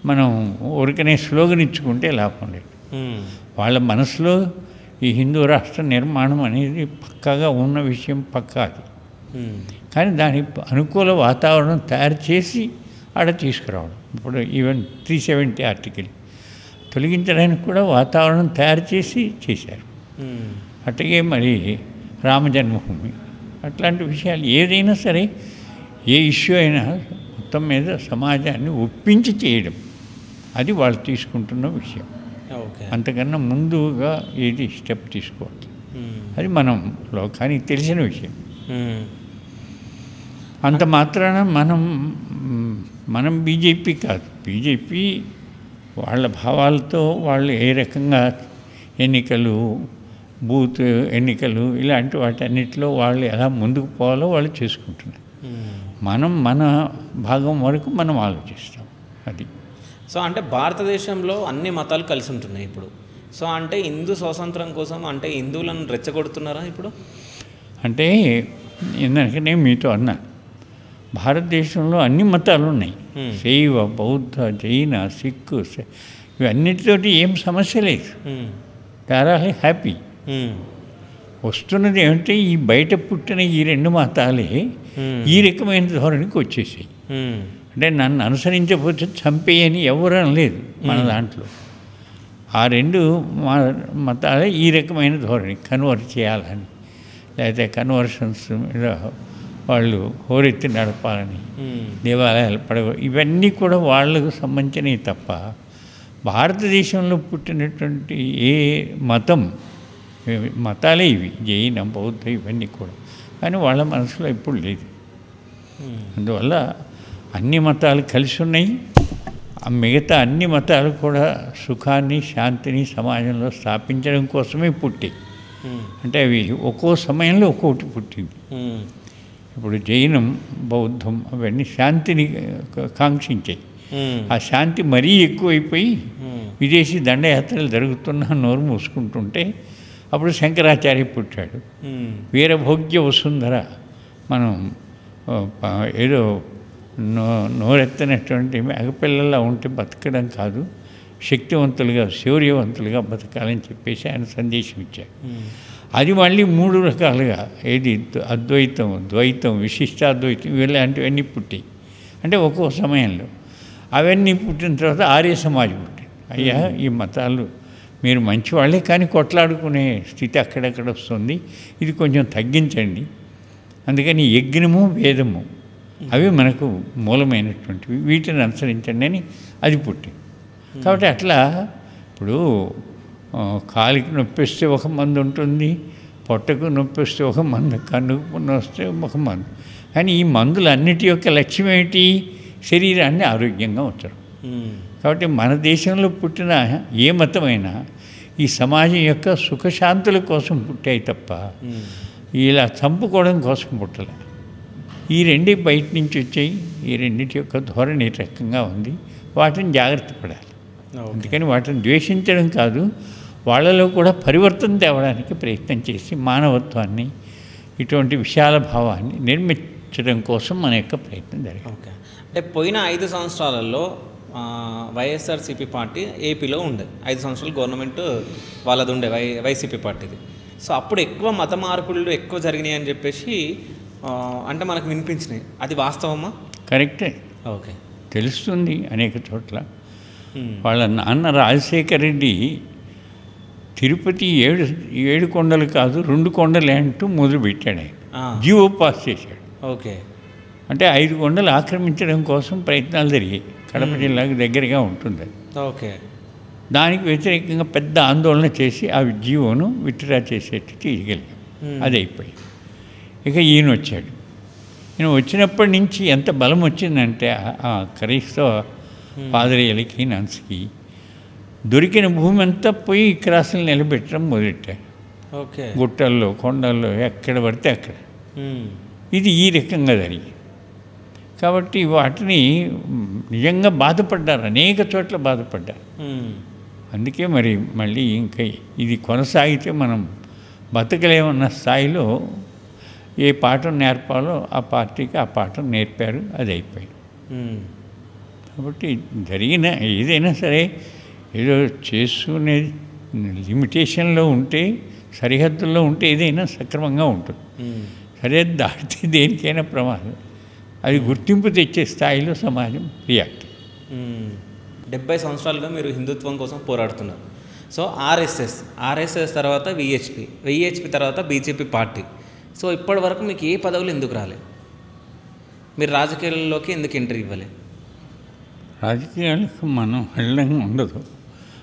మనం ఊరికనే స్లోగన్ ఇచ్చుకుంటే లాభం లేదు. వాళ్ళ మనసులో ఈ హిందూ రాష్ట్ర నిర్మాణం అనేది పక్కాగా ఉన్న విషయం పక్కాది. కానీ దానికి అనుకూల వాతావరణం తయారు చేసి ఆడ తీసుకురావడం. ఇప్పుడు ఈవెన్ 370 ఆర్టికల్ తొలగించడానికి కూడా వాతావరణం తయారు చేసి చేశారు. అట్లాగే మరి రామ జన్మభూమి అట్లాంటి విషయాలు ఏదైనా సరే, ఏ ఇష్యూ అయినా మొత్తం మీద సమాజాన్ని ఒప్పించి చేయడం అది వాళ్ళు తీసుకుంటున్న విషయం. అంతకన్నా ముందుగా ఏది స్టెప్ తీసుకోవాలి, అది మనం లోకానికి తెలిసిన విషయం. అంత మాత్రాన మనం బీజేపీ కాదు. బీజేపీ వాళ్ళ భావాలతో వాళ్ళు ఏ రకంగా ఎన్నికలు, బూత్ ఎన్నికలు ఇలాంటి వాటన్నిటిలో వాళ్ళు ఎలా ముందుకు పోవాలో వాళ్ళు చేసుకుంటున్నారు. మనం మన భాగం వరకు మనం ఆలోచిస్తాం. అది సో అంటే భారతదేశంలో అన్ని మతాలు కలిసి ఉంటున్నాయి ఇప్పుడు. సో అంటే హిందూ స్వాతంత్రం కోసం అంటే హిందువులను రెచ్చగొడుతున్నారా ఇప్పుడు? అంటే ఎందుకంటే మీతో అన్నా భారతదేశంలో అన్ని మతాలు ఉన్నాయి. శైవ, బౌద్ధ, జైన, సిక్కు ఇవన్నిటితోటి ఏం సమస్య లేదు. They are all happy. వస్తున్నది ఏమంటే ఈ బయట పుట్టిన ఈ 2 మతాలే ఈ రకమైన ధోరణికి వచ్చేసాయి. అంటే నన్ను అనుసరించకపోతే చంపేయని ఎవరు అనలేదు మన దాంట్లో. ఆ 2 మతాలే ఈ రకమైన ధోరణి కన్వర్ట్ చేయాలని, లేకపోతే కన్వర్షన్స్ మీద వాళ్ళు హోరెత్తి నడపాలని, దేవాలయాలు ఇవన్నీ కూడా వాళ్ళకు సంబంధించినవి తప్ప భారతదేశంలో పుట్టినటువంటి ఏ మతాలే ఇవి, జైన, బౌద్ధ ఇవన్నీ కూడా. కానీ వాళ్ళ మనసులో ఇప్పుడు లేదు. అందువల్ల అన్ని మతాలు కలిసి ఉన్నాయి. మిగతా అన్ని మతాలు కూడా సుఖాన్ని, శాంతిని సమాజంలో స్థాపించడం కోసమే పుట్టాయి. అంటే అవి ఒక్కో సమయంలో ఒక్కొక్కటి పుట్టింది. ఇప్పుడు జైనం, బౌద్ధం అవన్నీ శాంతిని కాంక్షించాయి. ఆ శాంతి మరీ ఎక్కువైపోయి విదేశీ దండయాత్రలు జరుగుతున్నా నోరు మూసుకుంటుంటే అప్పుడు శంకరాచార్య పుట్టాడు. వీరభోగ్య వసుంధర, మనం ఏదో నోరెత్తనటువంటి మేకపిల్లలా ఉంటే బతకడం కాదు, శక్తివంతులుగా శౌర్యవంతులుగా బతకాలని చెప్పేసి ఆయన సందేశం ఇచ్చాడు. అది మళ్ళీ 3 రకాలుగా, ఏది అద్వైతం, ద్వైతం, విశిష్టాద్వైతం ఇలాంటివన్నీ పుట్టాయి. అంటే ఒక్కో సమయంలో అవన్నీ పుట్టిన తర్వాత ఆర్య సమాజం పుట్టింది. అయ్యా ఈ మతాలు మీరు మంచివాళ్ళే కానీ కొట్లాడుకునే స్థితి అక్కడక్కడ వస్తుంది, ఇది కొంచెం తగ్గించండి. అందుకని యజ్ఞము, వేదము అవి మనకు మూలమైనటువంటివి, వీటిని అనుసరించండి అని అది పుట్టింది. కాబట్టి అట్లా ఇప్పుడు కాలికి నొప్పిస్తే ఒక మందు ఉంటుంది, పొట్టకు నొప్పిస్తే ఒక మందు, కన్నుకు పున్ను వస్తే ఒక మందు. కానీ ఈ మందులన్నిటి యొక్క లక్ష్యం ఏంటి? శరీరాన్ని ఆరోగ్యంగా ఉంచడం. కాబట్టి మన దేశంలో పుట్టిన ఏ మతమైనా ఈ సమాజం యొక్క సుఖశాంతుల కోసం పుట్టాయి తప్ప ఇలా చంపుకోవడం కోసం పుట్టలే. ఈ 2 బయట నుంచి వచ్చాయి. ఈ 2 యొక్క ధోరణి రకంగా ఉంది. వాటిని జాగ్రత్త పడాలి. అందుకని వాటిని ద్వేషించడం కాదు, వాళ్ళలో కూడా పరివర్తన తేవడానికి ప్రయత్నం చేసి మానవత్వాన్ని, ఇటువంటి విశాల భావాన్ని నిర్మించడం కోసం మన యొక్క ప్రయత్నం జరిగింది. ఓకే. అంటే పోయిన 5 సంవత్సరాలలో వైఎస్ఆర్సీపీ పార్టీ ఏపీలో ఉండే 5 సంవత్సరాలు గవర్నమెంట్ వాళ్ళది ఉండే వైసీపీ పార్టీది. సో అప్పుడు ఎక్కువ మత మార్పులు ఎక్కువ జరిగినాయి అని చెప్పేసి అంటే మనకు వినిపించినాయి. అది వాస్తవమా? కరెక్టే. ఓకే. తెలుస్తుంది అనేక చోట్ల. వాళ్ళ నాన్న రాజశేఖర రెడ్డి తిరుపతి 7 కొండలు కాదు 2 కొండలే అంటూ మొదలుపెట్టాడు ఆయన. జీవో పాస్ చేశాడు. ఓకే. అంటే 5 కొండలు ఆక్రమించడం కోసం ప్రయత్నాలు జరిగాయి. కడప జిల్లాకు దగ్గరగా ఉంటుంది. ఓకే. దానికి వ్యతిరేకంగా పెద్ద ఆందోళన చేసి ఆ జీవోను విత్డ్రా చేసేట్టు తీయగలిగాం. అది అయిపోయింది. ఇక ఈయన వచ్చాడు. ఈయన వచ్చినప్పటి నుంచి ఎంత బలం వచ్చిందంటే ఆ క్రైస్తవ పాదరీయులకి నన్స్కి దొరికిన భూమి అంతా పోయి క్రాసులు నిలబెట్టడం మొదలెట్టారు. ఓకే. గుట్టల్లో కొండల్లో ఎక్కడ పడితే అక్కడ. ఇది ఈ రకంగా జరిగింది. కాబట్టి వాటిని నిజంగా బాధపడ్డారు, అనేక చోట్ల బాధపడ్డారు. అందుకే మరి మళ్ళీ ఇంకా ఇది కొనసాగితే మనం బతకలేమన్న స్థాయిలో ఏ పాఠం నేర్పాలో ఆ పార్టీకి ఆ పాఠం నేర్పారు. అది అయిపోయింది. కాబట్టి జరిగిన ఏదైనా సరే ఏదో చేసుకునే లిమిటేషన్లో ఉంటే, సరిహద్దుల్లో ఉంటే ఏదైనా సక్రమంగా ఉంటుంది. సరిహద్దు దాటితే దేనికైనా ప్రమాదం. అది గుర్తింపు తెచ్చే స్థాయిలో సమాజం రియాక్ట్. 70 సంవత్సరాలుగా మీరు హిందుత్వం కోసం పోరాడుతున్నారు. సో ఆర్ఎస్ఎస్ తర్వాత విహెచ్పి తర్వాత బీజేపీ పార్టీ. సో ఇప్పటి వరకు మీకు ఏ పదవులు ఎందుకు రాలేదు? మీరు రాజకీయాల్లోకి ఎందుకు ఎంట్రీ ఇవ్వలే? రాజకీయాలకు మనం వెళ్ళడం ఉండదు.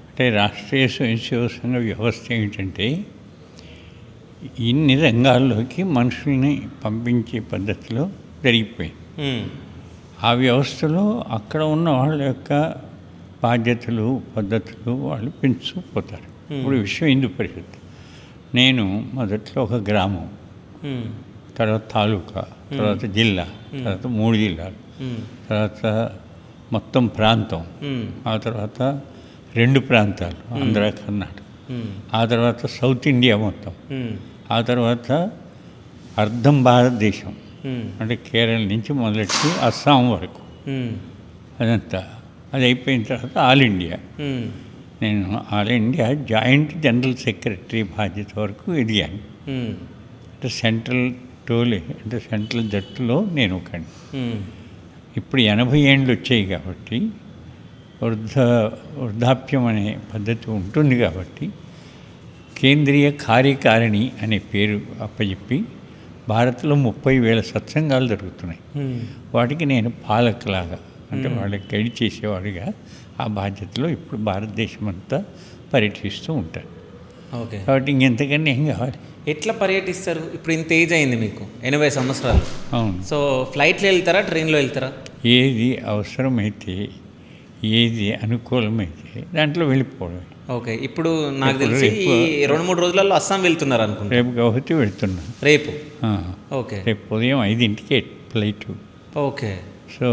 అంటే రాష్ట్రీయ స్వయం సేవక సంఘ వ్యవస్థ ఏమిటంటే ఇన్ని రంగాల్లోకి మనుషుల్ని పంపించే పద్ధతిలో జరిగిపోయింది. ఆ వ్యవస్థలో అక్కడ ఉన్న వాళ్ళ యొక్క బాధ్యతలు పద్ధతులు వాళ్ళు పెంచుకుపోతారు. ఇప్పుడు విశ్వ హిందూ పరిషత్, నేను మొదట్లో ఒక గ్రామం, తర్వాత తాలూకా, తర్వాత జిల్లా, తర్వాత 3 జిల్లాలు, తర్వాత మొత్తం ప్రాంతం, ఆ తర్వాత 2 ప్రాంతాలు ఆంధ్ర కర్ణాటక, ఆ తర్వాత సౌత్ ఇండియా మొత్తం, ఆ తర్వాత అర్ధం భారతదేశం అంటే కేరళ నుంచి మొదలెట్టి అస్సాం వరకు అదంతా. అది అయిపోయిన తర్వాత ఆల్ ఇండియా. నేను all India joint general secretary బాధ్యత వరకు ఎదిగాను. అంటే సెంట్రల్ జట్టులో నేను ఒకని. ఇప్పుడు 80 ఏళ్ళు వచ్చాయి కాబట్టి వృద్ధాప్యం అనే పద్ధతి ఉంటుంది కాబట్టి కేంద్రీయ కార్యకారిణి అనే పేరు అప్పచెప్పి భారత్లో 30,000 సత్సంగాలు జరుగుతున్నాయి. వాటికి నేను పాలకులాగా అంటే వాళ్ళకి గైడ్ చేసేవాడిగా ఆ బాధ్యతలో ఇప్పుడు భారతదేశం అంతా పర్యటిస్తూ ఉంటాను. ఓకే. కాబట్టి ఇంకెంతకన్నా ఏం కావాలి? ఎట్లా పర్యటిస్తారు? ఇప్పుడు ఇంత ఏజ్ అయింది మీకు, 80 సంవత్సరాలు. అవును. సో ఫ్లైట్లో వెళ్తారా, ట్రైన్లో వెళ్తారా? ఏది అవసరమైతే, ఏది అనుకూలమైతే దాంట్లో వెళ్ళిపోవడం. ఓకే. ఇప్పుడు నాకు తెలిసి 2-3 రోజులలో అస్సాం వెళ్తున్నారు అనుకుంటా. రేపు గౌహతి వెళ్తున్నాను. రేపు? ఓకే. రేపు ఉదయం 5ంటికి ఫ్లైటు. ఓకే. సో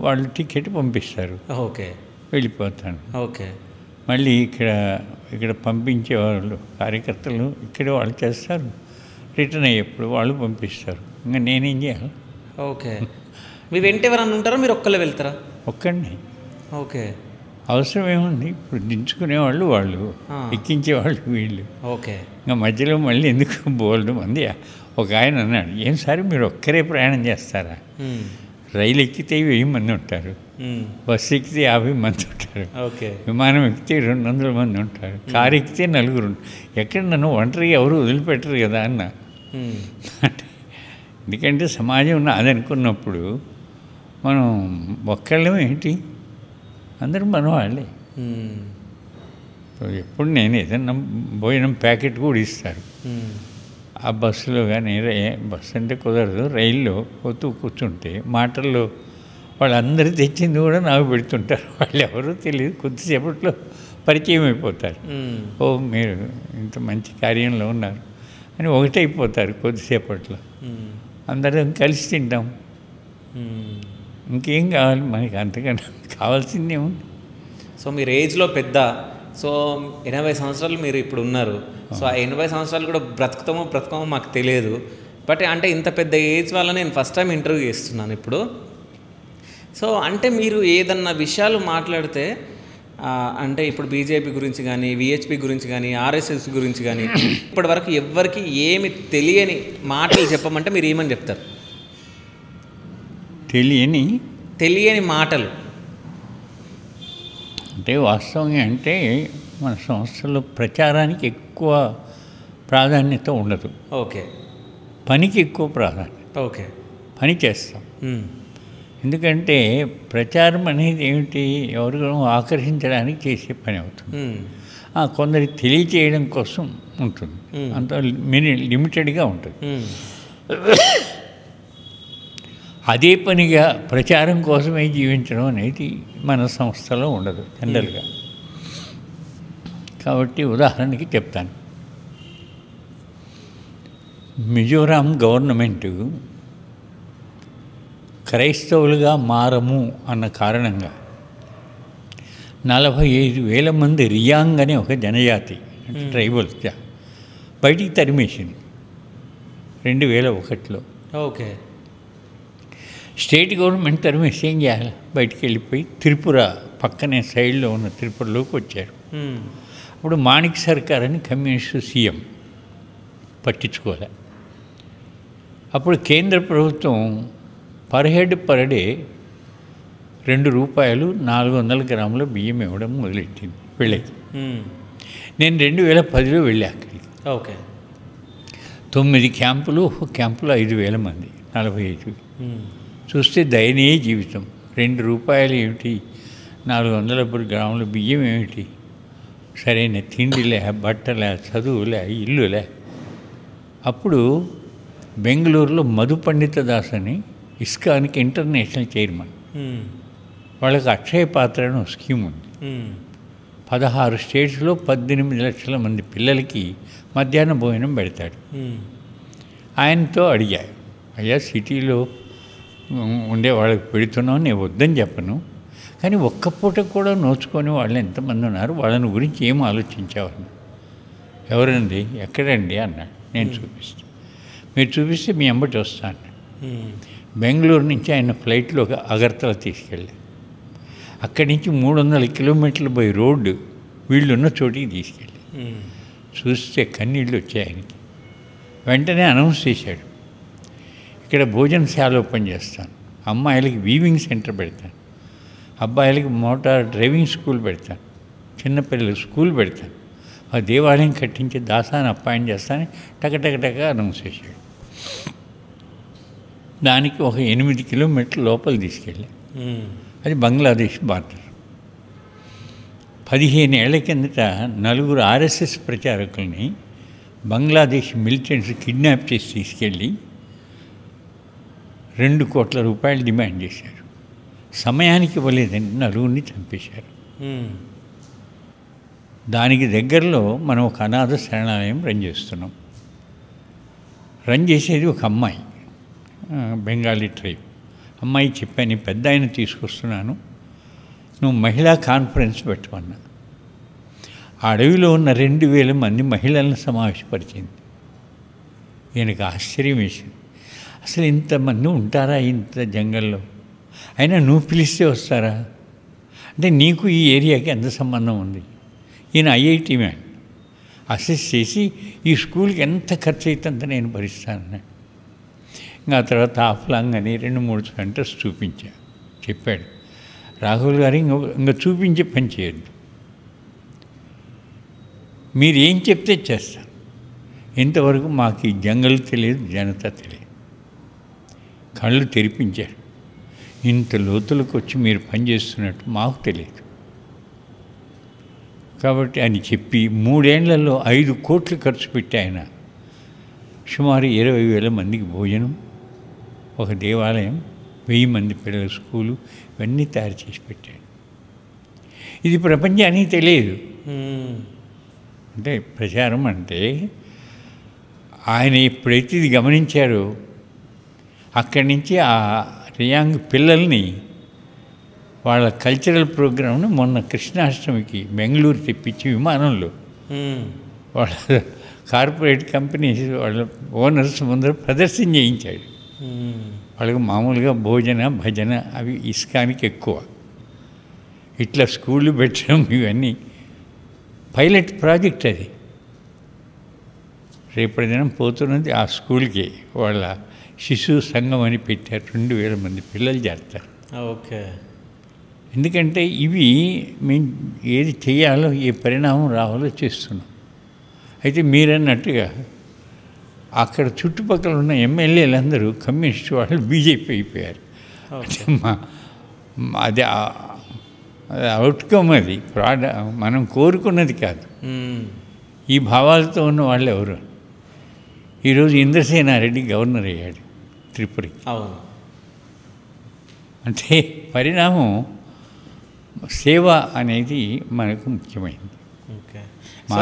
వాళ్ళు టికెట్ పంపిస్తారు. ఓకే. వెళ్ళిపోతాను. ఓకే. మళ్ళీ ఇక్కడ పంపించే వాళ్ళు కార్యకర్తలు ఇక్కడ వాళ్ళు చేస్తారు, రిటర్న్ అయ్యేప్పుడు వాళ్ళు పంపిస్తారు. ఇంకా నేనేం చేయాలి? ఓకే. మీ వెంట ఎవరన్నా ఉంటారా, మీరు ఒక్కళ్ళే వెళ్తారా? ఒక్కడిని. ఓకే. అవసరం ఏముంది? ఇప్పుడు దించుకునేవాళ్ళు వాళ్ళు, ఎక్కించేవాళ్ళు వీళ్ళు. ఓకే. ఇంకా మధ్యలో మళ్ళీ ఎందుకు బోల్డ్ మంది. ఒక ఆయన అన్నాడు, ఏం సార్ మీరు ఒక్కరే ప్రయాణం చేస్తారా? రైలు ఎక్కితే 1000 మంది ఉంటారు, బస్సు ఎక్కితే 50 మంది ఉంటారు, ఓకే. విమానం ఎక్కితే 200 మంది ఉంటారు, కారు ఎక్కితే 4 ఎక్కడ నన్ను ఒంటరిగా ఎవరు వదిలిపెట్టరు కదా అన్న. ఎందుకంటే సమాజం నాదనుకున్నప్పుడు మనం ఒక్కళ్ళం ఏంటి, అందరూ మన వాళ్ళే. ఎప్పుడు నేను ఏదన్నా భోజనం ప్యాకెట్ కూడా ఇస్తారు. ఆ బస్సులో కానీ బస్సు అంటే కుదరదు, రైల్లో పోతూ కూర్చుంటే మాటల్లో వాళ్ళందరూ తెచ్చింది కూడా నాకు పెడుతుంటారు. వాళ్ళు ఎవరో తెలియదు, కొద్దిసేపట్లో పరిచయం అయిపోతారు. ఓ మీరు ఇంత మంచి కార్యంలో ఉన్నారు అని ఒకటైపోతారు కొద్దిసేపట్లో. అందరం కలిసి తింటాం. ఇంకేం కావాలి మనకి? అంతకన్నా కావాల్సిందేముంది? సో మీరు ఏజ్లో పెద్ద, సో 80 సంవత్సరాలు మీరు ఇప్పుడు ఉన్నారు. సో ఆ 80 సంవత్సరాలు కూడా బ్రతకమో మాకు తెలియదు. బట్ అంటే ఇంత పెద్ద ఏజ్ వల్ల నేను ఫస్ట్ టైం ఇంటర్వ్యూ చేస్తున్నాను ఇప్పుడు. సో అంటే మీరు ఏదన్నా విషయాలు మాట్లాడితే అంటే ఇప్పుడు బీజేపీ గురించి కానీ, విహెచ్పి గురించి కానీ, ఆర్ఎస్ఎస్ గురించి కానీ ఇప్పటి వరకు ఎవ్వరికి ఏమి తెలియని మాటలు చెప్పమంటే మీరు ఏమని చెప్తారు? తెలియని మాటలు అంటే వాస్తవంగా అంటే మన సంస్థలో ప్రచారానికి ఎక్కువ ప్రాధాన్యత ఉండదు. ఓకే. పనికి ఎక్కువ ప్రాధాన్యత. ఓకే. పని చేస్తాం. ఎందుకంటే ప్రచారం అనేది ఏమిటి, ఎవరినో ఆకర్షించడానికి చేసే పని అవుతుంది. కొందరికి తెలియచేయడం కోసం ఉంటుంది, అంత లిమిటెడ్గా ఉంటుంది. అదే పనిగా ప్రచారం కోసమే జీవించడం అనేది మన సంస్థలో ఉండదు జనరల్గా. కాబట్టి ఉదాహరణకి చెప్తాను. మిజోరాం గవర్నమెంటు క్రైస్తవులుగా మారము అన్న కారణంగా 45,000 మంది రియాంగ్ అనే ఒక జనజాతి, ట్రైబల్ బయటికి తరిమేసింది 2001లో. ఓకే. స్టేట్ గవర్నమెంట్ తరిమేసి ఏం చేయాలి, బయటికి వెళ్ళిపోయి త్రిపుర పక్కనే సైడ్లో ఉన్న త్రిపురలోకి వచ్చారు. అప్పుడు మాణిక్ సర్కార్ అని కమ్యూనిస్టు సీఎం పట్టించుకోలే. అప్పుడు కేంద్ర ప్రభుత్వం పర్ హెడ్ పర్ డే ₹2 400 గ్రాముల బియ్యం ఇవ్వడం మొదలెట్టింది వెళ్ళేది. నేను 2010లో వెళ్ళా అక్కడికి. ఓకే. 9 క్యాంపులు, ఒక క్యాంపులో 5,000 మంది, 45. చూస్తే దయనీయ జీవితం. ₹2 ఏమిటి, 400 గ్రాముల బియ్యం ఏమిటి, సరైన తిండిలే, బట్టలే, చదువులే, ఇల్లులే. అప్పుడు బెంగళూరులో మధు పండిత దాస్ అని ఇస్కాన్కి ఇంటర్నేషనల్ చైర్మన్, వాళ్ళకి అక్షయ పాత్ర అని ఒక స్కీమ్ ఉంది. 16 స్టేట్స్లో 18 లక్షల మంది పిల్లలకి మధ్యాహ్న భోజనం పెడతాడు. ఆయనతో అడిగా, అయ్యా సిటీలో ఉండే వాళ్ళకి పెడుతున్నావు, నేను వద్దని చెప్పను, కానీ ఒక్క పూట కూడా నోచుకొని వాళ్ళు ఎంతమంది ఉన్నారు, వాళ్ళని గురించి ఏం ఆలోచించావని. ఎవరండి, ఎక్కడండి అన్నాడు. నేను చూపిస్తాను, మీరు చూపిస్తే మీ అంబటి వస్తాను. బెంగళూరు నుంచి ఆయన ఫ్లైట్లో అగర్తల తీసుకెళ్ళి అక్కడి నుంచి 300 కిలోమీటర్లు పోయి రోడ్డు వీళ్ళున్న చోటికి తీసుకెళ్ళి చూస్తే కన్నీళ్ళు వచ్చాయి ఆయనకి. వెంటనే అనౌన్స్ చేశాడు, ఇక్కడ భోజనశాల ఓపెన్ చేస్తాను, అమ్మాయిలకి వీవింగ్ సెంటర్ పెడతాను, అబ్బాయిలకి మోటార్ డ్రైవింగ్ స్కూల్ పెడతాను, చిన్నపిల్లలకి స్కూల్ పెడతాను, ఆ దేవాలయం కట్టించి దాసాన్ని అపాయింట్ చేస్తానని టకటకటక అనౌన్స్ చేశాడు. దానికి ఒక 8 కిలోమీటర్ల లోపల తీసుకెళ్ళి, అది బంగ్లాదేశ్ బార్డర్. 15 ఏళ్ల కిందట 4 RSS ప్రచారకుల్ని బంగ్లాదేశ్ మిలిటెంట్స్ కిడ్నాప్ చేసి తీసుకెళ్ళి ₹2 కోట్ల డిమాండ్ చేశారు. సమయానికి ఇవ్వలేదని 4 చంపేశారు. దానికి దగ్గరలో మనం ఒక అనాథ శరణాలయం రన్ చేస్తున్నాం. రన్ చేసేది ఒక అమ్మాయి, బెంగాలీ ట్రైబ్ అమ్మాయి. చెప్పాను, పెద్ద ఆయన తీసుకొస్తున్నాను, నువ్వు మహిళా కాన్ఫరెన్స్ పెట్టమన్నా. ఆ అడవిలో ఉన్న 2,000 మంది మహిళలను సమావేశపరిచింది. ఈయనకు ఆశ్చర్యం వేసింది, అసలు ఇంతమంది ఉంటారా ఇంత జంగల్లో, అయినా నువ్వు పిలిస్తే వస్తారా, అంటే నీకు ఈ ఏరియాకి ఎంత సంబంధం ఉంది. ఈయన IIT మ్యాన్, అసెస్ చేసి ఈ స్కూల్కి ఎంత ఖర్చు అయితే అంత నేను భరిస్తానన్నాడు. ఇంకా ఆ తర్వాత ఆఫ్లాంగ్ అని 2-3 సెంటర్స్ చూపించా. చెప్పాడు, రాహుల్ గారు ఇంకా చూపించే పని చేయొద్దు, మీరు ఏం చెప్తే చేస్తాను. ఇంతవరకు మాకు ఈ జంగల్ తెలియదు, జనత తెలియదు. కళ్ళు తెరిపించారు, ఇంత లోతులకు వచ్చి మీరు పనిచేస్తున్నట్టు మాకు తెలియదు. కాబట్టి అని చెప్పి 3 ఏళ్లలో 5 కోట్లు ఖర్చు పెట్టి ఆయన సుమారు 20,000 మందికి భోజనం, ఒక దేవాలయం, 1000 మంది పిల్లల స్కూలు, ఇవన్నీ తయారు చేసి పెట్టాడు. ఇది ప్రపంచానికి తెలియదు. అంటే ప్రచారం అంటే ఆయన ఎప్పుడైతే ఇది గమనించారో అక్కడి నుంచి ఆ రియాంగ్ పిల్లల్ని వాళ్ళ కల్చరల్ ప్రోగ్రామ్ను మొన్న కృష్ణాష్టమికి బెంగళూరు తెప్పించి విమానంలో వాళ్ళ కార్పొరేట్ కంపెనీస్ వాళ్ళ ఓనర్స్ ముందర ప్రదర్శన చేయించాడు. వాళ్ళకి మామూలుగా భోజన భజన అవి ఇస్కానికి ఎక్కువ, ఇట్లా స్కూళ్ళు పెట్టడం ఇవన్నీ పైలట్ ప్రాజెక్ట్. అది రేపటి దినం పోతున్నది ఆ స్కూల్కి. వాళ్ళ శిశు సంఘం అని పెట్టారు, 2,000 మంది పిల్లలు చేస్తారు. ఓకే. ఎందుకంటే ఇవి మేము ఏది చేయాలో ఏ పరిణామం రావాలో చేస్తున్నాం. అయితే మీరన్నట్టుగా అక్కడ చుట్టుపక్కల ఉన్న ఎమ్మెల్యేలందరూ కమ్యూనిస్ట్ వాళ్ళు బీజేపీ అయిపోయారు. అది అవుట్కమ్, అది మనం కోరుకున్నది కాదు. ఈ భావాలతో ఉన్న వాళ్ళు ఎవరు? ఈరోజు ఇంద్రసేనారెడ్డి గవర్నర్ అయ్యాడు త్రిపురకి. అవును. అంటే పరిణామం, సేవ అనేది మనకు ముఖ్యమైనది. ఓకే.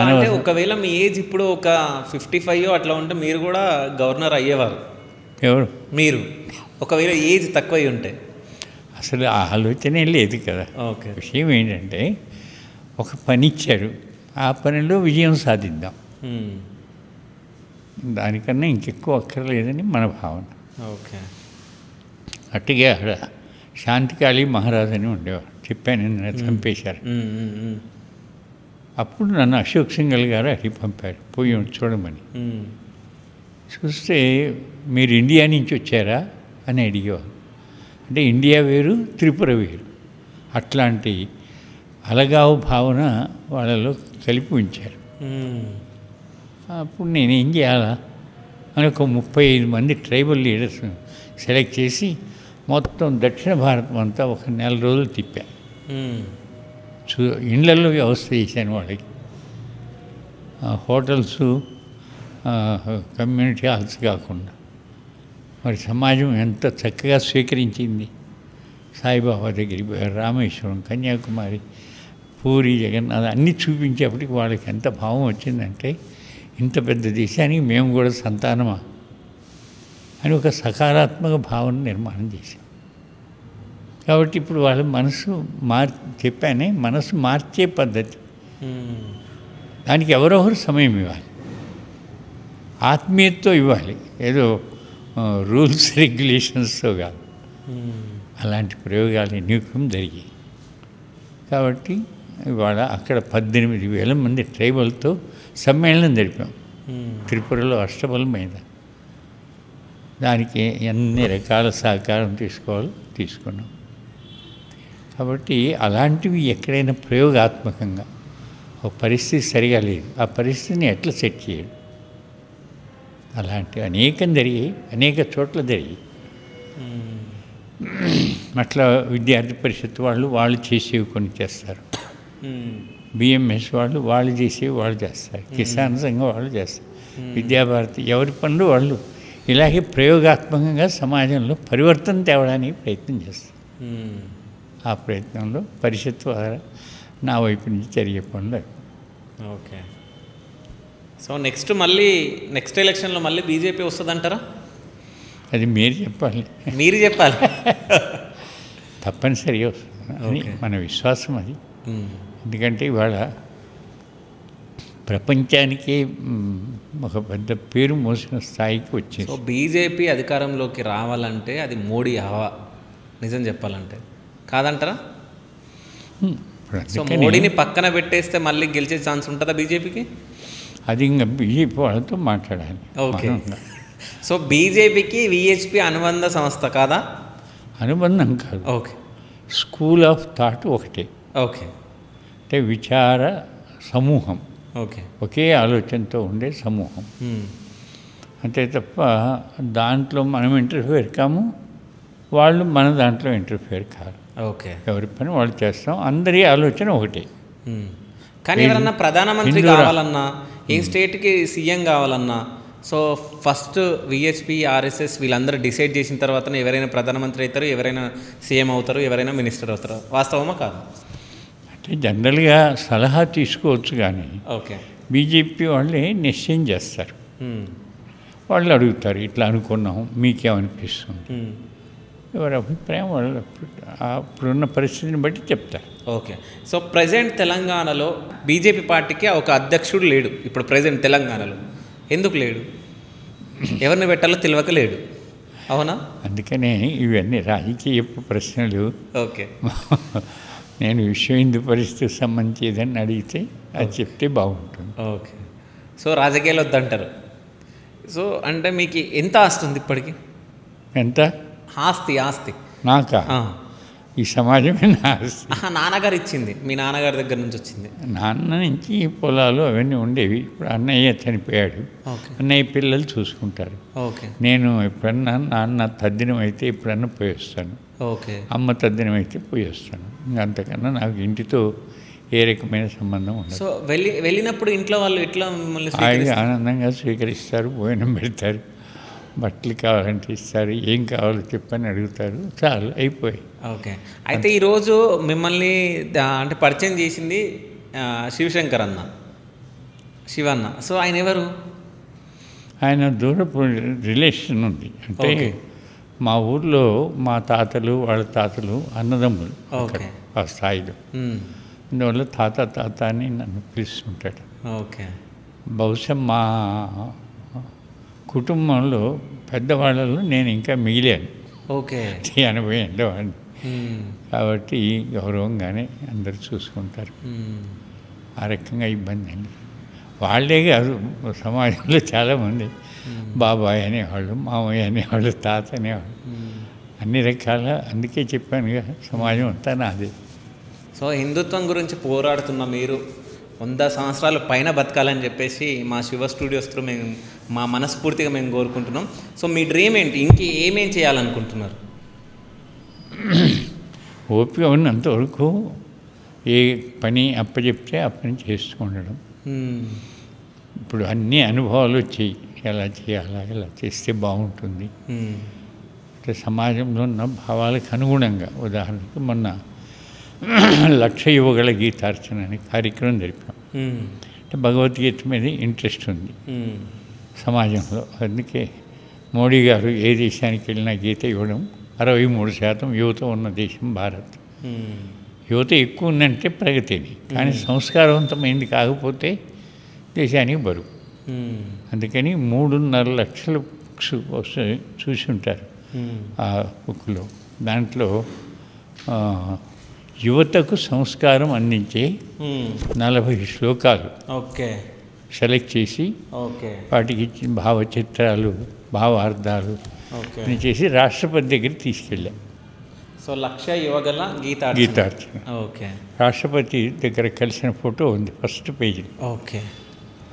అంటే ఒకవేళ మీ ఏజ్ ఇప్పుడు ఒక 55 అట్లా ఉంటే మీరు కూడా గవర్నర్ అయ్యేవారు. ఎవరు? మీరు ఒకవేళ ఏజ్ తక్కువ ఉంటే. అసలు ఆలోచనే లేదు కదా. ఓకే. విషయం ఏంటంటే ఒక పని ఇచ్చారు, ఆ పనిలో విజయం సాధిద్దాం, దానికన్నా ఇంకెక్కువ అక్కర్లేదని మన భావన. ఓకే. అట్టుగా అక్కడ శాంతికాళి మహారాజు అని ఉండేవారు, చెప్పాను నిన్న చంపేశారు. అప్పుడు నన్ను అశోక్ సింగల్ గారు అడిగి పంపారు, పోయి చూడమని. చూస్తే మీరు ఇండియా నుంచి వచ్చారా అని అడిగేవారు. అంటే ఇండియా వేరు, త్రిపుర వేరు, అట్లాంటి అలగావు భావన వాళ్ళలో కలిపి ఉంచారు. అప్పుడు నేనేం చేయాలా అని ఒక 35 మంది ట్రైబల్ లీడర్స్ సెలెక్ట్ చేసి మొత్తం దక్షిణ భారతం అంతా ఒక 1 నెల రోజులు తిప్పా. ఇళ్లలో వ్యవస్థ చేశాను వాళ్ళకి. హోటల్స్, కమ్యూనిటీ హాల్స్ కాకుండా మరి సమాజం ఎంత చక్కగా స్వీకరించింది. సాయిబాబా దగ్గరికి పోయారు, రామేశ్వరం, కన్యాకుమారి, పూరి, జగన్నాథ్ అన్నీ చూపించేప్పటికి వాళ్ళకి ఎంత భావం వచ్చిందంటే ఇంత పెద్ద దేశానికి మేము కూడా సంతానమా అని ఒక సకారాత్మక భావన నిర్మాణం చేశాం. కాబట్టి ఇప్పుడు వాళ్ళ మనసు చెప్పానే, మనసు మార్చే పద్ధతి. దానికి ఎవరెవరు సమయం ఇవ్వాలి, ఆత్మీయతతో ఇవ్వాలి, ఏదో రూల్స్ రెగ్యులేషన్స్తో కాదు. అలాంటి ప్రయోగాలు ఎన్నికం జరిగాయి. కాబట్టి ఇవాళ అక్కడ 18,000 మంది ట్రైబల్తో సమ్మేళనం జరిపాం త్రిపురలో, అష్టబల్ మీద. దానికి ఎన్ని రకాల సహకారం తీసుకోవాలో తీసుకున్నాం. కాబట్టి అలాంటివి ఎక్కడైనా ప్రయోగాత్మకంగా ఒక పరిస్థితి సరిగా లేదు, ఆ పరిస్థితిని ఎట్లా సెట్ చేయడం, అలాంటివి అనేకం జరిగాయి, అనేక చోట్ల జరిగాయి. అట్లా విద్యార్థి పరిషత్ వాళ్ళు చేసేవి కొన్ని చేస్తారు, బిఎంఎస్ వాళ్ళు చేసేవి వాళ్ళు చేస్తారు, కిసాన్ సంఘం వాళ్ళు చేస్తారు, విద్యాభారతి ఎవరి పనులు వాళ్ళు ఇలాగే ప్రయోగాత్మకంగా సమాజంలో పరివర్తన తేవడానికి ప్రయత్నం చేస్తారు. ఆ ప్రయత్నంలో పరిషత్ ద్వారా నా వైపు నుంచి జరిగే పనులు. ఓకే. సో నెక్స్ట్ ఎలక్షన్లో మళ్ళీ బీజేపీ వస్తుందంటారా? అది మీరు చెప్పాలి. మీరు చెప్పాలి. తప్పనిసరిగా వస్తుంది అని మన విశ్వాసం అది. ఎందుకంటే ఇవాళ ప్రపంచానికే ఒక పెద్ద పేరు మోసిన స్థాయికి వచ్చింది. సో బీజేపీ అధికారంలోకి రావాలంటే అది మోడీ హవా, నిజం చెప్పాలంటే కాదంటారా? సో మోడీని పక్కన పెట్టేస్తే మళ్ళీ గెలిచే ఛాన్స్ ఉంటుందా బీజేపీకి? అది ఇంకా బీజేపీ వాళ్ళతో మాట్లాడాలి. ఓకే. సో బీజేపీకి విహెచ్పి అనుబంధ సంస్థ కాదా? అనుబంధం కాదు. ఓకే. స్కూల్ ఆఫ్ థాట్ ఒకటే. ఓకే. అంటే విచార సమూహం. ఓకే. ఒకే ఆలోచనతో ఉండే సమూహం. అంతే తప్ప దాంట్లో మనం ఇంటర్ఫియర్ కాము, వాళ్ళు మన దాంట్లో ఇంటర్ఫియర్ కాదు. ఓకే. ఎవరి పని వాళ్ళు చేస్తాం, అందరి ఆలోచన ఒకటే. కానీ ఎవరన్నా ప్రధానమంత్రి కావాలన్నా, ఏ స్టేట్కి సీఎం కావాలన్నా, సో ఫస్ట్ విహెచ్పి, ఆర్ఎస్ఎస్ వీళ్ళందరూ డిసైడ్ చేసిన తర్వాతనే ఎవరైనా ప్రధానమంత్రి అవుతారు, ఎవరైనా సీఎం అవుతారు, ఎవరైనా మినిస్టర్ అవుతారు. వాస్తవమా కాదు? అంటే జనరల్గా సలహా తీసుకోవచ్చు, కానీ ఓకే బీజేపీ వాళ్ళే నిశ్చయం చేస్తారు. వాళ్ళు అడుగుతారు, ఇట్లా అనుకున్నాం, మీకేమనిపిస్తుంది, ఎవరి అభిప్రాయం వాళ్ళు అప్పుడున్న పరిస్థితిని బట్టి చెప్తారు. ఓకే. సో ప్రజెంట్ తెలంగాణలో బీజేపీ పార్టీకి ఒక అధ్యక్షుడు లేడు. ఇప్పుడు ప్రజెంట్ తెలంగాణలో ఎందుకు లేడు? ఎవరిని పెట్టాలో తెలియక లేడు, అవునా? అందుకనే ఇవన్నీ రాజకీయ ప్రశ్నలు. ఓకే. నేను విశ్వ హిందూ పరిస్థితికి సంబంధించి ఏదన్నా అడిగితే అది చెప్తే బాగుంటుంది. ఓకే. సో రాజకీయాలు వద్దంటారు. సో అంటే మీకు ఎంత ఆస్తి ఉంది ఇప్పటికి? ఎంత ఆస్తి? నాకా ఈ సమాజమే నా ఆస్తి. నాన్నగారు ఇచ్చింది, మీ నాన్నగారి దగ్గర నుంచి వచ్చింది. నాన్న నుంచి పొలాలు అవన్నీ ఉండేవి. ఇప్పుడు అన్నయ్య చనిపోయాడు, ఓకే అన్నయ్య పిల్లలు చూసుకుంటారు. ఓకే నేను ఎప్పుడన్నా నాన్న తద్దినం అయితే ఎప్పుడన్నా పోయి వస్తాను, ఓకే అమ్మ తద్దినం అయితే పోయి వస్తాను. ఇంకా అంతకన్నా నాకు ఇంటితో ఏ రకమైన సంబంధం ఉండదు. సో వెళ్ళినప్పుడు ఇంట్లో వాళ్ళు ఎట్లా మిమ్మల్ని హాయిగా ఆనందంగా స్వీకరిస్తారు, భోజనం పెడతారు, బట్టలు కావాలంటే ఇస్తారు, ఏం కావాలో చెప్పని అడుగుతారు, చాలు అయిపోయి. ఓకే. అయితే ఈరోజు మిమ్మల్ని అంటే పరిచయం చేసింది శివశంకర్ అన్న, శివన్న. సో ఆయన ఎవరు? ఆయన దూరపు రిలేషన్ ఉంది. అంటే ఓకే. మా ఊర్లో మా తాతలు వాళ్ళ తాతలు అన్నదమ్ములు ఓకే. ఆ స్థాయిలో. అందువల్ల తాత తాత అని నన్ను పిలుస్తుంటాడు. ఓకే. బహుశా మా కుటుంబంలో పెద్దవాళ్ళలో నేను ఇంకా మిగిలాను. ఓకే. 80 ఏళ్ళవాడిని కాబట్టి గౌరవంగానే అందరు చూసుకుంటారు. ఆ రకంగా ఇబ్బంది అండి. వాళ్ళే కాదు, సమాజంలో చాలామంది బాబాయ్ అనేవాళ్ళు, మామయ్య అనేవాళ్ళు, తాత అనేవాళ్ళు, అన్ని రకాల. అందుకే చెప్పానుగా సమాజం అంతా నాది. సో హిందుత్వం గురించి పోరాడుతున్న మీరు 100 సంవత్సరాల పైన బతకాలని చెప్పేసి మా శివ స్టూడియోస్తో మేము మా మనస్ఫూర్తిగా మేము కోరుకుంటున్నాం. సో మీ డ్రీమ్ ఏంటి? ఏమేం చేయాలనుకుంటున్నారు? ఓపిక ఉన్నంతవరకు ఏ పని అప్పచెప్తే ఆ పని చేస్తూ ఉండడం. ఇప్పుడు అన్ని అనుభవాలు వచ్చాయి, ఎలా చేయాలా, ఎలా చేస్తే బాగుంటుంది, సమాజంలో ఉన్న భావాలకు అనుగుణంగా. ఉదాహరణకు మొన్న 1,00,000 యువగల గీతార్చన అనే కార్యక్రమం జరిపాం. అంటే భగవద్గీత మీద ఇంట్రెస్ట్ ఉంది సమాజంలో. అందుకే మోడీ గారు ఏ దేశానికి వెళ్ళినా గీత ఇవ్వడం. 63% యువత ఉన్న దేశం భారత్. యువత ఎక్కువ ఉందంటే ప్రగతిని, కానీ సంస్కారవంతమైంది కాకపోతే దేశానికి బరువు. అందుకని 3.5 లక్షల బుక్స్ చూసి ఉంటారు ఆ బుక్లో. దాంట్లో యువతకు సంస్కారం అందించే 40 శ్లోకాలు ఓకే సెలెక్ట్ చేసి ఓకే వాటికి ఇచ్చిన భావచిత్రాలు, భావార్థాలు అని చేసి రాష్ట్రపతి దగ్గరికి తీసుకెళ్ళాం. సో 1,00,000 యువగల గీతార్చన. ఓకే. రాష్ట్రపతి దగ్గర కలిసిన ఫోటో ఉంది ఫస్ట్ పేజీ. ఓకే.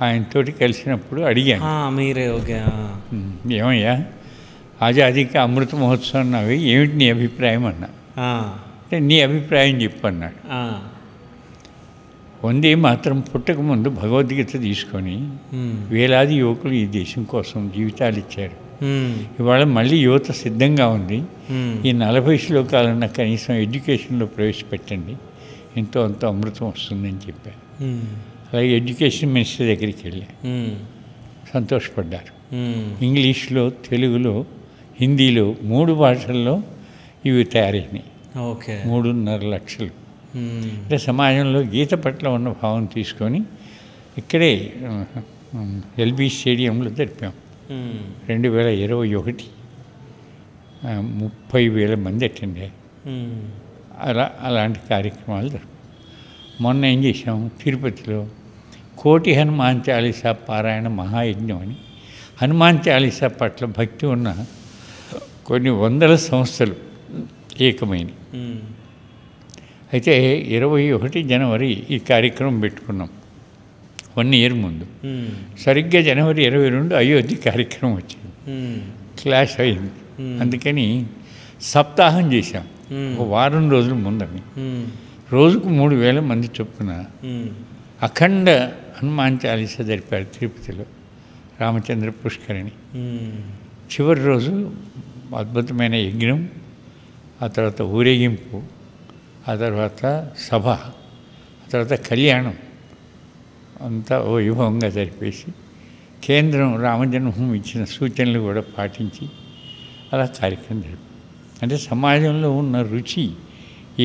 ఆయనతోటి కలిసినప్పుడు అడిగాను, మీరే ఓకే ఏమయ్యా ఆజాదీకి అమృత మహోత్సవం అవి ఏమిటి నీ అభిప్రాయం అన్నా. అంటే నీ అభిప్రాయం చెప్పు అన్నాడు. వందే మాత్రం పుట్టకముందు భగవద్గీత తీసుకొని వేలాది యువకులు ఈ దేశం కోసం జీవితాలు ఇచ్చారు. ఇవాళ మళ్ళీ యువత సిద్ధంగా ఉంది. ఈ 40 శ్లోకాలన్న కనీసం ఎడ్యుకేషన్లో ప్రవేశపెట్టండి, ఎంతో అంత అమృతం వస్తుందని చెప్పారు. అలాగే ఎడ్యుకేషన్ మినిస్టర్ దగ్గరికి వెళ్ళా, సంతోషపడ్డారు. ఇంగ్లీష్లో, తెలుగులో, హిందీలో 3 భాషల్లో ఇవి తయారైనాయి. ఓకే. 3.5 లక్షలు. అంటే సమాజంలో గీత పట్ల ఉన్న భావం తీసుకొని ఇక్కడే ఎల్బీ స్టేడియంలో జరిపాం. 2021 30,000 మంది అటెండ్ అయ్యారు. అలాంటి కార్యక్రమాలు జరుపు. మొన్న ఏం చేసాం, తిరుపతిలో కోటి హనుమాన్ చాలీసా పారాయణ మహాయజ్ఞం అని. హనుమాన్ చాలీసా పట్ల భక్తి ఉన్న కొన్ని 100 సంస్థలు ఏకమైనవి. అయితే 21 జనవరి ఈ కార్యక్రమం పెట్టుకున్నాం. 1 ఇయర్ ముందు సరిగ్గా జనవరి 22 అయోధ్య కార్యక్రమం వచ్చింది, క్లాష్ అయింది. అందుకని సప్తాహం చేశాం ఒక వారం రోజుల ముందని. రోజుకు 3,000 మంది చొప్పున అఖండ హనుమాన్ చాలీసా జరిపారు తిరుపతిలో రామచంద్ర పుష్కరిణి. చివరి రోజు అద్భుతమైన యజ్ఞం, ఆ తర్వాత ఊరేగింపు, ఆ తర్వాత సభ, ఆ తర్వాత కళ్యాణం అంతా వైభవంగా జరిపేసి కేంద్రం రామజన్మభూమి ఇచ్చిన సూచనలు కూడా పాటించి అలా కార్యక్రమం జరిపాం. అంటే సమాజంలో ఉన్న రుచి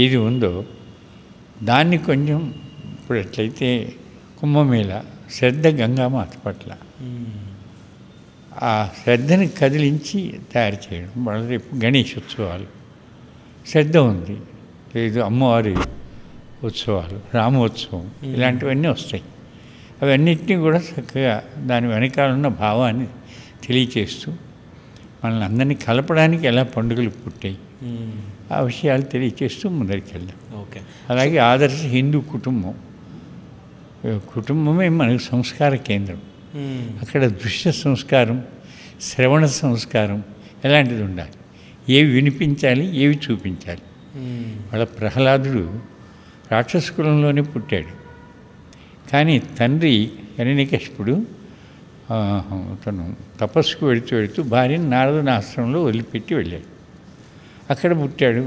ఏది ఉందో దాన్ని కొంచెం ఇప్పుడు ఎట్లయితే కుంభమేళ శ్రద్ధ గంగామాత పట్ల ఆ శ్రద్ధని కదిలించి తయారు చేయడం. వాళ్ళ రేపు గణేష్ ఉత్సవాలు శ్రద్ధ ఉంది, లేదు అమ్మవారి ఉత్సవాలు, రామోత్సవం, ఇలాంటివన్నీ వస్తాయి. అవన్నిటినీ కూడా చక్కగా దాని వెనకాల ఉన్న భావాన్ని తెలియచేస్తూ మనల్ని అందరినీ కలపడానికి ఎలా పండుగలు పుట్టాయి, ఆ విషయాలు తెలియచేస్తూ ముందరికి వెళ్దాం. ఓకే. అలాగే ఆదర్శ హిందూ కుటుంబమే మనకు సంస్కార కేంద్రం. అక్కడ దృశ్య సంస్కారం, శ్రవణ సంస్కారం ఎలాంటిది ఉండాలి, ఏవి వినిపించాలి, ఏవి చూపించాలి. వాళ్ళ ప్రహ్లాదుడు రాక్షస కులంలోనే పుట్టాడు, కానీ తండ్రి హిరణ్యకశిపుడు తను తపస్సుకు వెళుతూ భార్యను నారదుని ఆశ్రమంలో వదిలిపెట్టి వెళ్ళాడు. అక్కడ పుట్టాడు,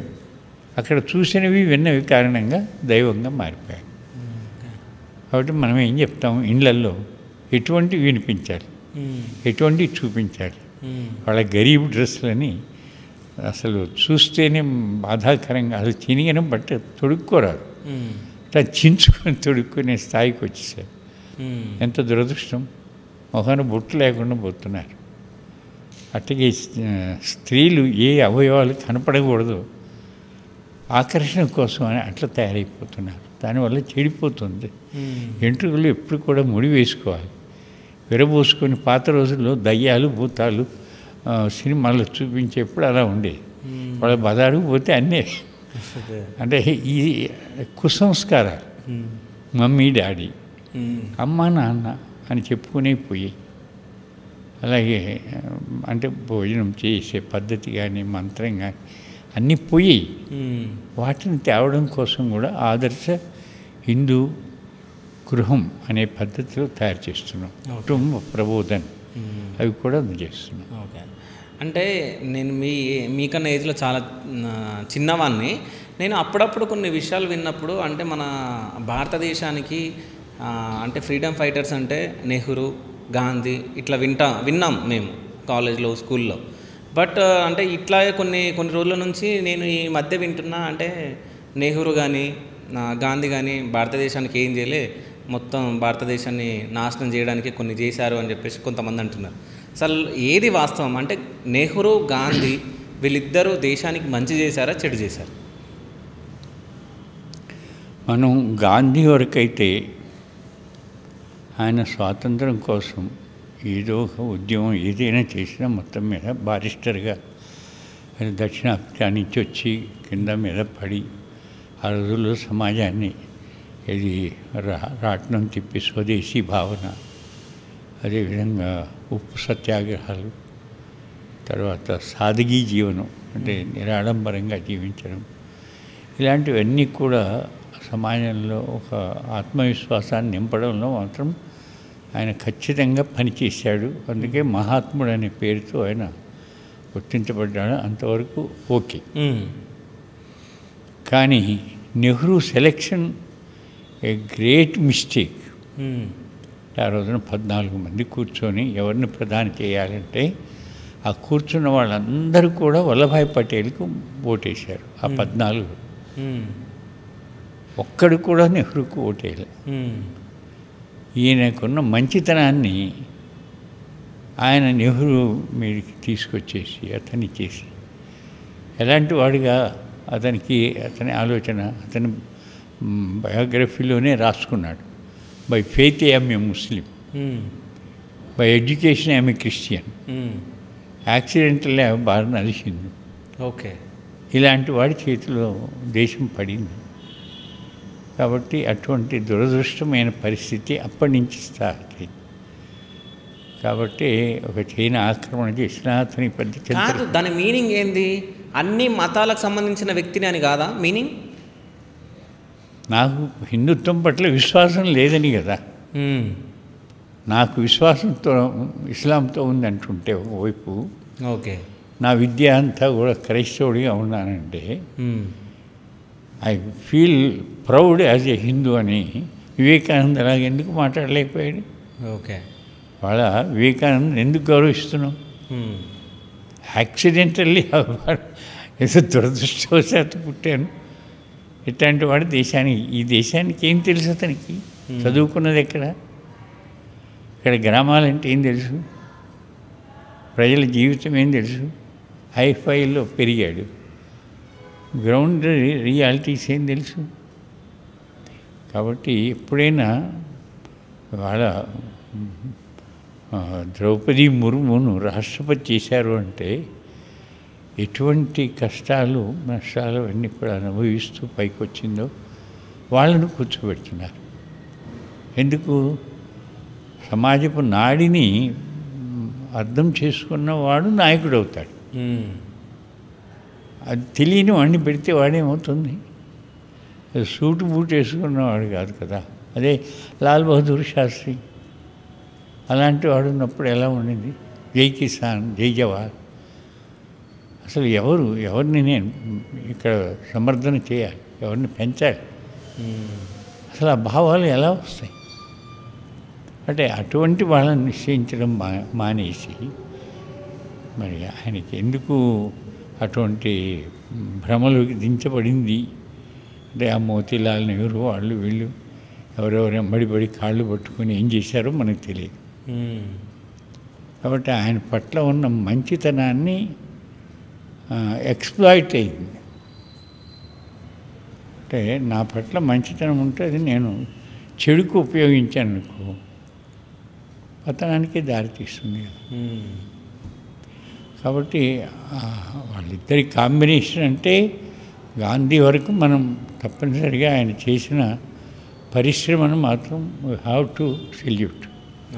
అక్కడ చూసినవి విన్నవి కారణంగా దైవంగా మారిపోయాడు. కాబట్టి మనం ఏం చెప్తాం, ఇళ్ళల్లో ఎటువంటివి వినిపించాలి, ఎటువంటివి చూపించాలి. వాళ్ళ గరీబ్ డ్రెస్సులని అసలు చూస్తేనే బాధాకరంగా, అసలు చినిగిన బట్ట తొడుక్కోరాదు, అట్లా చించుకొని తొడుక్కునే స్థాయికి వచ్చేసారు. ఎంత దురదృష్టం, మొహాన బొట్టు లేకుండా పోతున్నారు. అట్లాగే స్త్రీలు ఏ అవయవాలు కనపడకూడదు ఆకర్షణ కోసం అని అట్లా తయారైపోతున్నారు. దానివల్ల చెడిపోతుంది. వెంట్రుకలు ఎప్పుడు కూడా ముడి వేసుకోవాలి, విరబోసుకొని. పాత రోజుల్లో దయ్యాలు భూతాలు సినిమాల్లో చూపించేప్పుడు అలా ఉండేది. వాళ్ళ బదాడుకు పోతే అన్నీ అంటే ఈ కుసంస్కారాలు, మమ్మీ డాడీ, అమ్మ నాన్న అని చెప్పుకునే పోయి, అలాగే అంటే భోజనం చేసే పద్ధతి కానీ మంత్రం కానీ అన్నీ పోయి వాటిని తేవడం కోసం కూడా ఆదర్శ హిందూ గృహం అనే పద్ధతిలో తయారు చేస్తున్నాం. కుటుంబ ప్రబోధన అవి కూడా చేస్తున్నాం. ఓకే. అంటే నేను మీకన్నా ఏజ్లో చాలా చిన్నవాడిని. నేను అప్పుడప్పుడు కొన్ని విషయాలు విన్నప్పుడు, అంటే మన భారతదేశానికి అంటే ఫ్రీడమ్ ఫైటర్స్ అంటే నెహ్రూ, గాంధీ ఇట్లా విన్నాం మేము కాలేజ్లో, స్కూల్లో. బట్ అంటే ఇట్లా కొన్ని రోజుల నుంచి నేను ఈ మధ్య వింటున్నా, అంటే నెహ్రూ కానీ గాంధీ కానీ భారతదేశానికి ఏం చేయలే, మొత్తం భారతదేశాన్ని నాశనం చేయడానికి కొన్ని చేశారు అని చెప్పేసి కొంతమంది అంటున్నారు. అసలు ఏది వాస్తవం? అంటే నెహ్రూ, గాంధీ వీళ్ళిద్దరూ దేశానికి మంచి చేశారా, చెడు చేశారు? మనం గాంధీ వరకైతే ఆయన స్వాతంత్రం కోసం ఏదో ఒక ఉద్యమం ఏదైనా చేసినా మొత్తం మీద బారిస్టర్గా దక్షిణాఫ్రికా నుంచి వచ్చి కింద మీద పడి ఆ రోజుల్లో సమాజాన్ని ఇది రాట్నం తిప్పి స్వదేశీ భావన, అదేవిధంగా ఉప్పు సత్యాగ్రహాలు, తర్వాత సాదగీ జీవనం అంటే నిరాడంబరంగా జీవించడం, ఇలాంటివన్నీ కూడా సమాజంలో ఒక ఆత్మవిశ్వాసాన్ని నింపడంలో మాత్రం ఆయన ఖచ్చితంగా పనిచేశాడు. అందుకే మహాత్ముడు అనే పేరుతో ఆయన గుర్తించబడ్డాడు. అంతవరకు ఓకే. కానీ Nehru selection a great mistake. ఆ రోజున 14 మంది కూర్చొని ఎవరిని ప్రధాని చేయాలంటే ఆ కూర్చున్న వాళ్ళందరూ కూడా వల్లభాయ్ పటేల్కు ఓటేశారు. ఆ 14 ఒక్కడు కూడా నెహ్రూకు ఓటేయలే. ఈయనకున్న మంచితనాన్ని ఆయన నెహ్రూ మీదకి తీసుకొచ్చేసి అతన్ని చేసి ఎలాంటి వాడిగా అతని ఆలోచన అతని బయోగ్రఫీలోనే రాసుకున్నాడు. By faith I'm a Muslim, by education I'm a Christian, accidentally I'm born అది హిందూ. ఓకే. ఇలాంటి వాడి చేతిలో దేశం పడింది. కాబట్టి అటువంటి దురదృష్టమైన పరిస్థితి అప్పటి నుంచి స్టార్ట్ అయింది. కాబట్టి ఒక చైనా ఆక్రమణ చేసిన అతని పెద్ద కాదు. దాని మీనింగ్ ఏంది? అన్ని మతాలకు సంబంధించిన వ్యక్తిని అని కాదా మీనింగ్? నాకు హిందుత్వం పట్ల విశ్వాసం లేదని కదా. నాకు విశ్వాసంతో ఇస్లాంతో ఉందంటుంటే ఒకవైపు, ఓకే, నా విద్య అంతా కూడా క్రైస్తవుడిగా ఉన్నానంటే I feel proud as a Hindu అని వివేకానంద అలాగే ఎందుకు మాట్లాడలేకపోయాడు? ఓకే. వాళ్ళ వివేకానంద ఎందుకు గౌరవిస్తున్నాం? యాక్సిడెంటల్లీ ఏదో దురదృష్టవశాత్తు పుట్టాను. ఇట్లాంటి వాడు ఈ దేశానికి ఏం తెలుసు అతనికి? చదువుకున్నది ఎక్కడ? ఇక్కడ గ్రామాలంటే ఏం తెలుసు? ప్రజల జీవితం ఏం తెలుసు? హైఫైలో పెరిగాడు. గ్రౌండ్ రియాలిటీస్ ఏం తెలుసు? కాబట్టి ఎప్పుడైనా వాళ్ళ ద్రౌపది ముర్మును రాష్ట్రపతి చేశారు అంటే ఎటువంటి కష్టాలు నష్టాలు అన్నీ కూడా అనుభవిస్తూ పైకి వచ్చిందో వాళ్ళను కూర్చోబెడుతున్నారు. ఎందుకు? సమాజపు నాడిని అర్థం చేసుకున్నవాడు నాయకుడు అవుతాడు. అది తెలియని వాడిని పెడితే వాడేమవుతుంది? సూటు బూటు వేసుకున్నవాడు కాదు కదా. అదే లాల్ బహదూర్ శాస్త్రి అలాంటి వాడు ఉన్నప్పుడు ఎలా ఉండింది? జై కిసాన్, జై జవాన్. అసలు ఎవరిని నేను ఇక్కడ సమర్థన చేయాలి, ఎవరిని పెంచాలి, అసలు ఆ భావాలు ఎలా వస్తాయి? అంటే అటువంటి వాళ్ళని నిశ్చయించడం మానేసి మరి ఆయనకి ఎందుకు అటువంటి భ్రమలోకి దించబడింది అంటే ఆ మోతీలాల్ నెహ్రూ వాళ్ళు వీళ్ళు ఎవరెవరు ఎంబడిపడి కాళ్ళు పట్టుకొని ఏం చేశారో మనకు తెలియదు. కాబట్టి ఆయన పట్ల ఉన్న మంచితనాన్ని ఎక్స్ప్లాయిట్ అయింది. అంటే నా పట్ల మంచితనం ఉంటే అది నేను చెడుకు ఉపయోగించాను అనుకో పతనానికి దారితీస్తుంది కదా. కాబట్టి వాళ్ళిద్దరి కాంబినేషన్ అంటే గాంధీ వరకు మనం తప్పనిసరిగా ఆయన చేసిన పరిశ్రమను మాత్రం we have to salute.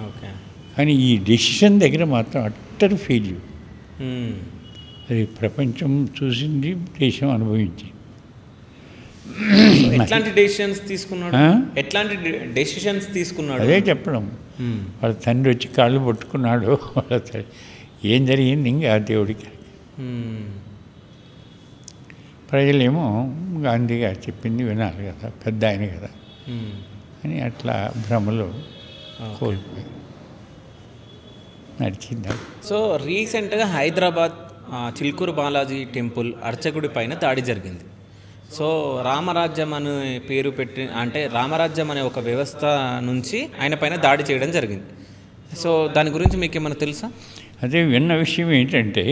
Okay. కానీ ఈ డెసిషన్ దగ్గర మాత్రం అట్టర్ ఫెయిల్యూర్. అది ప్రపంచం చూసింది, దేశం అనుభవించింది. ఎట్లాంటి డెసిషన్స్ తీసుకున్నాడు? ఎట్లాంటి డెసిషన్స్ తీసుకున్నాడు అదే చెప్పడం. వాళ్ళ తండ్రి వచ్చి కాళ్ళు పట్టుకున్నాడు, వాళ్ళ ఏం జరిగింది ఇంకా దేవుడికి. ప్రజలేమో గాంధీ గారు చెప్పింది వినాలి కదా, పెద్ద ఆయన కదా అని అట్లా భ్రమలో కోల్పోయి నడిచింది. సో రీసెంట్గా హైదరాబాద్ చిల్కూరు బాలాజీ టెంపుల్ అర్చకుడి పైన దాడి జరిగింది. సో రామరాజ్యం అనే పేరు పెట్టి అంటే రామరాజ్యం అనే ఒక వ్యవస్థ నుంచి ఆయన పైన దాడి చేయడం జరిగింది. సో దాని గురించి మీకు ఏమైనా తెలుసా? అదే విన్న విషయం ఏంటంటే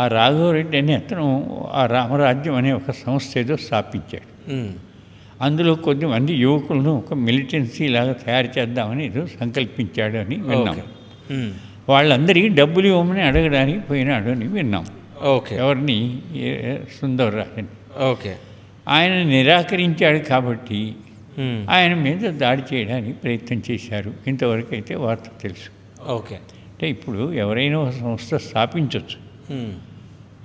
ఆ రాఘవరెడ్డి అనే అతను ఆ రామరాజ్యం అనే ఒక సంస్థ ఏదో స్థాపించాడు. అందులో కొద్దిమంది యువకులను ఒక మిలిటెన్సీ లాగా తయారు చేద్దామని ఏదో సంకల్పించాడు అని విన్నాం. వాళ్ళందరికీ డబ్బులు ఇవ్వమని అడగడానికి పోయినాడు అని విన్నాం. ఓకే. ఎవరిని? సుందర్రాజన్. ఓకే. ఆయన నిరాకరించాడు కాబట్టి ఆయన మీద దాడి చేయడానికి ప్రయత్నం చేశారు. ఇంతవరకు అయితే వార్త తెలుసు. ఓకే. అంటే ఇప్పుడు ఎవరైనా ఒక సంస్థ స్థాపించవచ్చు,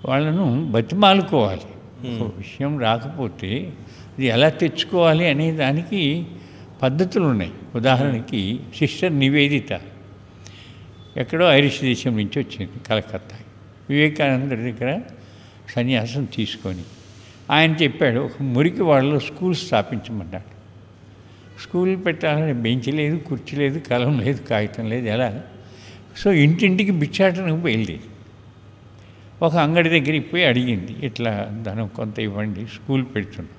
వాళ్ళను బతిమాలుకోవాలి. ఒక విషయం రాకపోతే అది ఎలా తెచ్చుకోవాలి అనే దానికి పద్ధతులు ఉన్నాయి. ఉదాహరణకి సిస్టర్ నివేదిత ఎక్కడో ఐరిష్ దేశం నుంచి వచ్చింది, కలకత్తా. వివేకానంద దగ్గర సన్యాసం తీసుకొని ఆయన చెప్పాడు ఒక మురికి వాళ్ళలో స్కూల్ స్థాపించమన్నాడు. స్కూల్ పెట్టాలని బెంచ్ లేదు, కుర్చీ లేదు, కలం లేదు, కాగితం లేదు, ఎలా? సో ఇంటింటికి బిచ్చాటనకు బయలుదేరి ఒక అంగడి దగ్గరికి పోయి అడిగింది, ఇట్లా ధనం కొంత ఇవ్వండి, స్కూల్ పెడుతున్నాం.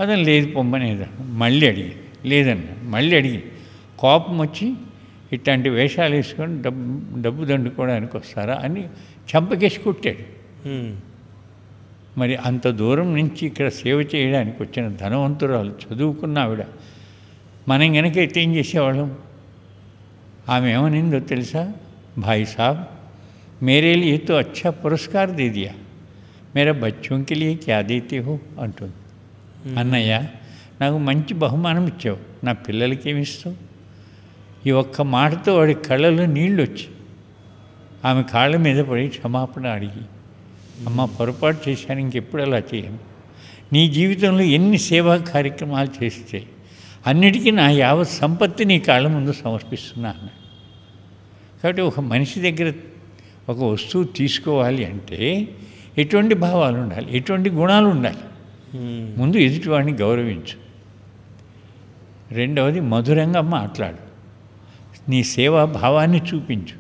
అతను లేదు పొమ్మనేదాన్ని. మళ్ళీ అడిగింది, లేదన్నా. మళ్ళీ అడిగింది. కోపం వచ్చి ఇట్లాంటి వేషాలు వేసుకొని డబ్బు దండుకోవడానికి వస్తారా అని చంపకేసి కొట్టాడు. మరి అంత దూరం నుంచి ఇక్కడ సేవ చేయడానికి వచ్చిన ధనవంతురాలు, చదువుకున్న ఆవిడ, మనం కనుకైతే ఏం చేసేవాళ్ళం? ఆమె ఏమనిందో తెలుసా? భాయ్ సాబ్ మేరే లియే తో అచ్చా పురస్కార్ దే దియా, మేరా బచ్చోం కే లియే క్యా దేతే హో అంటుంది. అన్నయ్య నాకు మంచి బహుమానం ఇచ్చావు, నా పిల్లలకి ఏమి ఇస్తావు? ఈ ఒక్క మాటతో వాడి కళ్ళలో నీళ్ళు వచ్చి ఆమె కాళ్ళ మీద పడి క్షమాపణ అడిగి, అమ్మ పొరపాటు చేశాను, ఇంకెప్పుడు అలా చేయను. నీ జీవితంలో ఎన్ని సేవా కార్యక్రమాలు చేస్తే అన్నిటికీ నా యావత్ సంపత్తి నీ కాళ్ళ ముందు సమర్పిస్తున్నాను. కాబట్టి ఒక మనిషి దగ్గర ఒక వస్తువు తీసుకోవాలి అంటే ఎటువంటి భావాలు ఉండాలి, ఎటువంటి గుణాలు ఉండాలి? ముందు ఎదుటివాడిని గౌరవించు, రెండవది మధురంగా మాట్లాడు, నీ సేవా భావాన్ని చూపించు,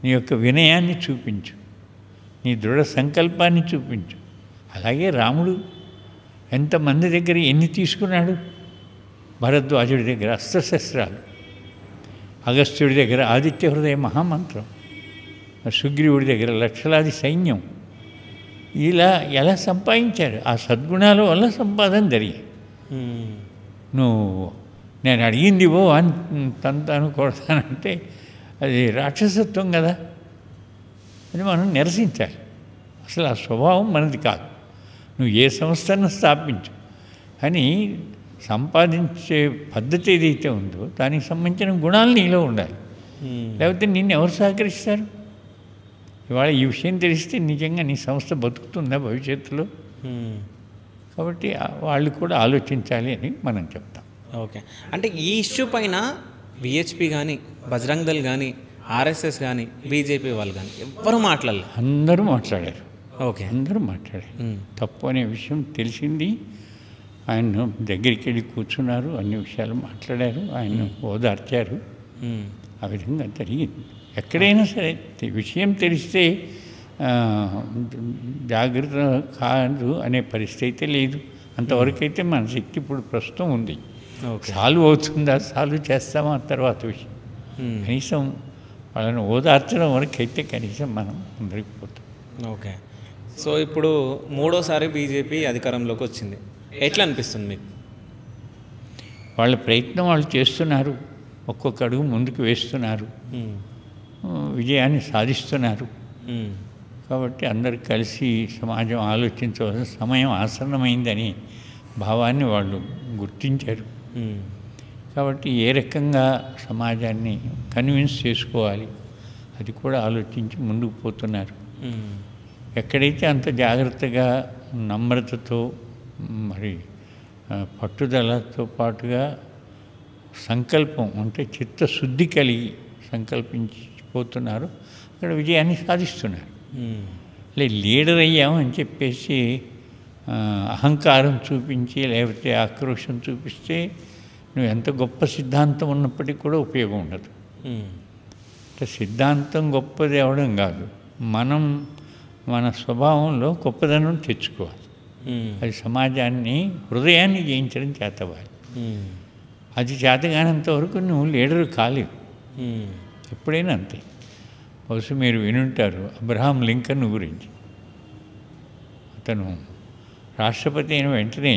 నీ యొక్క వినయాన్ని చూపించు, నీ దృఢ సంకల్పాన్ని చూపించు. అలాగే రాముడు ఎంతమంది దగ్గర ఎన్ని తీసుకున్నాడు? భరద్వాజుడి దగ్గర అస్త్రశస్త్రాలు, అగస్త్యుడి దగ్గర ఆదిత్య హృదయ మహామంత్రం, సుగ్రీవుడి దగ్గర లక్షలాది సైన్యం. ఇలా ఎలా సంపాదించారు? ఆ సద్గుణాల వల్ల సంపాదన జరిగాయి. నువ్వు నేను అడిగింది ఇవో అని తంతాను కొడతానంటే అది రాక్షసత్వం కదా. అది మనం నిరసించాలి. అసలు ఆ స్వభావం మనది కాదు. నువ్వు ఏ సంస్థను స్థాపించు, కానీ సంపాదించే పద్ధతి ఏదైతే ఉందో దానికి సంబంధించిన గుణాలు నీలో ఉండాలి. లేకపోతే నిన్ను ఎవరు సహకరిస్తారు? ఇవాళ ఈ విషయం తెలిస్తే నిజంగా నీ సంస్థ బతుకుతుందా భవిష్యత్తులో? కాబట్టి వాళ్ళు కూడా ఆలోచించాలి అని మనం చెప్తాం. ఓకే, అంటే ఈ ఇష్యూ పైన విహెచ్పి కానీ, బజరంగ్ దళ్ కానీ, ఆర్ఎస్ఎస్ కానీ, బీజేపీ వాళ్ళు కానీ ఎవ్వరూ మాట్లాడలేదు. అందరూ మాట్లాడారు. ఓకే, అందరూ మాట్లాడారు. తప్పు అనే విషయం తెలిసింది. ఆయన దగ్గరికి వెళ్ళి కూర్చున్నారు, అన్ని విషయాలు మాట్లాడారు, ఆయన ఓదార్చారు. ఆ విధంగా జరిగింది. ఎక్కడైనా సరే విషయం తెలిస్తే జాగ్రత్త కాదు అనే పరిస్థితి అయితే లేదు. అంతవరకు అయితే మన శక్తి ఇప్పుడు ప్రస్తుతం ఉంది. సాల్వ్ అవుతుందా, సాల్వ్ చేస్తామా తర్వాత విషయం. కనీసం వాళ్ళని ఓదార్చడం వరకు అయితే కనీసం మనం ముందరికి పోతాం. ఓకే, సో ఇప్పుడు మూడోసారి బీజేపీ అధికారంలోకి వచ్చింది. ఎట్లా అనిపిస్తుంది మీకు? వాళ్ళ ప్రయత్నం వాళ్ళు చేస్తున్నారు, ఒక్కొక్క అడుగు ముందుకు వేస్తున్నారు, విజయాన్ని సాధిస్తున్నారు. కాబట్టి అందరు కలిసి సమాజం ఆలోచించవలసిన సమయం ఆసన్నమైందని భావాన్ని వాళ్ళు గుర్తించారు. కాబట్టి ఏ రకంగా సమాజాన్ని కన్విన్స్ చేసుకోవాలి అది కూడా ఆలోచించి ముందుకు పోతున్నారు. ఎక్కడైతే అంత జాగ్రత్తగా నమ్రతతో మరి పట్టుదలతో పాటుగా సంకల్పం అంటే చిత్తశుద్ధి కలిగి సంకల్పించిపోతున్నారు, అక్కడ విజయాన్ని సాధిస్తున్నారు. లీడర్ అయ్యామని చెప్పేసి అహంకారం చూపించి లేకపోతే ఆక్రోషం చూపిస్తే నువ్వు ఎంత గొప్ప సిద్ధాంతం ఉన్నప్పటికీ కూడా ఉపయోగం ఉండదు. అంటే సిద్ధాంతం గొప్పది అవడం కాదు, మనం మన స్వభావంలో గొప్పదనం తెచ్చుకోవాలి. అది సమాజాన్ని హృదయాన్ని జయించడం చేతవాలి. అది చేతగానంత వరకు నువ్వు లీడరు కాలేవు. ఎప్పుడైనా అంతే. బహుశా మీరు వినుంటారు అబ్రహాం లింకన్ గురించి. అతను రాష్ట్రపతి అయిన వెంటనే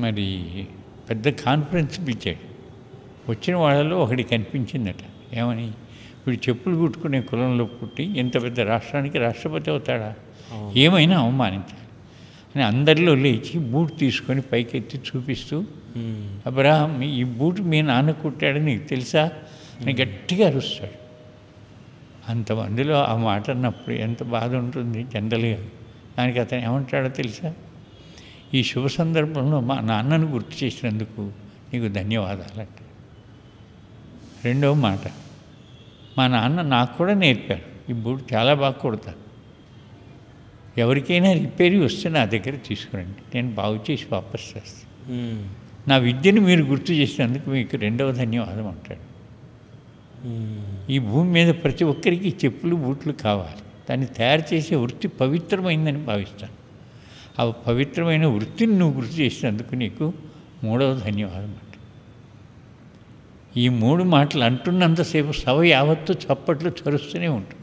మరి పెద్ద కాన్ఫరెన్స్ పిలిచాడు. వచ్చిన వాళ్ళలో ఒకటి కనిపించిందట. ఏమని? వీడు చెప్పులు కుట్టుకునే కులంలో పుట్టి ఎంత పెద్ద రాష్ట్రానికి రాష్ట్రపతి అవుతాడా, ఏమైనా అవమానించాలి అని అందరిలో లేచి బూట్ తీసుకొని పైకెత్తి చూపిస్తూ, అబ్రహాం ఈ బూట్ మీ నాన్న కుట్టాడని నీకు తెలుసా అని గట్టిగా అరుస్తాడు. అంతమందిలో ఆ మాట అన్నప్పుడు ఎంత బాధ ఉంటుంది జనరల్గా. దానికి అతను ఏమంటాడో తెలుసా? ఈ శుభ సందర్భంలో మా నాన్నను గుర్తు చేసినందుకు నీకు ధన్యవాదాలంట. రెండవ మాట, మా నాన్న నాకు కూడా నేర్పాడు, ఈ బూట్ చాలా బాగా కుడతాను, ఎవరికైనా రిపేరీ వస్తే నా దగ్గర తీసుకురండి, నేను బాగు చేసి వాపస్ చేస్తాను. నా విద్యను మీరు గుర్తు చేసినందుకు మీకు రెండవ ధన్యవాదం అంటాడు. ఈ భూమి మీద ప్రతి ఒక్కరికి చెప్పులు బూట్లు కావాలి. దాన్ని తయారు చేసే వృత్తి పవిత్రమైందని భావిస్తాను. ఆ పవిత్రమైన వృత్తిని నువ్వు గుర్తు చేసినందుకు నీకు మూడవ ధన్యవాదం అంట. ఈ మూడు మాటలు అంటున్నంతసేపు సభ యావత్తు చప్పట్లు చరుస్తూనే ఉంటుంది.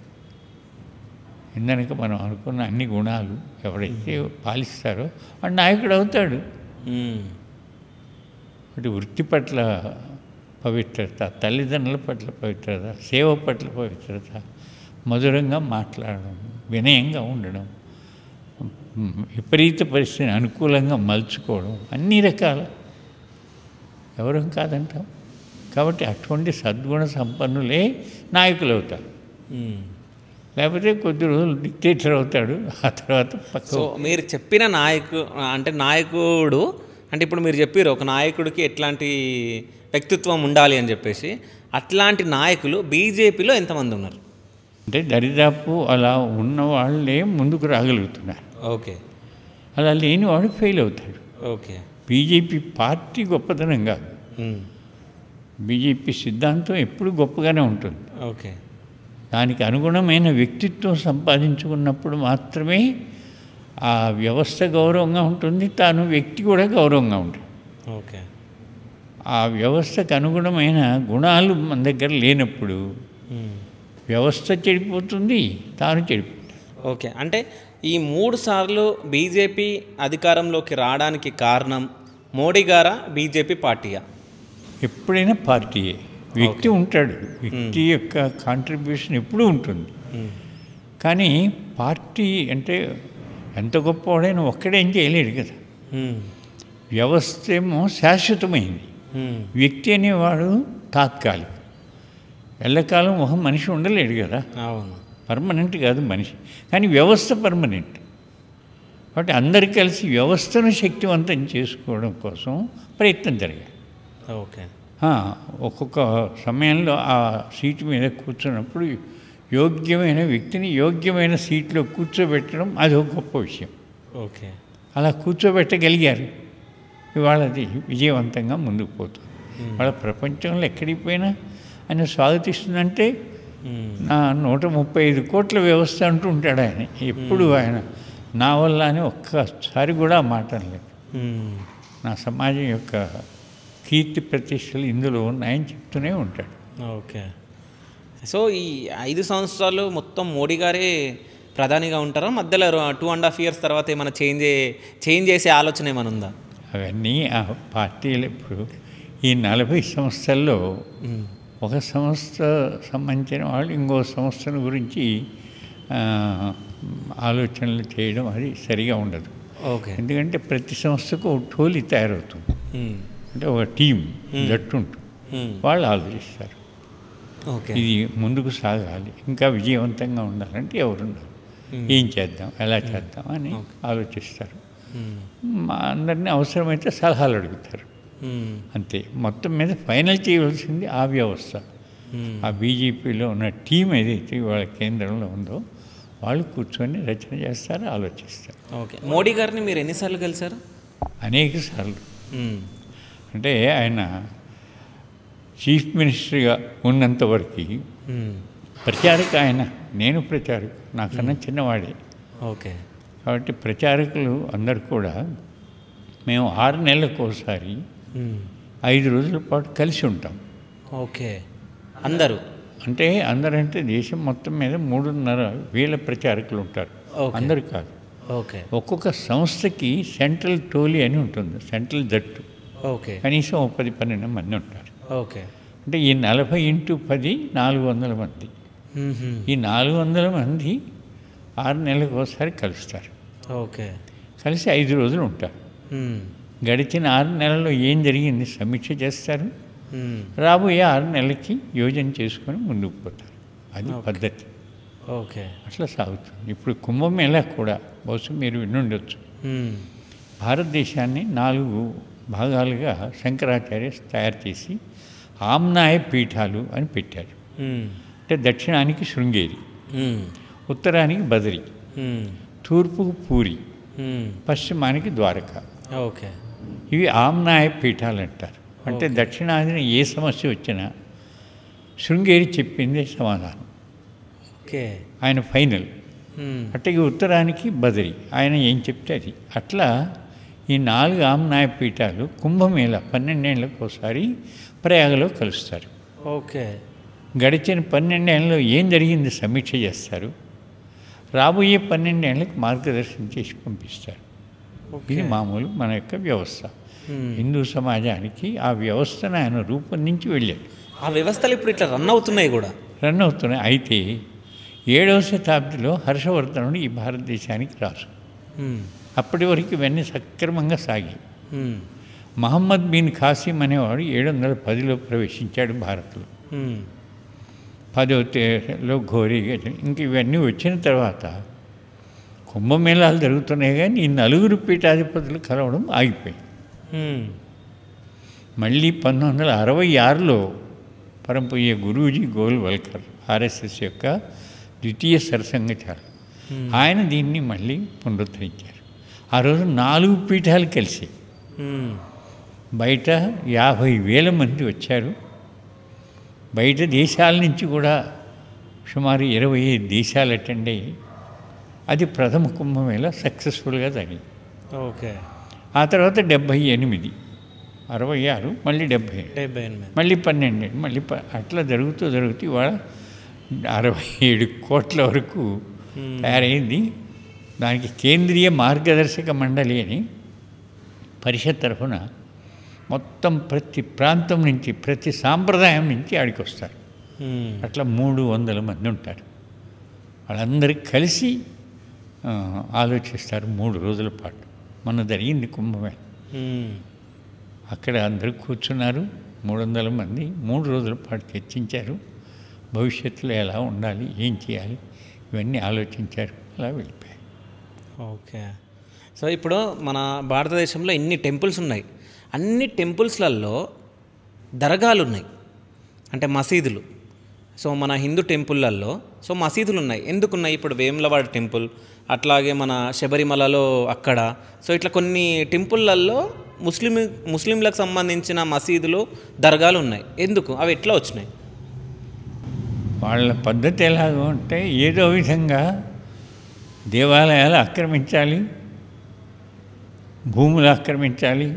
ఇందనక మనం అనుకున్న అన్ని గుణాలు ఎవరైతే పాలిస్తారో వాడు నాయకుడు అవుతాడు. అంటే వృత్తి పట్ల పవిత్రత, తల్లిదండ్రుల పట్ల పవిత్రత, సేవ పట్ల పవిత్రత, మధురంగా మాట్లాడడం, వినయంగా ఉండడం, విపరీత పరిస్థితిని అనుకూలంగా మలుచుకోవడం, అన్ని రకాల ఎవరు కాదంటాం. కాబట్టి అటువంటి సద్గుణ సంపన్నులే నాయకులు అవుతారు. లేకపోతే కొద్ది రోజులు డిక్టేటర్ అవుతాడు, ఆ తర్వాత సో మీరు చెప్పిన నాయకుడు అంటే ఇప్పుడు మీరు చెప్పారు ఒక నాయకుడికి ఎట్లాంటి వ్యక్తిత్వం ఉండాలి అని చెప్పేసి, అట్లాంటి నాయకులు బీజేపీలో ఎంతమంది ఉన్నారు? అంటే దరిదాపు అలా ఉన్న వాళ్ళే ముందుకు రాగలుగుతున్నారు. ఓకే, అలా లేనివాడు ఫెయిల్ అవుతాడు. ఓకే, బీజేపీ పార్టీ గొప్పతనం కాదు, బీజేపీ సిద్ధాంతం ఎప్పుడు గొప్పగానే ఉంటుంది. ఓకే, దానికి అనుగుణమైన వ్యక్తిత్వం సంపాదించుకున్నప్పుడు మాత్రమే ఆ వ్యవస్థ గౌరవంగా ఉంటుంది, తాను వ్యక్తి కూడా గౌరవంగా ఉంటుంది. ఓకే, ఆ వ్యవస్థకు అనుగుణమైన గుణాలు మన దగ్గర లేనప్పుడు వ్యవస్థ చెడిపోతుంది, తాను చెడిపోతుంది. ఓకే, అంటే ఈ 3 సార్లు బీజేపీ అధికారంలోకి రావడానికి కారణం మోడీ గారా, బీజేపీ పార్టీయా? ఎప్పుడైనా పార్టీయే. వ్యక్తి ఉంటాడు, వ్యక్తి యొక్క కాంట్రిబ్యూషన్ ఎప్పుడూ ఉంటుంది. కానీ పార్టీ అంటే ఎంత గొప్పవాడైనా ఒక్కడేం చేయలేడు కదా. వ్యవస్థ ఏమో శాశ్వతమైంది, వ్యక్తి అనేవాడు తాత్కాలిక. ఎల్లకాలం ఒక మనిషి ఉండలేడు కదా, అవును, పర్మనెంట్ కాదు మనిషి. కానీ వ్యవస్థ పర్మనెంట్. కాబట్టి అందరు కలిసి వ్యవస్థను శక్తివంతం చేసుకోవడం కోసం ప్రయత్నం జరిగాయి. ఓకే. ఒక్కొక్క సమయంలో ఆ సీటు మీద కూర్చున్నప్పుడు యోగ్యమైన వ్యక్తిని యోగ్యమైన సీట్లో కూర్చోబెట్టడం అది ఒక గొప్ప విషయం. ఓకే. అలా కూర్చోబెట్టగలిగారు. ఇవాళ అది విజయవంతంగా ముందుకు పోతుంది. వాళ్ళ ప్రపంచంలో ఎక్కడికి పోయినా ఆయన స్వాగతిస్తుందంటే నా 135 కోట్ల వ్యవస్థ అంటూ ఉంటాడు ఆయన. ఎప్పుడు ఆయన నా వల్ల అని ఒక్కసారి కూడా మాట్లాడలేదు. నా సమాజం యొక్క కీర్తి ప్రతిష్టలు ఇందులో ఉన్నాయని చెప్తూనే ఉంటాడు. ఓకే. సో ఈ 5 సంవత్సరాలు మొత్తం మోడీ గారే ప్రధానిగా ఉంటారా? మధ్యలో 2.5 years తర్వాత ఏమైనా చేంజ్ చేసే ఆలోచన ఏమైనా ఉందా? అవన్నీ ఆ పార్టీలు ఇప్పుడు ఈ 40 సంవత్సరాల్లో ఒక సంస్థ సంబంధించిన వాళ్ళు ఇంకో సంస్థల గురించి ఆలోచనలు చేయడం అది సరిగా ఉండదు. ఓకే. ఎందుకంటే ప్రతి సంస్థకు ఒక టోలీ తయారవుతుంది, అంటే ఒక టీం జట్టు ఉంటుంది, వాళ్ళు ఆలోచిస్తారు. ఓకే. ఇది ముందుకు సాగాలి, ఇంకా విజయవంతంగా ఉండాలంటే ఎవరున్నారు, ఏం చేద్దాం, ఎలా చేద్దాం అని ఆలోచిస్తారు. మా అందరినీ అవసరమైతే సలహాలు అడుగుతారు, అంతే. మొత్తం మీద ఫైనల్ చేయవలసింది ఆ వ్యవస్థ. ఆ బీజేపీలో ఉన్న టీం ఏదైతే వాళ్ళ కేంద్రంలో ఉందో వాళ్ళు కూర్చొని రచన చేస్తారు, ఆలోచిస్తారు. ఓకే. మోడీ గారిని మీరు ఎన్నిసార్లు కలిశారు? అనేక సార్లు. అంటే ఆయన చీఫ్ మినిస్టర్గా ఉన్నంత వరకు ప్రచారక ఆయన, నేను ప్రచారక, నాకన్నా చిన్నవాడే. ఓకే. కాబట్టి ప్రచారకులు అందరు కూడా మేము 6 నెలలకు ఒకసారి 5 రోజుల పాటు కలిసి ఉంటాం. ఓకే. అందరూ అంటే అందరంటే దేశం మొత్తం మీద 3,500 ప్రచారకులు ఉంటారు. అందరు కాదు. ఓకే. ఒక్కొక్క సంస్థకి సెంట్రల్ టోలీ అని ఉంటుంది, సెంట్రల్ జట్టు. ఓకే. కనీసం 10-12 మంది ఉంటారు. ఓకే. అంటే ఈ 40 × 10 400 మంది. ఈ 400 మంది 6 నెలలకు ఒకసారి కలుస్తారు. ఓకే. కలిసి 5 రోజులు ఉంటారు. గడిచిన 6 నెలల్లో ఏం జరిగింది సమీక్ష చేస్తారు, రాబోయే 6 నెలలకి యోజన చేసుకొని ముందుకు పోతారు. అది పద్ధతి. ఓకే. అట్లా సాగుతుంది. ఇప్పుడు కుంభమేళా కూడా బహుశా మీరు వినుండొచ్చు. భారతదేశాన్ని 4 భాగాలుగా శంకరాచార్య తయారు చేసి ఆమ్నాయ పీఠాలు అని పెట్టారు. అంటే దక్షిణానికి శృంగేరి, ఉత్తరానికి బదరి, తూర్పుకు పూరి, పశ్చిమానికి ద్వారక. ఓకే. ఇవి ఆమ్నాయ పీఠాలు అంటారు. అంటే దక్షిణాదిన ఏ సమస్య వచ్చినా శృంగేరి చెప్పిందే సమాధానం. ఓకే. ఆయన ఫైనల్. అట్లాగే ఉత్తరానికి బదరి, ఆయన ఏం చెప్తే అది. అట్లా ఈ 4 ఆమ్నాయ పీఠాలు కుంభమేళా 12 ఏళ్ళకు ఒకసారి ప్రయాగలో కలుస్తారు. ఓకే. గడిచిన 12 ఏళ్ళలో ఏం జరిగింది సమీక్ష చేస్తారు, రాబోయే 12 ఏళ్ళకి మార్గదర్శనం చేసి పంపిస్తారు. ఇది మామూలు మన యొక్క వ్యవస్థ. హిందూ సమాజానికి ఆ వ్యవస్థను ఆయన రూపొందించి వెళ్ళాడు. ఆ వ్యవస్థలు ఇప్పుడు ఇట్లా రన్ అవుతున్నాయి కూడా. రన్ అవుతున్నాయి. అయితే 7వ శతాబ్దిలో హర్షవర్ధనుడు ఈ భారతదేశానికి రాజు. అప్పటి వరకు ఇవన్నీ సక్రమంగా సాగాయి. మహమ్మద్ బిన్ ఖాసిం అనేవాడు 710లో ప్రవేశించాడు భారత్లో. 10వ ఘోరీగా. ఇంక ఇవన్నీ వచ్చిన తర్వాత కుంభమేళాలు జరుగుతున్నాయి, కానీ ఈ 4 పీఠాధిపతులు కలవడం ఆగిపోయింది. మళ్ళీ 1966లో పరంపూజ్య గురూజీ గోల్వల్కర్, ఆర్ఎస్ఎస్ యొక్క ద్వితీయ సరసంఘచారు, ఆయన దీన్ని మళ్ళీ పునరుద్ధరించారు. ఆ రోజు 4 పీఠాలు కలిసి బయట 50,000 మంది వచ్చారు. బయట దేశాల నుంచి కూడా సుమారు 25 దేశాలు అటెండ్ అయ్యి అది ప్రథమ కుంభమేళా సక్సెస్ఫుల్గా జరిగింది. ఓకే. ఆ తర్వాత 78, 66, మళ్ళీ 77, మళ్ళీ 12, మళ్ళీ అట్లా జరుగుతూ ఇవాళ 67 కోట్ల వరకు తయారైంది. దానికి కేంద్రీయ మార్గదర్శక మండలి అని పరిషత్ తరఫున మొత్తం ప్రతి ప్రాంతం నుంచి, ప్రతి సాంప్రదాయం నుంచి ఆడికి వస్తారు. అట్లా 300 మంది ఉంటారు. వాళ్ళందరూ కలిసి ఆలోచిస్తారు 3 రోజుల పాటు. మొన్న జరిగింది కుంభమేళ. అక్కడ అందరూ కూర్చున్నారు, 300 మంది 3 రోజుల పాటు చర్చించారు. భవిష్యత్తులో ఎలా ఉండాలి, ఏం చేయాలి, ఇవన్నీ ఆలోచించారు. అలా వెళ్ళిపోయారు. ఓకే. సో ఇప్పుడు మన భారతదేశంలో ఇన్ని టెంపుల్స్ ఉన్నాయి. అన్ని టెంపుల్స్లలో దర్గాలు ఉన్నాయి, అంటే మసీదులు. సో మన హిందూ టెంపుల్లలో సో మసీదులు ఉన్నాయి. ఎందుకున్నాయి? ఇప్పుడు వేములవాడ టెంపుల్, అట్లాగే మన శబరిమలలో అక్కడ. సో ఇట్లా కొన్ని టెంపుల్లలో ముస్లింలకు సంబంధించిన మసీదులు, దర్గాలు ఉన్నాయి. ఎందుకు? అవి ఎట్లా వచ్చినాయి? వాళ్ళ పద్ధతి ఎలాగో అంటే ఏదో విధంగా దేవాలయాలు ఆక్రమించాలి, భూములు ఆక్రమించాలి.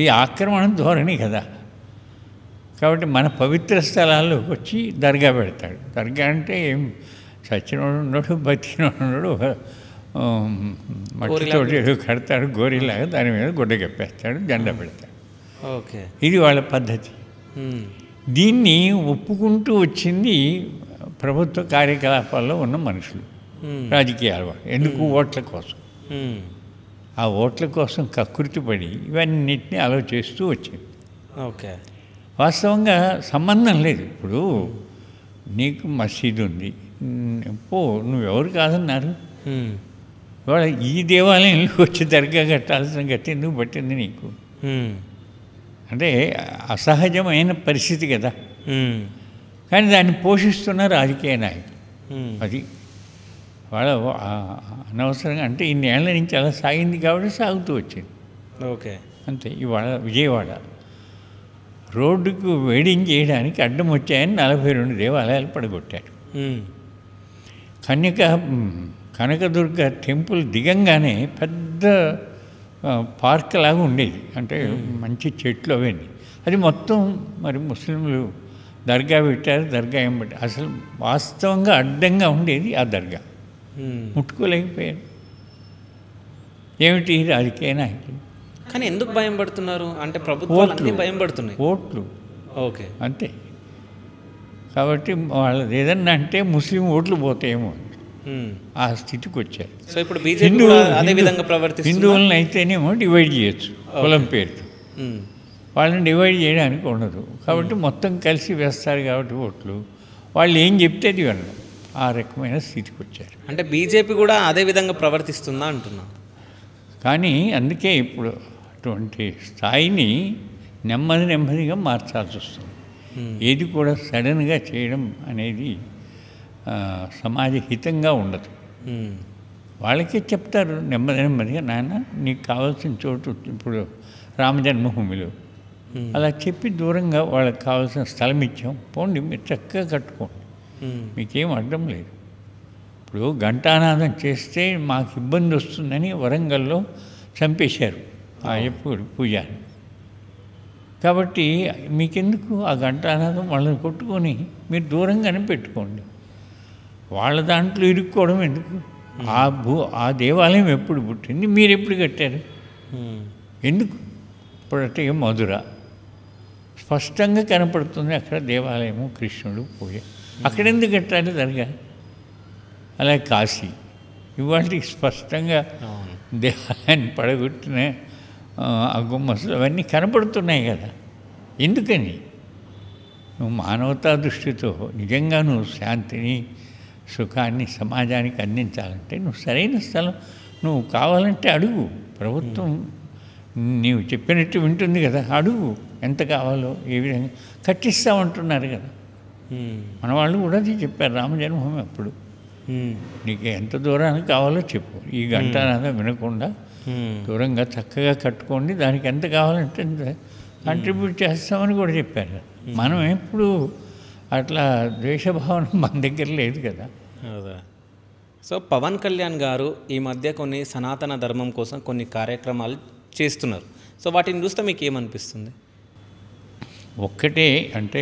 ఈ ఆక్రమణ ధోరణి కదా. కాబట్టి మన పవిత్ర స్థలాల్లోకి వచ్చి దర్గా పెడతాడు. దర్గా అంటే ఏం సచ్చినోడు ఉండడు, బతికినోడు ఉండడు. మట్టితోటి ఏదో కడతాడు గోరీలాగా, దాని మీద గుడ్డ కప్పేస్తాడు, జెండా పెడతాడు. ఓకే. ఇది వాళ్ళ పద్ధతి. దీన్ని ఒప్పుకుంటూ వచ్చింది ప్రభుత్వ కార్యకలాపాల్లో ఉన్న మనుషులు, రాజకీయాల వాళ్ళు. ఎందుకు? ఓట్ల కోసం. ఆ ఓట్ల కోసం కకృతిపడి ఇవన్నిటిని ఆలోచిస్తూ వచ్చింది. ఓకే. వాస్తవంగా సంబంధం లేదు. ఇప్పుడు నీకు మసీదు ఉంది, నువ్వెవరు కాదన్నారు? ఇవాళ ఈ దేవాలయంలో వచ్చి దర్గా కట్టాల్సిన గట్టి ఎందుకు పట్టింది నీకు? అంటే అసహజమైన పరిస్థితి కదా. కానీ దాన్ని పోషిస్తున్న రాజకీయ నాయకులు. అది వాళ్ళ అనవసరంగా, అంటే ఇన్నేళ్ల నుంచి అలా సాగింది కాబట్టి సాగుతూ వచ్చింది. ఓకే. అంతే. ఇవాళ విజయవాడ రోడ్డుకు వెయిడింగ్ చేయడానికి అడ్డం వచ్చాయని 42 దేవాలయాలు పడగొట్టారు. కనకదుర్గ టెంపుల్ దిగంగానే పెద్ద పార్క్ లాగా ఉండేది, అంటే మంచి చెట్లు అవన్నీ. అది మొత్తం మరి ముస్లింలు దర్గా పెట్టారు. దర్గా ఏం పెట్టారు? అసలు వాస్తవంగా అడ్డంగా ఉండేది ఆ దర్గా. ముట్టుకోలేకపోయారు. ఏమిటి? రాజకీయ నాయకులు. కానీ ఎందుకు భయం పడుతున్నారు? అంటే ప్రభుత్వాలు భయం పడుతున్నాయి. ఓట్లు. ఓకే. అంతే. కాబట్టి వాళ్ళది ఏదన్నా అంటే ముస్లిం ఓట్లు పోతాయేమో ఆ స్థితికి వచ్చారు. సో ఇప్పుడు బీజేపీ అదే విధంగా ప్రవర్తిస్తుంది. హిందువులను అయితేనేమో డివైడ్ చేయొచ్చు కులం పేరుతో, వాళ్ళని డివైడ్ చేయడానికి ఉండదు. కాబట్టి మొత్తం కలిసి వేస్తారు కాబట్టి ఓట్లు. వాళ్ళు ఏం చెప్తే అది వినడం. ఆ రకమైన స్థితికి వచ్చారు. అంటే బీజేపీ కూడా అదే విధంగా ప్రవర్తిస్తుందా అంటున్నా. కానీ అందుకే ఇప్పుడు అటువంటి స్థాయిని నెమ్మదిగా మార్చాల్సి వస్తుంది. ఏది కూడా సడన్గా చేయడం అనేది సమాజ హితంగా ఉండదు. వాళ్ళకే చెప్తారు నెమ్మదిగా, నాన్న నీకు కావాల్సిన చోటు ఇప్పుడు రామజన్మభూమిలో అలా చెప్పి దూరంగా వాళ్ళకి కావాల్సిన స్థలం ఇచ్చాం, పోండి మీరు చక్కగా కట్టుకోండి, మీకేం అడ్డం లేదు. ఇప్పుడు ఘంటానాదం చేస్తే మాకు ఇబ్బంది వస్తుందని వరంగల్లో చంపేశారు ఆ అయ్యప్ప పూజారి. కాబట్టి మీకెందుకు ఆ ఘంటానాదం? వాళ్ళని కొట్టుకొని మీరు దూరంగానే పెట్టుకోండి. వాళ్ళ దాంట్లో ఇరుక్కోవడం ఎందుకు? ఆ దేవాలయం ఎప్పుడు పుట్టింది, మీరు ఎప్పుడు కట్టారు? ఎందుకు? ఇప్పుడంటే మధుర స్పష్టంగా కనపడుతుంది, అక్కడ దేవాలయము, కృష్ణుడు పూజ. అక్కడెందుకు కట్టాలి దర్గా? అలాగే కాశీ ఇవాళ స్పష్టంగా దేవాలయాన్ని పడగొట్టిన ఆ గుమ్మస్సులు అవన్నీ కనపడుతున్నాయి కదా. ఎందుకని? నువ్వు మానవతా దృష్టితో నిజంగా నువ్వు శాంతిని, సుఖాన్ని సమాజానికి అందించాలంటే నువ్వు సరైన స్థలం నువ్వు కావాలంటే అడుగు. ప్రభుత్వం నీవు చెప్పినట్టు వింటుంది కదా, అడుగు ఎంత కావాలో ఏ విధంగా కట్టిస్తామంటున్నారు కదా. మన వాళ్ళు కూడా అది చెప్పారు రామజన్మభూమి అప్పుడు. నీకు ఎంత దూరానికి కావాలో చెప్పు, ఈ గంటనాదా వినకుండా దూరంగా చక్కగా కట్టుకోండి, దానికి ఎంత కావాలంటే కంట్రిబ్యూట్ చేస్తామని కూడా చెప్పారు. మనం ఎప్పుడు అట్లా ద్వేషభావన మన దగ్గర లేదు కదా. సో పవన్ కళ్యాణ్ గారు ఈ మధ్య కొన్ని సనాతన ధర్మం కోసం కొన్ని కార్యక్రమాలు చేస్తున్నారు. సో వాటిని చూస్తే మీకు ఏమనిపిస్తుంది? ఒక్కటే అంటే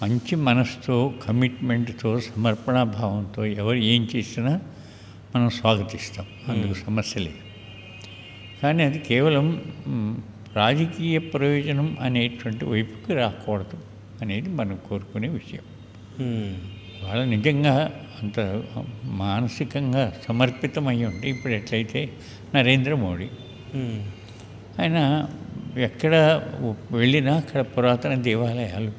మంచి మనసుతో, కమిట్మెంట్తో, సమర్పణాభావంతో ఎవరు ఏం చేసినా మనం స్వాగతిస్తాం, అందుకు సమస్య లేదు. కానీ అది కేవలం రాజకీయ ప్రయోజనం అనేటువంటి వైపుకి రాకూడదు అనేది మనం కోరుకునే విషయం. వాళ్ళు నిజంగా అంత మానసికంగా సమర్పితమై ఉంటే ఇప్పుడు ఎట్లయితే నరేంద్ర మోడీ ఆయన ఎక్కడ వెళ్ళినా అక్కడ పురాతన దేవాలయాలు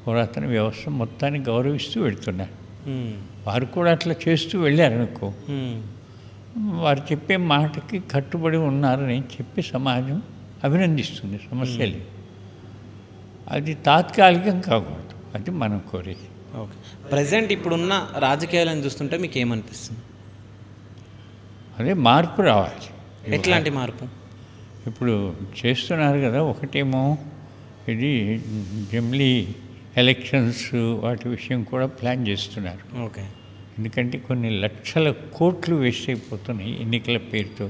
పురాతన వ్యవస్థ మొత్తాన్ని గౌరవిస్తూ వెళ్తున్నారు. వారు కూడా అట్లా చేస్తూ వెళ్ళారనుకో, వారు చెప్పే మాటకి కట్టుబడి ఉన్నారని చెప్పి సమాజం అభినందిస్తుంది, సమస్య లేదు. అది తాత్కాలికం కాకూడదు, అది మనం కోరేది. ఓకే, ప్రజెంట్ ఇప్పుడున్న రాజకీయాలను చూస్తుంటే మీకు ఏమనిపిస్తుంది? అదే మార్పు రావాలి. ఎట్లాంటి మార్పు? ఇప్పుడు చేస్తున్నారు కదా, ఒకటేమో ఇది జమిలీ ఎలక్షన్స్ వాటి విషయం కూడా ప్లాన్ చేస్తున్నారు. ఓకే, ఎందుకంటే కొన్ని లక్షల కోట్లు వేస్ట్ అయిపోతున్నాయి ఎన్నికల పేరుతో.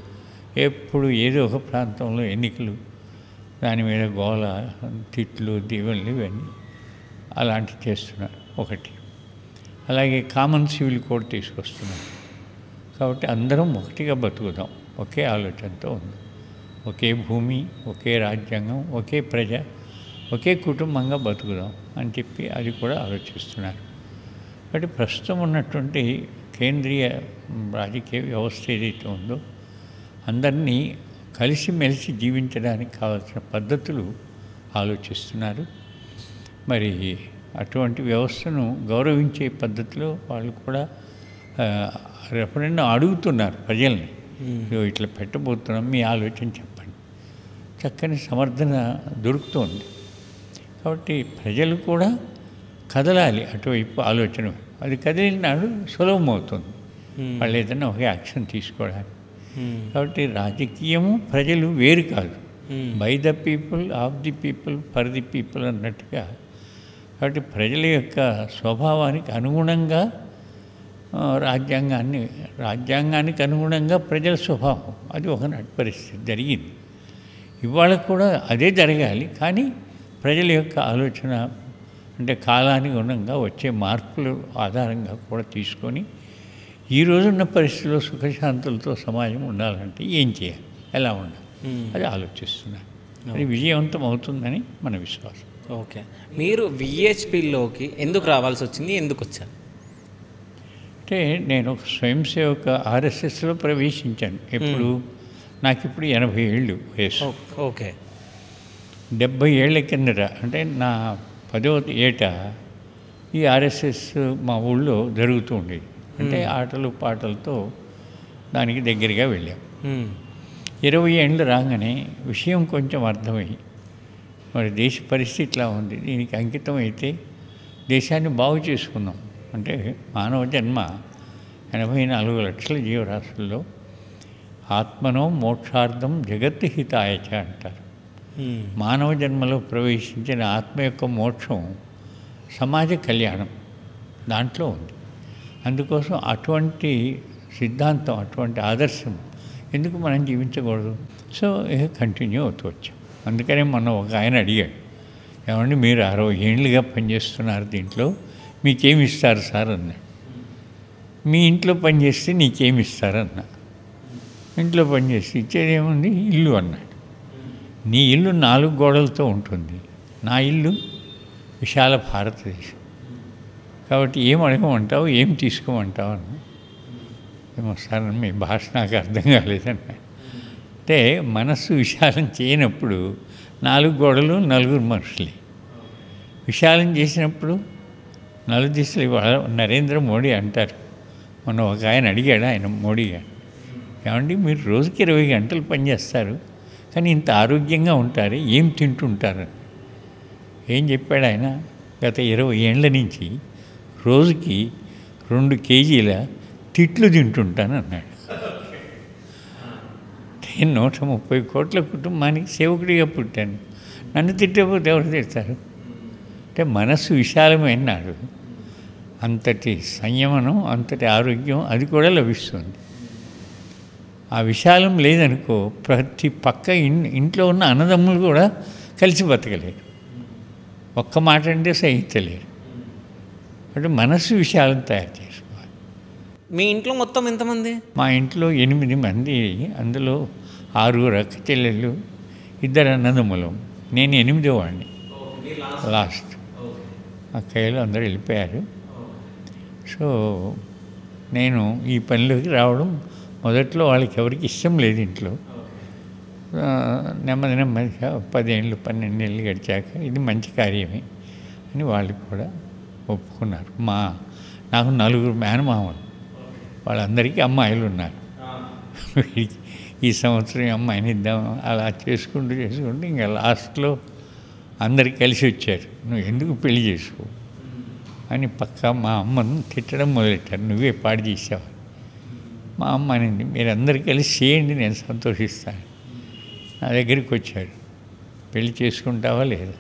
ఎప్పుడు ఏదో ఒక ప్రాంతంలో ఎన్నికలు, దాని మీద గోల, తిట్లు, దీవెనలు, ఇవన్నీ అలాంటివి చేస్తున్నారు ఒకటి. అలాగే కామన్ సివిల్ కోడ్ తీసుకొస్తున్నారు. కాబట్టి అందరం ఒకటిగా బతుకుదాం, ఒకే ఆలోచనతో ఉంది. ఒకే భూమి, ఒకే రాజ్యాంగం, ఒకే ప్రజ, ఒకే కుటుంబంగా బతుకుదాం అని చెప్పి అది కూడా ఆలోచిస్తున్నారు. కాబట్టి ప్రస్తుతం ఉన్నటువంటి కేంద్రీయ రాజకీయ వ్యవస్థ ఏదైతే ఉందో అందరినీ కలిసిమెలిసి జీవించడానికి కావాల్సిన పద్ధతులు ఆలోచిస్తున్నారు. మరి అటువంటి వ్యవస్థను గౌరవించే పద్ధతిలో వాళ్ళు కూడా ఎప్పుడైనా అడుగుతున్నారు ప్రజల్ని, ఇట్లా పెట్టబోతున్నాం, మీ ఆలోచన చెప్పండి. చక్కని సమర్థన దొరుకుతోంది. కాబట్టి ప్రజలు కూడా కదలాలి అటువైపు ఆలోచన. అది కదిలినాడు సులభం అవుతుంది వాళ్ళు ఏదైనా ఒక యాక్షన్ తీసుకోవడానికి. కాబట్టి రాజకీయము ప్రజలు వేరు కాదు, by the people, of the people, for the people అన్నట్టుగా. కాబట్టి ప్రజల యొక్క స్వభావానికి అనుగుణంగా రాజ్యాంగానికి అనుగుణంగా ప్రజల స్వభావం, అది ఒకనాటి పరిస్థితి జరిగింది. ఇవాళ కూడా అదే జరగాలి. కానీ ప్రజల యొక్క ఆలోచన అంటే కాలానికి అనుగుణంగా వచ్చే మార్పుల ఆధారంగా కూడా తీసుకొని ఈ రోజున్న పరిస్థితుల్లో సుఖశాంతులతో సమాజం ఉండాలంటే ఏం చేయాలి, ఎలా ఉండాలి, అది ఆలోచిస్తున్నారు. అది విజయవంతం అవుతుందని మన విశ్వాసం. ఓకే, మీరు విహెచ్పిలోకి ఎందుకు రావాల్సి వచ్చింది, ఎందుకు వచ్చారు? అంటే నేను ఒక స్వయం సేవక ఆర్ఎస్ఎస్లో ప్రవేశించాను. ఎప్పుడు నాకు ఇప్పుడు 80 ఏళ్ళు వయసు. ఓకే, 70 ఏళ్ల కిందట అంటే నా 10వ ఏట ఈ ఆర్ఎస్ఎస్ మా ఊళ్ళో జరుగుతూ ఉండేది. అంటే ఆటలు పాటలతో దానికి దగ్గరగా వెళ్ళాం. 20 ఏళ్ళు రాగానే విషయం కొంచెం అర్థమై, మరి దేశ పరిస్థితి ఇట్లా ఉంది, దీనికి అంకితం అయితే దేశాన్ని బాగు చేసుకుందాం. అంటే మానవ జన్మ 84 లక్షల జీవరాశుల్లో ఆత్మనో మోక్షార్థం జగత్ హితాయచ అంటారు. మానవ జన్మలో ప్రవేశించిన ఆత్మ యొక్క మోక్షం సమాజ కళ్యాణం దాంట్లో ఉంది. అందుకోసం అటువంటి సిద్ధాంతం, అటువంటి ఆదర్శం ఎందుకు మనం జీవించకూడదు? సో కంటిన్యూ అవుతూ వచ్చాం. అందుకనే మొన్న ఒక ఆయన అడిగాడు, ఏమండి మీరు 60 ఏళ్ళుగా పనిచేస్తున్నారు దీంట్లో, మీకేమి ఇస్తారు సార్ అన్నాడు. మీ ఇంట్లో పనిచేస్తే నీకేమి ఇస్తారన్నా. ఇంట్లో పనిచేస్తే ఇచ్చేదేముంది, ఇల్లు అన్నాడు. నీ ఇల్లు 4 గోడలతో ఉంటుంది, నా ఇల్లు విశాల భారతదేశం. కాబట్టి ఏం అడగమంటావు, ఏం తీసుకోమంటావు అన్న. ఏమో సార్ మీ భాష నాకు అర్థం కాలేదన్న. అంటే మనస్సు విశాలం చేయనప్పుడు 4 గోడలు 4 మనుషులే. విశాలం చేసినప్పుడు 4 దిశలు. ఇవాళ నరేంద్ర మోడీ అంటారు, మొన్న ఒక ఆయన అడిగాడు, ఆయన మోడీ గారు, ఏమండి మీరు రోజుకి 20 గంటలు పనిచేస్తారు కానీ ఇంత ఆరోగ్యంగా ఉంటారు, ఏం తింటుంటారు? ఏం చెప్పాడు ఆయన? గత 20 ఏళ్ళ నుంచి రోజుకి 2 కేజీల తిట్లు తింటుంటాను అన్నాడు. 130 కోట్ల కుటుంబానికి సేవకుడిగా పుట్టాను, నన్ను తిట్టకపోతే ఎవరు తిడతారు? అంటే మనస్సు విశాలమైనాడు, అంతటి సంయమనం, అంతటి ఆరోగ్యం అది కూడా లభిస్తుంది. ఆ విశాలం లేదనుకో ప్రతి పక్క ఇంట్లో ఉన్న అన్నదమ్ములు కూడా కలిసి బతకలేరు, ఒక్క మాట అంటే సహించలేరు. అంటే మనస్సు విశాలం తయారు చేసుకోవాలి. మీ ఇంట్లో మొత్తం ఎంతమంది? మా ఇంట్లో 8 మంది, అందులో 6 అక్క చెల్లెళ్ళు, 2 అన్నదమ్ములు, నేను 8వ వాడిని, లాస్ట్. అక్కయ్యలు అందరూ వెళ్ళిపోయారు. సో నేను ఈ పనిలోకి రావడం మొదట్లో వాళ్ళకి ఎవరికి ఇష్టం లేదు ఇంట్లో. నెమ్మది నెమ్మదిగా 10 ఏళ్ళు 12 ఏళ్ళు గడిచాక ఇది మంచి కార్యమే అని వాళ్ళు కూడా ఒప్పుకున్నారు. నాకు 4 మేనమామలు, వాళ్ళందరికీ అమ్మాయిలు ఉన్నారు. ఈ సంవత్సరం అమ్మాయిని ఇద్దాం అలా చేసుకుంటూ ఇంకా లాస్ట్లో అందరు కలిసి వచ్చారు. నువ్వు ఎందుకు పెళ్లి చేసుకో అని మా అమ్మను తిట్టడం మొదలెట్టారు. నువ్వే పాడు చేసావు. మా అమ్మ అనింది, మీరందరూ కలిసి చేయండి, నేను సంతోషిస్తాను. నా దగ్గరికి వచ్చాడు, పెళ్లి చేసుకుంటావా లేదా?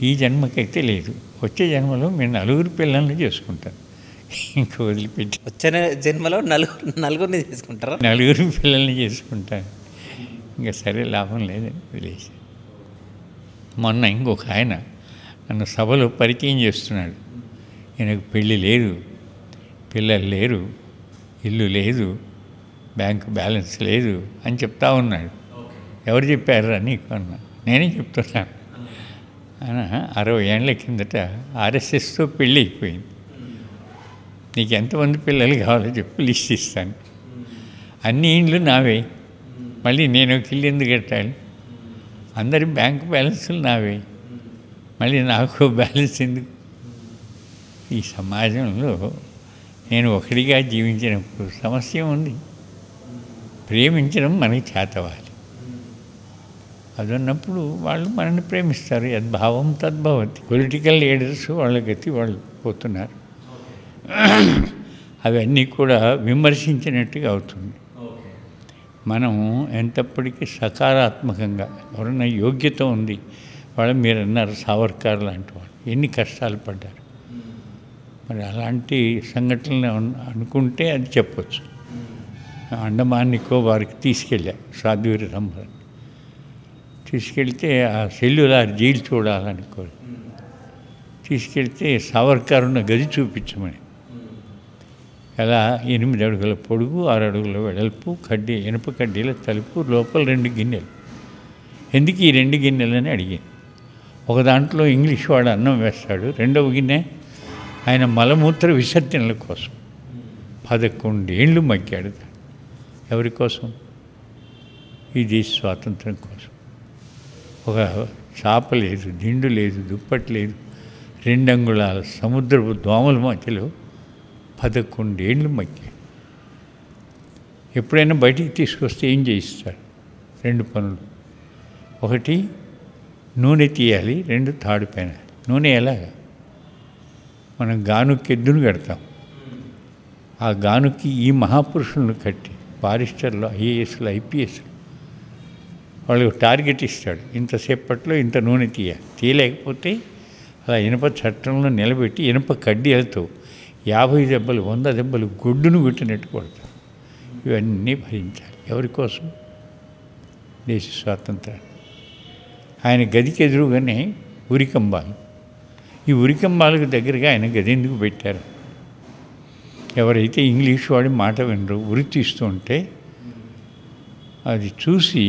ఈ జన్మకైతే లేదు, వచ్చే జన్మలో మీరు 4 పిల్లల్ని చేసుకుంటాను. ఇంకా వదిలిపెట్టి వచ్చే జన్మలో నలుగురిని చేసుకుంటారా? 4 పిల్లల్ని చేసుకుంటాను. ఇంకా సరే లాభం లేదని వదిలేసి. మొన్న ఇంకొక ఆయన నన్ను సభలో పరిచయం చేస్తున్నాడు. ఈయనకు పెళ్ళి లేదు, పిల్లలు లేరు, ఇల్లు లేదు, బ్యాంకు బ్యాలెన్స్ లేదు అని చెప్తా ఉన్నాడు. ఎవరు చెప్పారా నీకు అన్నా? నేనే చెప్తున్నాను. ఆయన 60 ఏళ్ల కిందట ఆర్ఎస్ఎస్తో పెళ్ళి అయిపోయింది. నీకు ఎంతమంది పిల్లలు కావాలో చెప్పు, లిస్ట్ ఇస్తాను. అన్ని ఇండ్లు నావే, మళ్ళీ నేను ఒక ఇల్లు ఎందుకు కట్టాలి? అందరి బ్యాంకు బ్యాలెన్సులు నావే, మళ్ళీ నాకు బ్యాలెన్స్ ఎందుకు? ఈ సమాజంలో నేను ఒకటిగా జీవించినప్పుడు సమస్య ఉంది. ప్రేమించడం మనకి చేతవాలి. అదన్నప్పుడు వాళ్ళు మనల్ని ప్రేమిస్తారు. యద్భావం తద్భవతి. పొలిటికల్ లీడర్స్ వాళ్ళ గతి వాళ్ళు పోతున్నారు. అవన్నీ కూడా విమర్శించినట్టుగా అవుతుంది. మనం ఎంతప్పటికీ సకారాత్మకంగా ఎవరైనా యోగ్యత ఉంది, వాళ్ళు మీరు అన్నారు సావర్కర్ లాంటి వాళ్ళు ఎన్ని కష్టాలు పడ్డారు. మరి అలాంటి సంఘటనలు అనుకుంటే అది చెప్పచ్చు. అండమాన్ నికోబార్కి తీసుకెళ్ళా సాధ్వీర రంభని. తీసుకెళ్తే ఆ సెల్యులార్ జైలు చూడాలనుకోరు. తీసుకెళ్తే సావర్కర్ ఉన్న గది చూపించమని. ఎలా 8 అడుగుల పొడుగు, 6 అడుగుల వెడల్పు, ఇనుప కడ్డీల తలుపు, లోపల 2 గిన్నెలు. ఎందుకు ఈ 2 గిన్నెలని అడిగాను. ఒక దాంట్లో ఇంగ్లీష్ వాడు అన్నం వేస్తాడు, రెండవ గిన్నె ఆయన మలమూత్ర విసర్జనల కోసం. 11 ఏళ్ళు మగ్గాడు. ఎవరి కోసం? ఈ దేశ స్వాతంత్రం కోసం. ఒక చాప లేదు, దిండు లేదు, దుప్పటి లేదు, 2 అంగుళాల సముద్రపు దోమల మధ్యలో 11 ఏళ్ళు మగ్గాడు. ఎప్పుడైనా బయటికి తీసుకొస్తే ఏం చేయిస్తాడు? 2 పనులు. ఒకటి నూనె తీయాలి, 2 తాడు పెనాలి. నూనె ఎలాగా? మనం గానుకి ఎద్దును కడతాం. ఆ గానుకి ఈ మహాపురుషులను కట్టి బారిస్టర్లు, ఐఏఎస్లు, ఐపీఎస్లు వాళ్ళకు టార్గెట్ ఇస్తాడు. ఇంతసేపట్లో ఇంత నూనె తీయలేకపోతే అలా ఇనుప చట్టంలో నిలబెట్టి ఇనుప కడ్డీలతో 50 దెబ్బలు 100 దెబ్బలు గొడ్డును కొట్టినట్టు కొడతారు. ఇవన్నీ భరించాలి. ఎవరి కోసం? దేశ స్వాతంత్రాన్ని. ఆయన గదికి ఎదురుగానే ఉరికంబాలు. ఈ ఉరికంబాలకు దగ్గరగా ఆయన గది ఎందుకు పెట్టారు? ఎవరైతే ఇంగ్లీష్ వాడి మాట వినరు, ఉరి తీస్తూ ఉంటే అది చూసి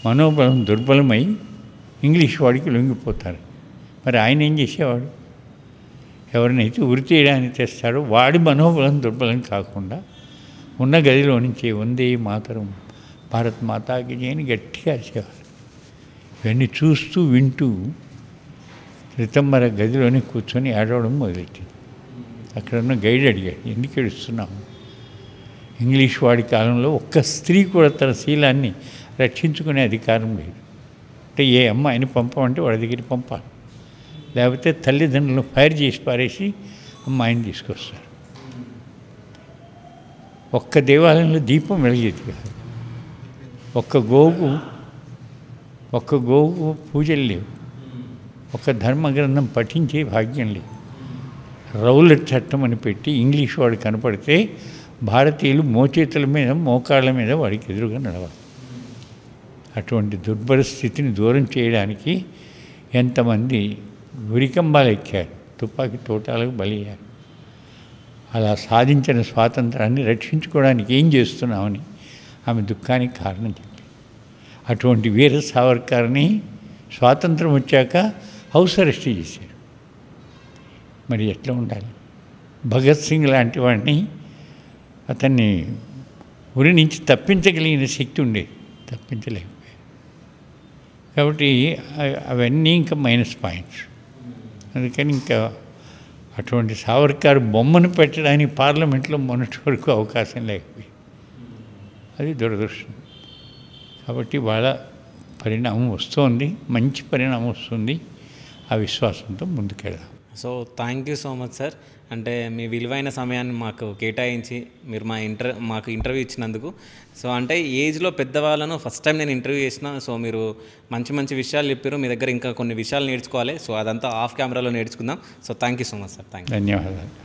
మనోబలం దుర్బలమై ఇంగ్లీష్ వాడికి లొంగిపోతారు. మరి ఆయన ఏం చేసేవాడు? ఎవరినైతే ఉరి తీయడానికి తెస్తాడో వాడి మనోబలం దుర్బలం కాకుండా ఉన్న గదిలో నుంచి వందే మాతరం భారత్ మాతాకి అని గట్టిగా అరిచేవారు. ఇవన్నీ చూస్తూ వింటూ రితంబర గదిలోనే కూర్చొని ఏడవడం మొదలెట్టింది. అక్కడున్న గైడ్ అడిగాడు, ఎందుకు ఏడుస్తున్నావు? ఇంగ్లీష్ వాడి కాలంలో ఒక్క స్త్రీ కూడా తన శీలాన్ని రక్షించుకునే అధికారం లేదు. అంటే ఏ అమ్మాయిని పంపమంటే వాడి దగ్గరికి పంపాలి, లేకపోతే తల్లిదండ్రులను ఫైర్ చేసి పారేసి అమ్మాయిని తీసుకొస్తారు. ఒక్క దేవాలయంలో దీపం వెలిగేది కాదు. ఒక్క గోవుకు పూజలు లేవు. ఒక ధర్మగ్రంథం పఠించే భాగ్యం లేదు. రౌలట్ చట్టం అని పెట్టి ఇంగ్లీష్ వాడు కనపడితే భారతీయులు మోచేతుల మీద మోకాళ్ళ మీద వాడికి ఎదురుగా నడవాలి. అటువంటి దుర్భర స్థితిని దూరం చేయడానికి ఎంతమంది ఉరికంబాలు ఎక్కారు, తుపాకీ తోటాలకు బలయ్యారు. అలా సాధించిన స్వాతంత్రాన్ని రక్షించుకోవడానికి ఏం చేస్తున్నామని ఆమె దుఃఖానికి కారణం చెప్పి, అటువంటి వీర సావర్కర్ని స్వాతంత్రం వచ్చాక హౌస్ అరెస్ట్ చేశారు. మరి ఎట్లా ఉండాలి? భగత్ సింగ్ లాంటి వాడిని అతన్ని ఉరి నుంచి తప్పించగలిగిన శక్తి ఉండేది, తప్పించలేకపోయాడు. కాబట్టి అవన్నీ ఇంకా మైనస్ పాయింట్స్. అందుకని ఇంకా అటువంటి సావర్కర్ బొమ్మను పెట్టడానికి పార్లమెంట్లో మొన్నటి వరకు అవకాశం లేకపోయింది. అది దురదృష్టం. కాబట్టి వాళ్ళ పరిణామం వస్తుంది, మంచి పరిణామం వస్తుంది. ఆ విశ్వాసంతో ముందుకెళ్దాం. So thank you so much sir. అంటే మీ విలువైన సమయాన్ని మాకు కేటాయించి మీరు మాకు ఇంటర్వ్యూ ఇచ్చినందుకు. సో అంటే ఏజ్లో పెద్దవాళ్ళను ఫస్ట్ టైం నేను ఇంటర్వ్యూ చేసిన. సో మీరు మంచి మంచి విషయాలు చెప్పారు. మీ దగ్గర ఇంకా కొన్ని విషయాలు నేర్చుకోవాలి. సో అదంతా ఆఫ్ కెమెరాలో నేర్చుకుందాం. So thank you so much sir. Thank you. ధన్యవాదాలు.